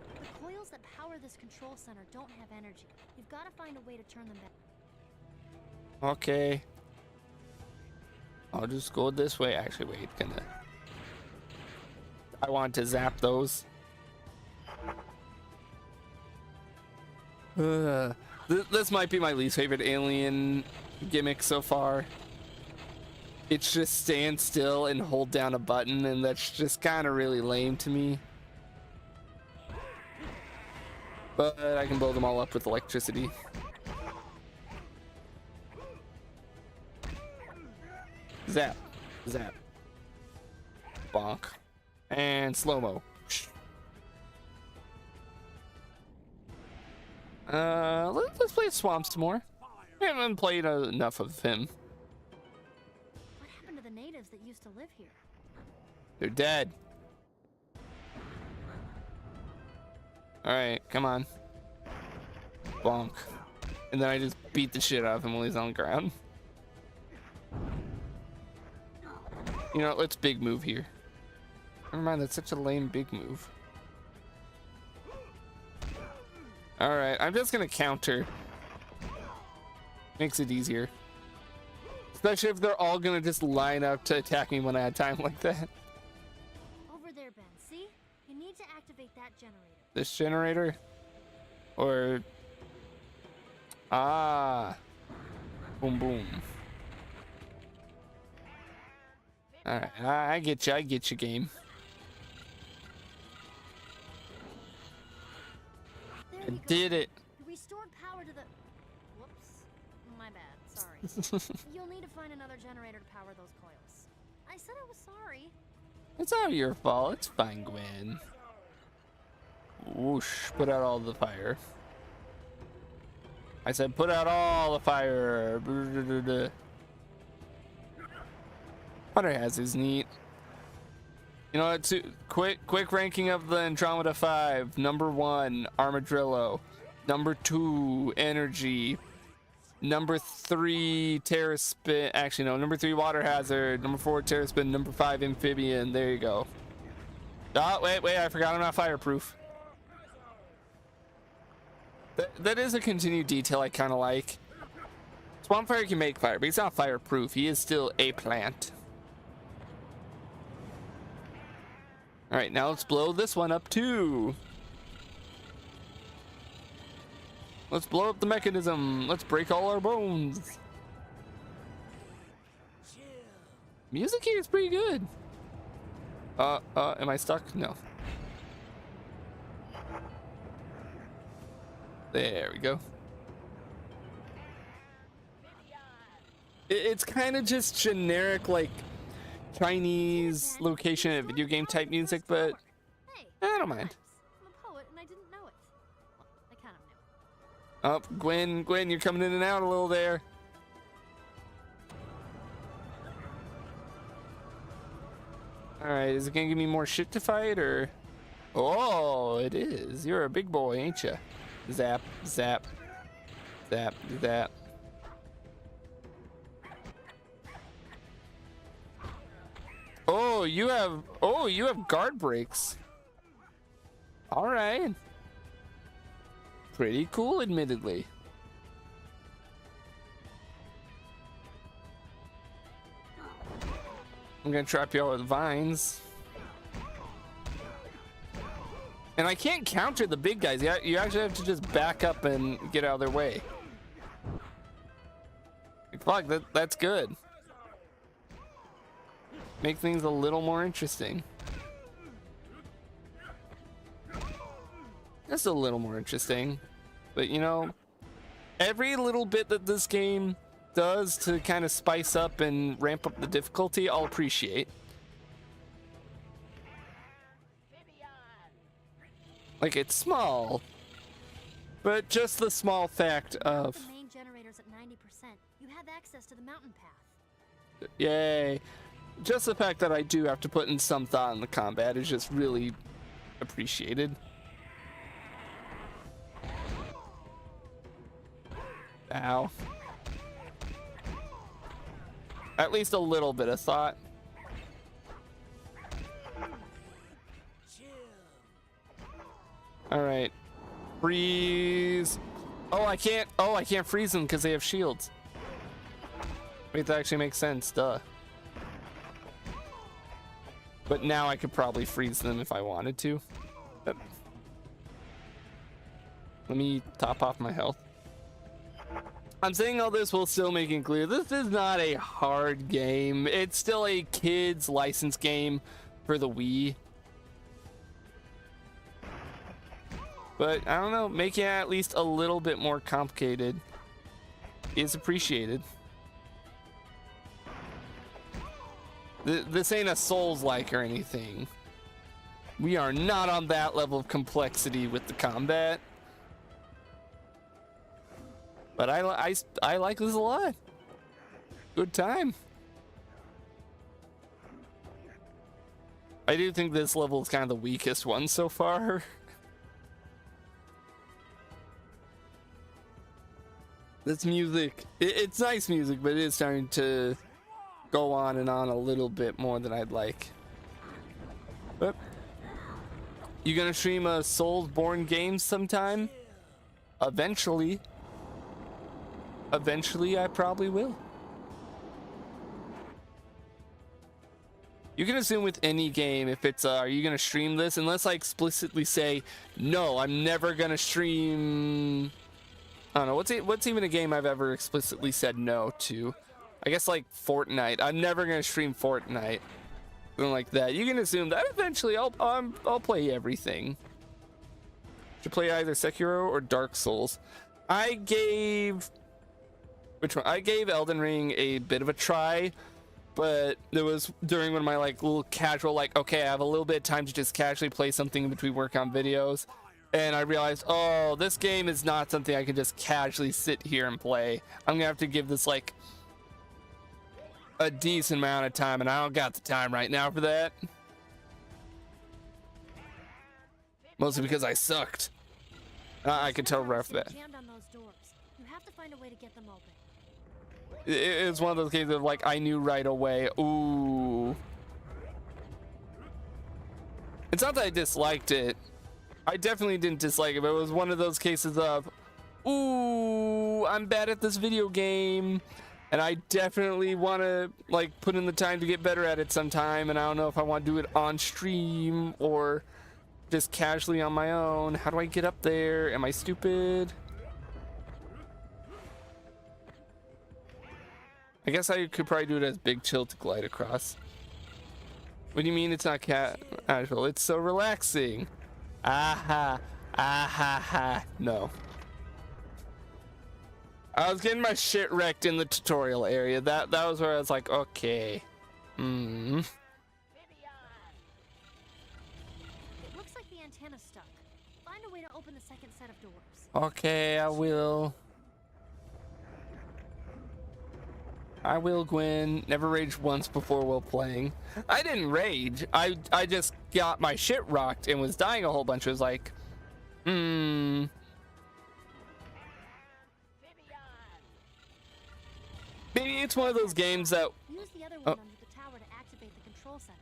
Speaker 2: The coils that power this control center don't have energy. You've got to find a way to turn them back.
Speaker 1: Okay. I'll just go this way. Actually, wait, I want to zap those. This might be my least favorite alien gimmick so far. It's just stand still and hold down a button, and that's just kind of really lame to me. But I can blow them all up with electricity. Zap. Zap. Bonk. And slow-mo. Let's play Swamp some more. We haven't played enough of him.
Speaker 2: What happened to the natives that used to live here?
Speaker 1: They're dead. Alright, come on. Bonk. And then I just beat the shit out of him while he's on the ground. You know, let's big move here. Never mind, that's such a lame big move. Alright, I'm just gonna counter. Makes it easier. Especially if they're all gonna just line up to attack me when I had time like that.
Speaker 2: Over there, Ben. See? You need to activate that generator.
Speaker 1: This generator? Or... Ah. Boom, boom. Alright, I get you, game.
Speaker 2: There
Speaker 1: I
Speaker 2: we go.
Speaker 1: did it.
Speaker 2: You restored power to the... Whoops. My bad. Sorry. You'll need to find another generator to power those coils. I said I was sorry.
Speaker 1: It's not your fault. It's fine, Gwen. Whoosh. Put out all the fire. I said put out all the fire. Hunter has is neat. You know what? Quick ranking of the Andromeda 5. Number 1, Armadillo. Number 2, Energy. Number 3, Terraspin. Actually, no. Number 3, Water Hazard. Number 4, Terraspin. Number 5, Amphibian. There you go. Oh, wait. I forgot I'm not fireproof. That is a continued detail I kind of like. Swampfire can make fire, but he's not fireproof. He is still a plant. All right, now let's blow this one up too. Let's blow up the mechanism. Let's break all our bones. Music here is pretty good. Am I stuck? No. There we go. It's kind of just generic, like Chinese location and video game type music, but I don't mind.
Speaker 2: I'm a poet and I didn't know it. Well, I kind of knew.
Speaker 1: Oh, Gwen, you're coming in and out a little there. Alright, is it gonna give me more shit to fight, or? Oh, it is. You're a big boy, ain't you? Zap, zap, zap, zap. Oh, you have guard breaks. Alright. Pretty cool, admittedly. I'm gonna trap y'all with vines. And I can't counter the big guys. You actually have to just back up and get out of their way. Fuck, that's good. Make things a little more interesting. Just a little more interesting. But you know, every little bit that this game does to kind of spice up and ramp up the difficulty, I'll appreciate. Like, it's small, but just the small fact of
Speaker 2: The main generator's at 90%. You have access to the mountain path.
Speaker 1: yay. Just the fact that I do have to put in some thought in the combat is just really appreciated. Ow. At least a little bit of thought. All right. Freeze. Oh, I can't freeze them because they have shields. Wait, that actually makes sense. Duh. But now I could probably freeze them if I wanted to. Yep. Let me top off my health. I'm saying all this while still making clear this is not a hard game. It's still a kids license game for the Wii. But I don't know, making it at least a little bit more complicated is appreciated. This ain't a Souls-like or anything. We are not on that level of complexity with the combat. But I like this a lot. Good time. I do think this level is kind of the weakest one so far. This music, it's nice music, but it is starting to go on and on a little bit more than I'd like. But you gonna stream a Soulsborne game sometime? Eventually. Eventually, I probably will. You can assume with any game, if it's, are you gonna stream this? Unless I explicitly say, no, I'm never gonna stream. I don't know, what's even a game I've ever explicitly said no to? I guess like Fortnite. I'm never gonna stream Fortnite. Something like that. You can assume that eventually I'll play everything. Should play either Sekiro or Dark Souls. I gave Elden Ring a bit of a try, but it was during one of my like little casual, like, okay, I have a little bit of time to just casually play something in between work on videos, and I realized, oh, this game is not something I can just casually sit here and play. I'm gonna have to give this like a decent amount of time, and I don't got the time right now for that. Mostly because I sucked. I could tell right off that.
Speaker 2: Jammed on those doors. You have to find a way to get them open.
Speaker 1: It's one of those cases of like I knew right away. Ooh. It's not that I disliked it. I definitely didn't dislike it, but it was one of those cases of, ooh, I'm bad at this video game. And I definitely want to like put in the time to get better at it sometime, and I don't know if I want to do it on stream or just casually on my own. How do I get up there? Am I stupid? I guess I could probably do it as Big Chill to glide across. What do you mean it's not casual? It's so relaxing. Aha. Aha ha. No. I was getting my shit wrecked in the tutorial area. That was where I was like, okay.
Speaker 2: It looks like the antenna's stuck. Find a way to open the second set of doors.
Speaker 1: Okay, I will. I will, Gwen. Never raged once before while playing. I didn't rage. I just got my shit rocked and was dying a whole bunch. It was like, maybe it's one of those games that...
Speaker 2: Use the other one under the tower to activate the control center.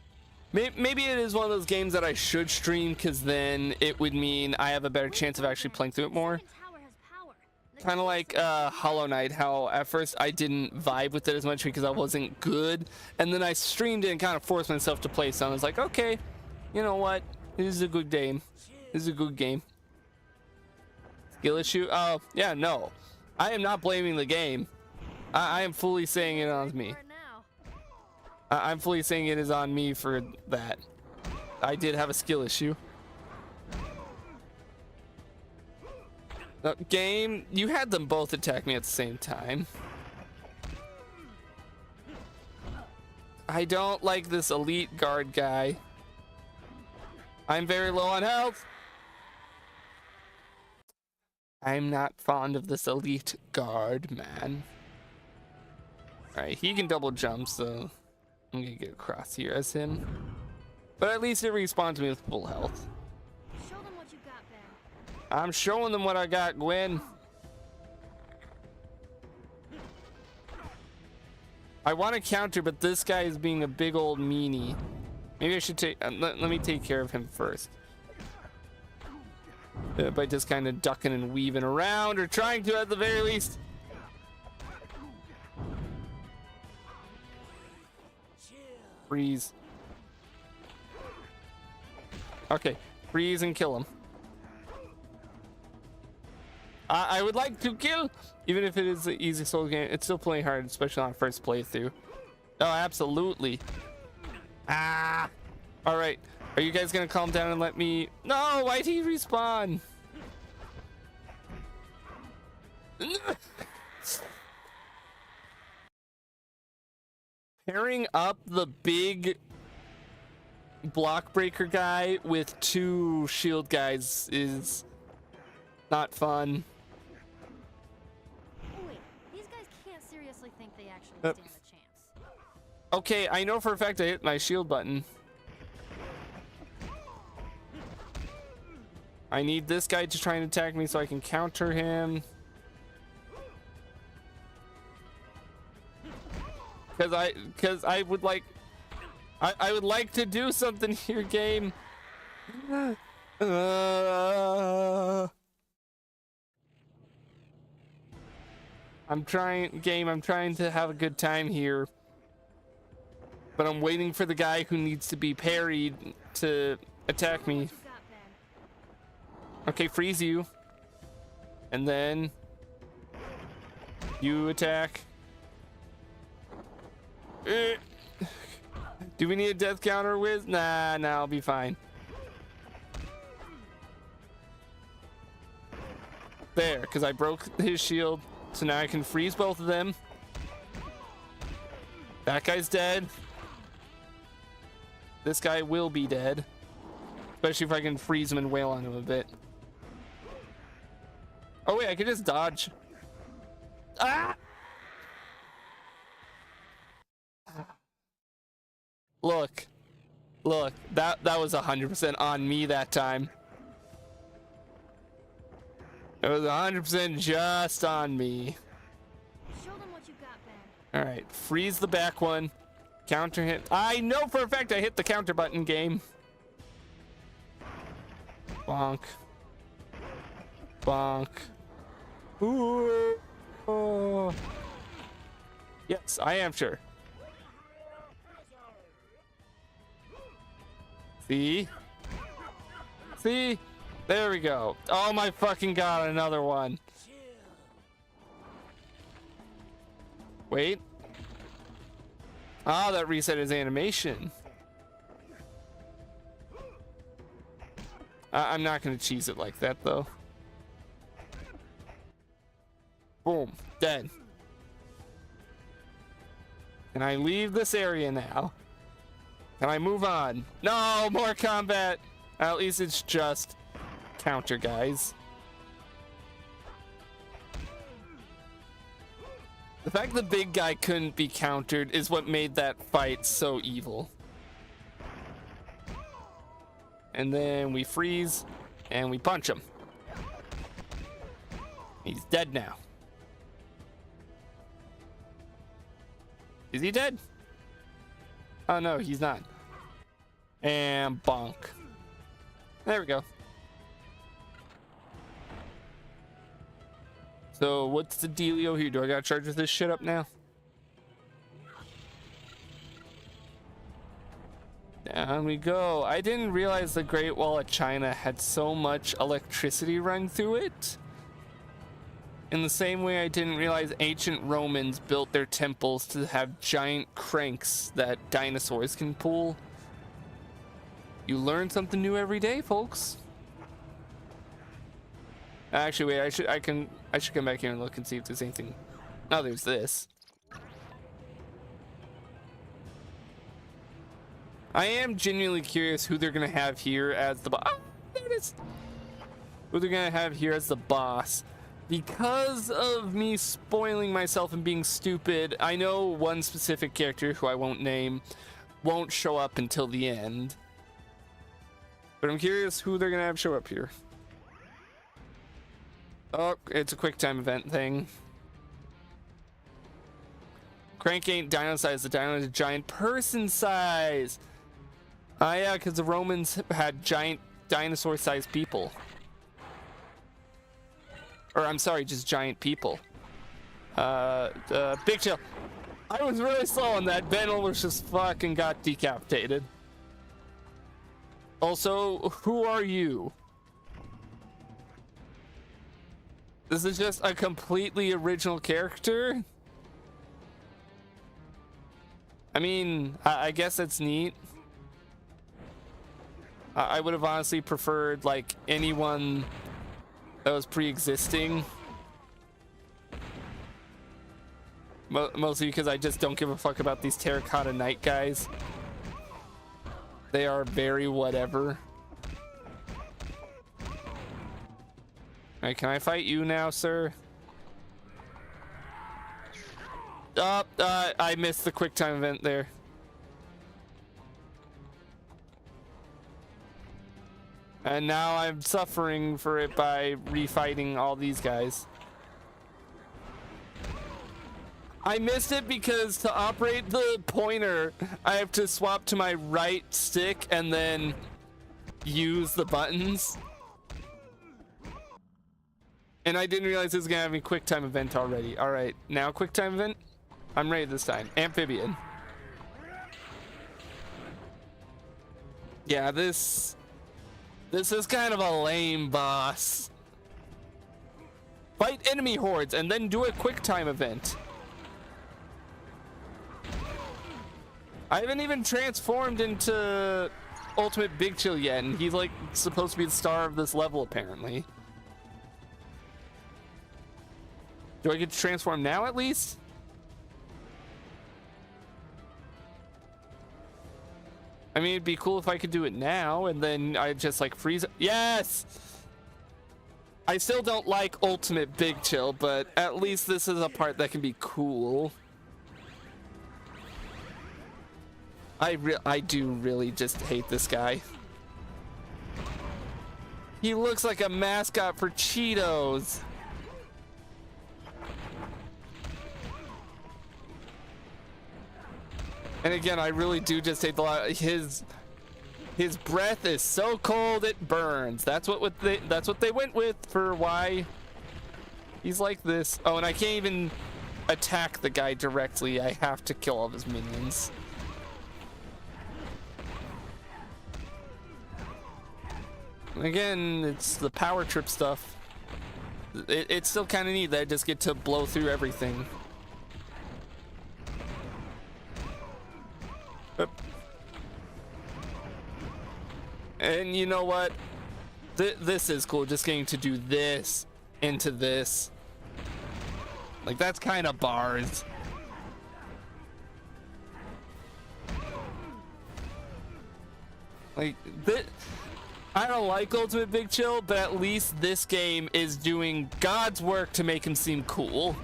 Speaker 1: Maybe it is one of those games that I should stream, because then it would mean I have a better chance of actually playing through it more. Kind of like Hollow Knight, how at first I didn't vibe with it as much because I wasn't good, and then I streamed it and kind of forced myself to play some. I was like, okay, you know what? This is a good game. This is a good game. Skill issue? Oh, yeah, no. I am not blaming the game. I am fully saying it on me. I'm fully saying it is on me for that. I did have a skill issue. Game, you had them both attack me at the same time. I don't like this elite guard guy. I'm very low on health. I'm not fond of this elite guard man. Alright, he can double jump, so I'm gonna get across here as him. But at least it respawns me with full health.
Speaker 2: Show them what you got, Ben.
Speaker 1: I'm showing them what I got, Gwen. I want to counter, but this guy is being a big old meanie. Maybe I should take... let me take care of him first. By just kind of ducking and weaving around, or trying to at the very least. Freeze. Okay, freeze and kill him. I would like to kill, even if it is the easy soul game. It's still playing hard, especially on first playthrough. Oh, absolutely. Ah. All right. Are you guys gonna calm down and let me? No. Why'd he respawn? Pairing up the big block breaker guy with two shield guys is not fun.
Speaker 2: Oh, wait, these guys can't seriously think they actually stand a chance.
Speaker 1: Okay, I know for a fact I hit my shield button. I need this guy to try and attack me so I can counter him. Because I would like... I would like to do something here, game. I'm trying to have a good time here. But I'm waiting for the guy who needs to be parried to attack me. Okay, freeze you. And then you attack. Do we need a death counter, Wiz? Nah, I'll be fine. There, because I broke his shield. So now I can freeze both of them. That guy's dead. This guy will be dead. Especially if I can freeze him and wail on him a bit. Oh wait, I could just dodge. Ah! Look, that was 100% on me that time. It was 100% just on me.
Speaker 2: Show them what you got, Ben.
Speaker 1: All right, freeze the back one. Counter hit. I know for a fact I hit the counter button, game. Bonk. Bonk. Ooh. Oh. Yes, I am sure. See? See? There we go. Oh my fucking god, another one. Wait. Ah, that reset his animation. I'm not gonna cheese it like that though. Boom. Dead. Can I leave this area now? Can I move on? No, more combat. At least it's just counter, guys. The fact the big guy couldn't be countered is what made that fight so evil. And then we freeze and we punch him. He's dead now. Is he dead? Oh no, he's not. And bonk. There we go. So what's the dealio here? Do I gotta charge this shit up now? Down we go. I didn't realize the Great Wall of China had so much electricity run through it. In the same way I didn't realize ancient Romans built their temples to have giant cranks that dinosaurs can pull. You learn something new every day, folks. Actually, wait, I should come back here and look and see if there's anything. Oh, there's this. I am genuinely curious who they're gonna have here as the boss. Oh, there it is. Who they're gonna have here as the boss. Because of me spoiling myself and being stupid, I know one specific character who I won't name won't show up until the end. But I'm curious who they're gonna have show up here. Oh, it's a quick time event thing. Crank ain't dino size, the dino is a giant person size. Ah, yeah, because the Romans had giant dinosaur sized people. Or I'm sorry, just giant people. Big chill. I was really slow on that. Ben almost just fucking got decapitated. Also, who are you? This is just a completely original character? I mean, I guess it's neat. I would have honestly preferred, like, anyone that was pre-existing. Mostly because I just don't give a fuck about these Terracotta Knight guys. They are very whatever. Alright, can I fight you now, sir? Oh, I missed the quick time event there. And now I'm suffering for it by refighting all these guys. I missed it because to operate the pointer, I have to swap to my right stick and then use the buttons. And I didn't realize it was gonna have a quick time event already. All right, now quick time event. I'm ready this time. Amphibian. Yeah, this is kind of a lame boss. Fight enemy hordes and then do a quick time event. I haven't even transformed into Ultimate Big Chill yet, and he's like supposed to be the star of this level apparently. Do I get to transform now at least? I mean, it'd be cool if I could do it now and then I just like freeze it. Yes! I still don't like Ultimate Big Chill, but at least this is a part that can be cool. I do really just hate this guy. He looks like a mascot for Cheetos. And again, I really do just hate the lot. His breath is so cold it burns. That's what they went with for why he's like this. Oh, and I can't even attack the guy directly, I have to kill all of his minions. Again, it's the power trip stuff. It's still kind of neat that I just get to blow through everything. Oop. And you know what? This is cool, just getting to do this into this. Like, that's kind of bars. Like, I don't like Ultimate Big Chill, but at least this game is doing God's work to make him seem cool.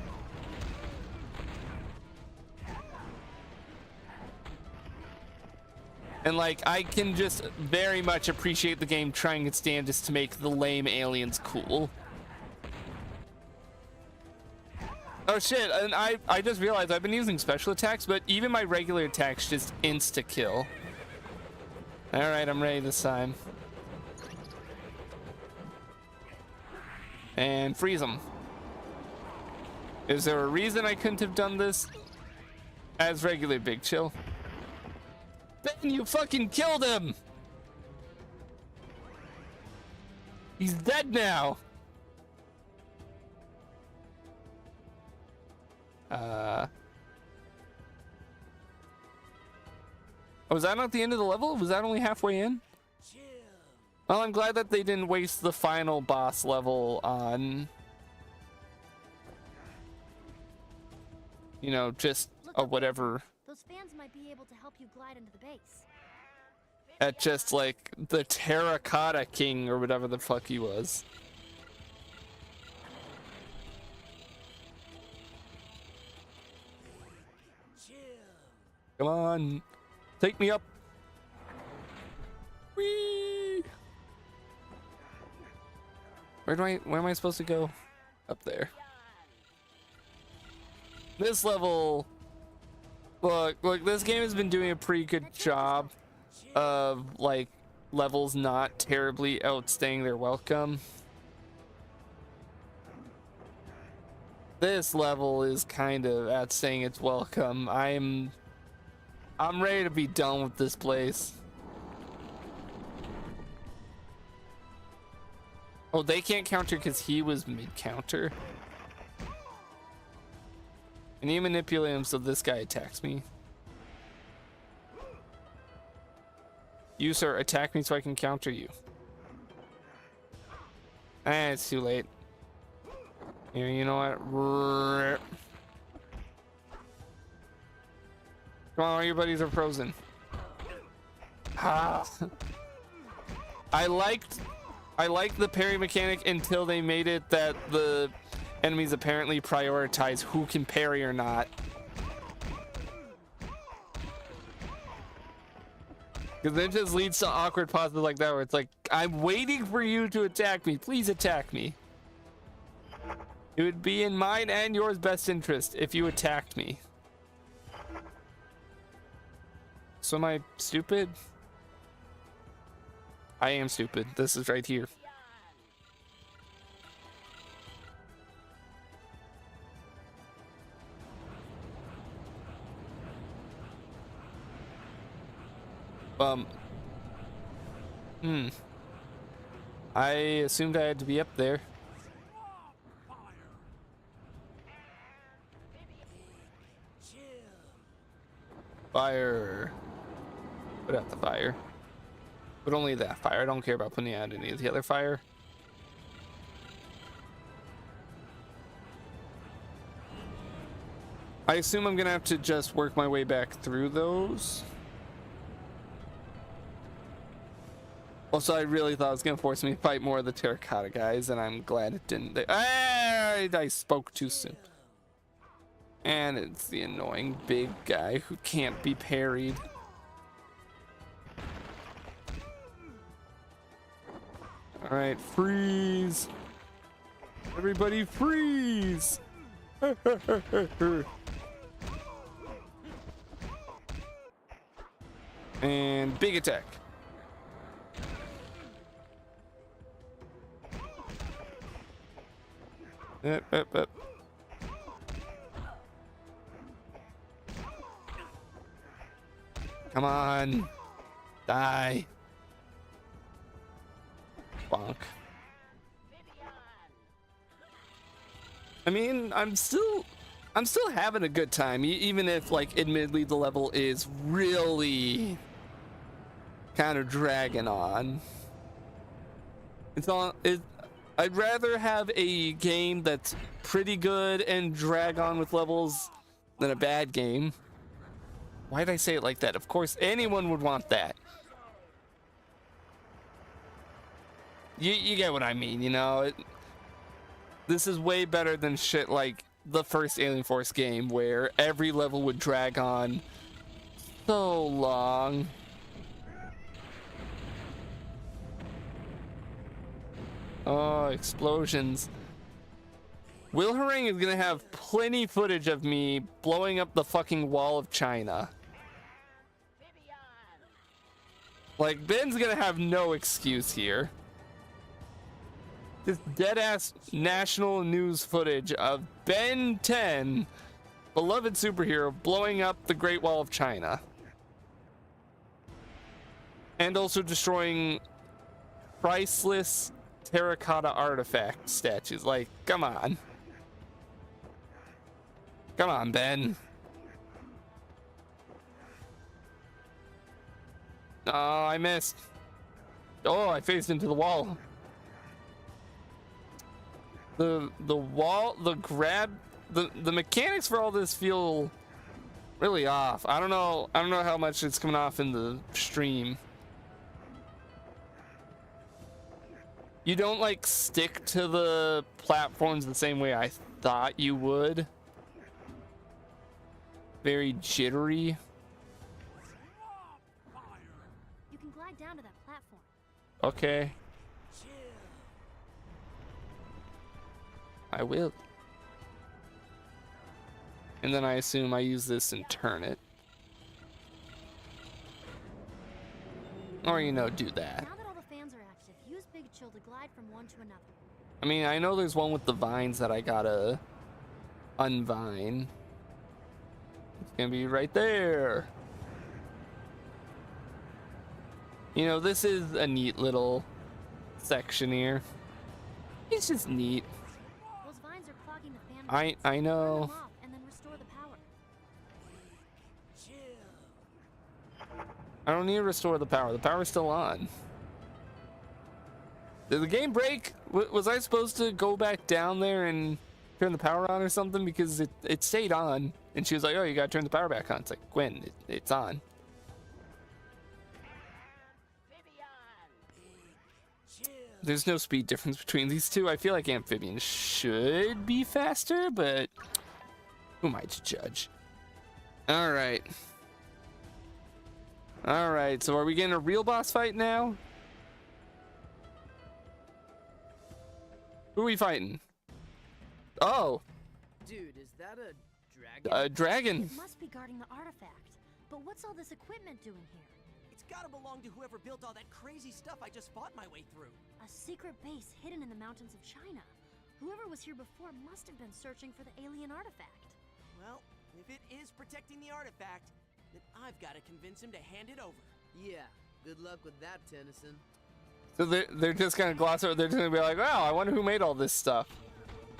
Speaker 1: And like, I can just very much appreciate the game trying its damnedest to make the lame aliens cool. Oh shit, and I just realized I've been using special attacks, but even my regular attacks just insta-kill. Alright, I'm ready this time. And freeze them. Is there a reason I couldn't have done this as regular Big Chill? Ben, you fucking killed him! He's dead now! Was that not the end of the level? Was that only halfway in? Well, I'm glad that they didn't waste the final boss level on, you know, just whatever.
Speaker 2: Those fans might be able to help you glide into the base.
Speaker 1: At just like the Terracotta King or whatever the fuck he was. Come on, take me up. Whee! Where am I supposed to go? Up there. This level, look, this game has been doing a pretty good job of like levels not terribly outstaying their welcome. This level is kind of outstaying its welcome. I'm ready to be done with this place. Oh, they can't counter because he was mid-counter. I need to manipulate him so this guy attacks me. You, sir, attack me so I can counter you. It's too late. Here, you know what? Come on, all your buddies are frozen. Ah. I liked the parry mechanic until they made it that the enemies apparently prioritize who can parry or not. Because it just leads to awkward pauses like that where it's like, I'm waiting for you to attack me. Please attack me. It would be in mine and yours best interest if you attacked me. So am I stupid? I am stupid. This is right here. I assumed I had to be up there. Fire. Put out the fire. But only that fire. I don't care about putting out any of the other fire. I assume I'm gonna have to just work my way back through those. Also, I really thought it was gonna force me to fight more of the terracotta guys, and I'm glad it didn't. I spoke too soon. And it's the annoying big guy who can't be parried. All right, freeze. Everybody freeze. And big attack. Up. Come on. Die. Bonk. I mean, I'm still having a good time, even if, like, admittedly the level is really kind of dragging on. I'd rather have a game that's pretty good and drag on with levels than a bad game. Why did I say it like that? Of course, anyone would want that. You get what I mean, you know? This is way better than shit like the first Alien Force game, where every level would drag on so long. Oh, explosions. Will Harang is gonna have plenty footage of me blowing up the fucking wall of China. Like, Ben's gonna have no excuse here. This dead-ass national news footage of Ben 10, beloved superhero, blowing up the Great Wall of China. And also destroying priceless terracotta artifact statues. Like, come on. Come on, Ben. Oh, I missed. Oh, I faced into the wall. The wall, the grab, the mechanics for all this feel really off. I don't know how much it's coming off in the stream. You don't like stick to the platforms the same way I thought you would. Very jittery.
Speaker 2: You can glide down to that platform.
Speaker 1: Okay. I will. And then I assume I use this and turn it. Or, you know, do that.
Speaker 2: Now that all the fans are active, use Big Chill to glide from one to another.
Speaker 1: I mean, I know there's one with the vines that I gotta unvine. It's gonna be right there. You know, this is a neat little section here. It's just neat.
Speaker 2: Those vines are clogging the fan.
Speaker 1: I know.
Speaker 2: Burn them off and then restore the power.
Speaker 1: I don't need to restore the power. The power's still on. Did the game break? Was I supposed to go back down there and turn the power on or something? Because it stayed on. And she was like, oh, you gotta turn the power back on. It's like, Gwen, it's on. There's no speed difference between these two. I feel like Amphibian should be faster, but who am I to judge? Alright. Alright, so are we getting a real boss fight now? Who are we fighting? Oh.
Speaker 6: Dude, is that a dragon?
Speaker 1: A dragon.
Speaker 2: It must be guarding the artifact. But what's all this equipment doing here?
Speaker 3: It's gotta belong to whoever built all that crazy stuff I just fought my way through.
Speaker 2: A secret base hidden in the mountains of China. Whoever was here before must have been searching for the alien artifact.
Speaker 3: Well, if it is protecting the artifact, then I've got to convince him to hand it over.
Speaker 6: Yeah, good luck with that, Tennyson.
Speaker 1: So they're just gonna gloss over. They're just gonna be like, wow, I wonder who made all this stuff.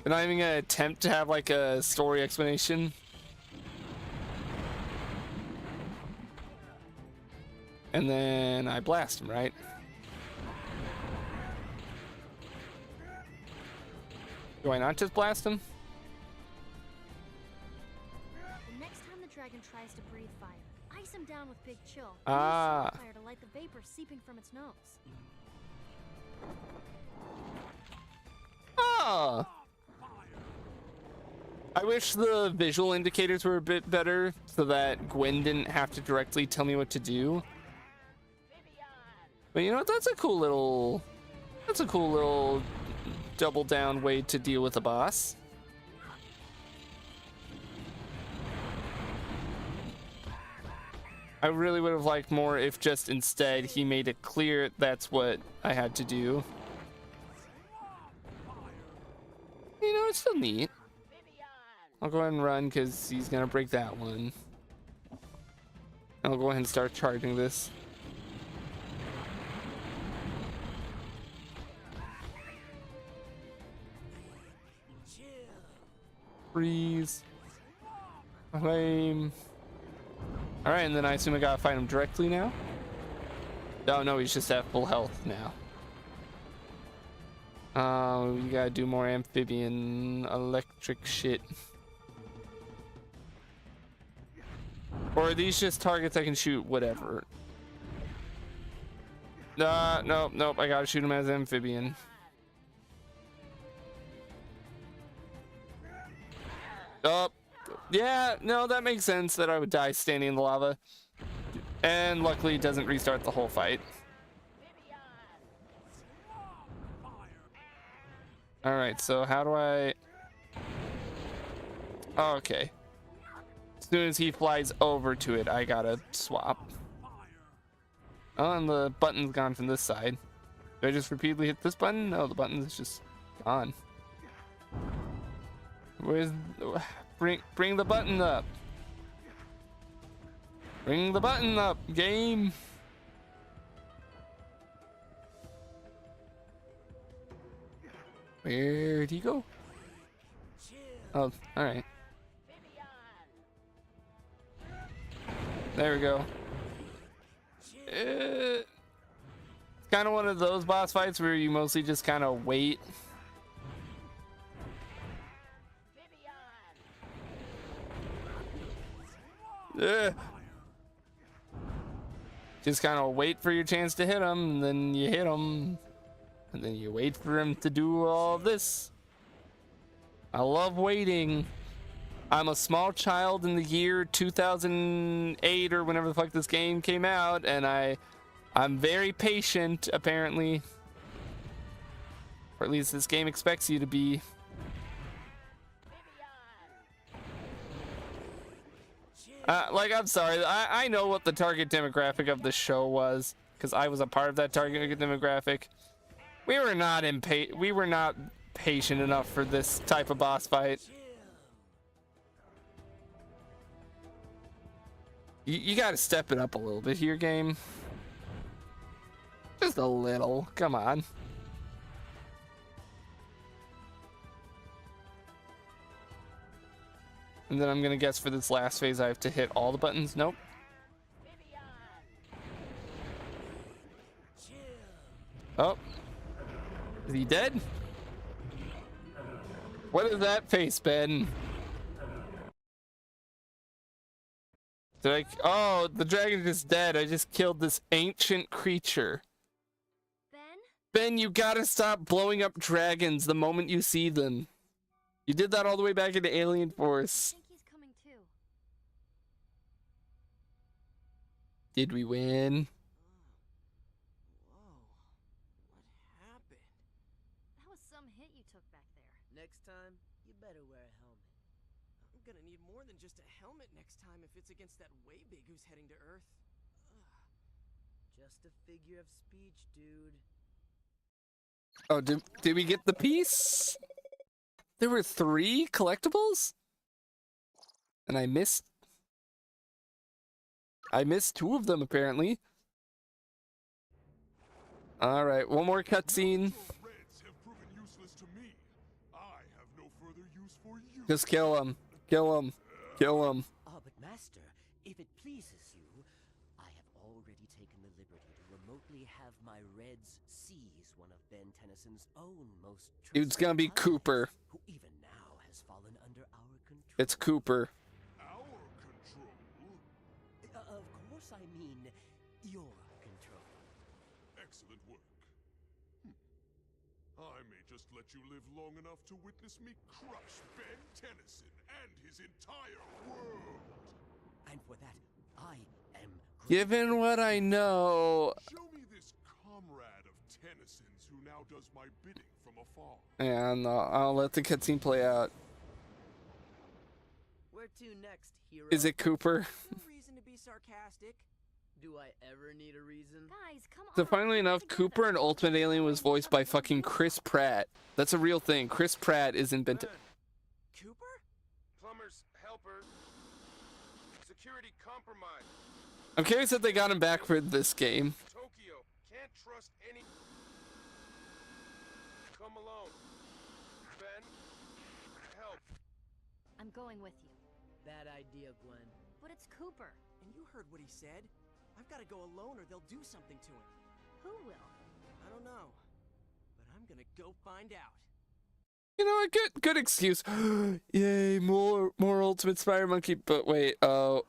Speaker 1: They're not even gonna attempt to have like a story explanation. And then I blast him, right? Do I not just blast him?
Speaker 2: The next time the dragon tries to breathe fire, ice him down with Big Chill.
Speaker 1: Ah.
Speaker 2: Use fire to light the vapor seeping from its nose.
Speaker 1: Ah. I wish the visual indicators were a bit better so that Gwen didn't have to directly tell me what to do. But you know what? That's a cool little double down way to deal with a boss. I really would have liked more if just instead he made it clear that's what I had to do. You know, it's still neat. I'll go ahead and run because he's gonna break that one. I'll go ahead and start charging this. Freeze. Flame. Alright, and then I assume I gotta fight him directly now? Oh no, he's just at full health now. We gotta do more amphibian electric shit. Or are these just targets I can shoot whatever? Nope, I gotta shoot him as amphibian. Oh, yeah, no, that makes sense that I would die standing in the lava. And luckily it doesn't restart the whole fight. Alright, so how do I... Oh, okay. As soon as he flies over to it, I gotta swap. Oh, and the button's gone from this side. Do I just repeatedly hit this button? No, the button is just gone. Where's... Bring the button up. Bring the button up, game. Where'd he go? Oh, alright. There we go. It's kind of one of those boss fights where you mostly just kind of wait. Just kind of wait for your chance to hit him, and then you hit him, and then you wait for him to do all this. I love waiting. I'm a small child in the year 2008 or whenever the fuck this game came out, and I'm very patient, apparently. Or at least this game expects you to be. Like, I'm sorry, I know what the target demographic of the show was, because I was a part of that target demographic. We were not patient enough for this type of boss fight. You gotta step it up a little bit here, game. Just a little, come on. And then I'm gonna guess for this last phase I have to hit all the buttons. Nope. Oh. Is he dead? What is that face, Ben? Oh, the dragon is dead. I just killed this ancient creature. Ben, you gotta stop blowing up dragons the moment you see them. You did that all the way back into Alien Force.
Speaker 2: I think he's coming too.
Speaker 1: Did we win?
Speaker 3: Whoa. What happened?
Speaker 2: That was some hit you took back there.
Speaker 6: Next time, you better wear a helmet.
Speaker 3: I'm gonna need more than just a helmet next time if it's against that way big who's heading to Earth. Ugh.
Speaker 6: Just a figure of speech, dude.
Speaker 1: Oh, did we get the piece? There were 3 collectibles? And I missed 2 of them, apparently. Alright, one more cutscene. Just kill him. Kill him. Kill him.
Speaker 7: Ah, but Master, if it pleases you, I have already taken the liberty to remotely have my Reds seize one of Ben Tennyson's own most
Speaker 1: It's gonna be Cooper.
Speaker 7: who even now has fallen under our control.
Speaker 1: It's Cooper.
Speaker 4: Our control?
Speaker 7: Of course I mean your control.
Speaker 4: Excellent work. I may just let you live long enough to witness me crush Ben Tennyson and his entire world.
Speaker 7: And for that, I am
Speaker 1: Given what I know...
Speaker 4: Show me this comrade of Tennyson's who now does my bidding from afar.
Speaker 1: And I'll let the cutscene play out.
Speaker 6: Where to next, hero?
Speaker 1: Is it Cooper?
Speaker 3: No reason to be sarcastic.
Speaker 6: Do I ever need a reason?
Speaker 2: Guys, come on.
Speaker 1: So finally enough, Cooper in Ultimate Alien was voiced by fucking Chris Pratt. That's a real thing. Chris Pratt is in Ben.
Speaker 3: Cooper?
Speaker 10: Plumbers, helpers, security compromised.
Speaker 1: I'm curious that they got him back for this game.
Speaker 8: Tokyo, can't trust any. Come alone. Ben, help.
Speaker 2: I'm going with you.
Speaker 6: Bad idea, Gwen.
Speaker 2: But it's Cooper.
Speaker 3: And you heard what he said. I've got to go alone or they'll do something to him.
Speaker 2: Who will?
Speaker 3: I don't know. But I'm gonna go find out.
Speaker 1: You know, a good excuse. Yay, more Ultimate Spider Monkey. But wait, oh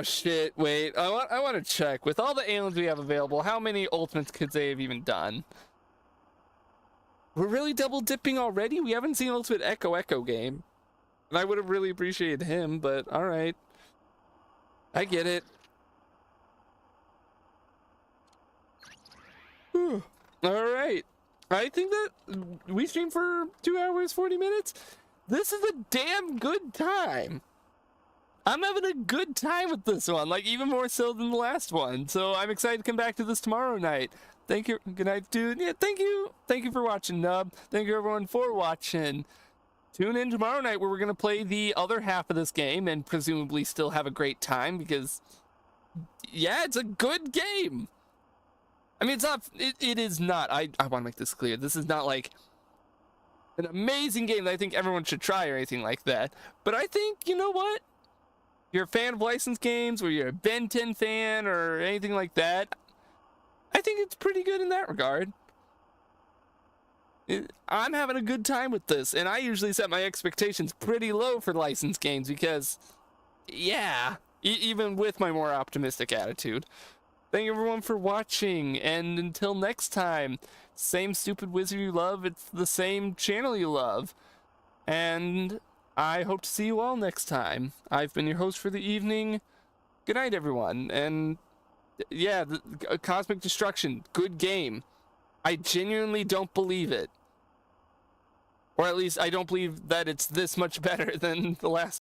Speaker 1: shit, wait. I want to check with all the aliens we have available. How many Ultimates could they have even done? We're really double dipping already. We haven't seen Ultimate Echo game, and I would have really appreciated him. But all right, I get it. Whew. All right. I think that we streamed for 2 hours, 40 minutes. This is a damn good time. I'm having a good time with this one, like even more so than the last one. So I'm excited to come back to this tomorrow night. Thank you. Good night, dude. Yeah, thank you. Thank you for watching, Nub. Thank you everyone for watching. Tune in tomorrow night where we're going to play the other half of this game and presumably still have a great time because, yeah, it's a good game. I mean, it's not, it is not, I want to make this clear. This is not like an amazing game that I think everyone should try or anything like that. But I think, you know what? If you're a fan of licensed games or you're a Ben 10 fan or anything like that, I think it's pretty good in that regard. I'm having a good time with this, and I usually set my expectations pretty low for licensed games because, yeah, even with my more optimistic attitude. Thank you everyone for watching, and until next time, same stupid wizard you love, it's the same channel you love. And I hope to see you all next time. I've been your host for the evening. Good night, everyone. And yeah, Cosmic Destruction, good game. I genuinely don't believe it. Or at least I don't believe that it's this much better than the last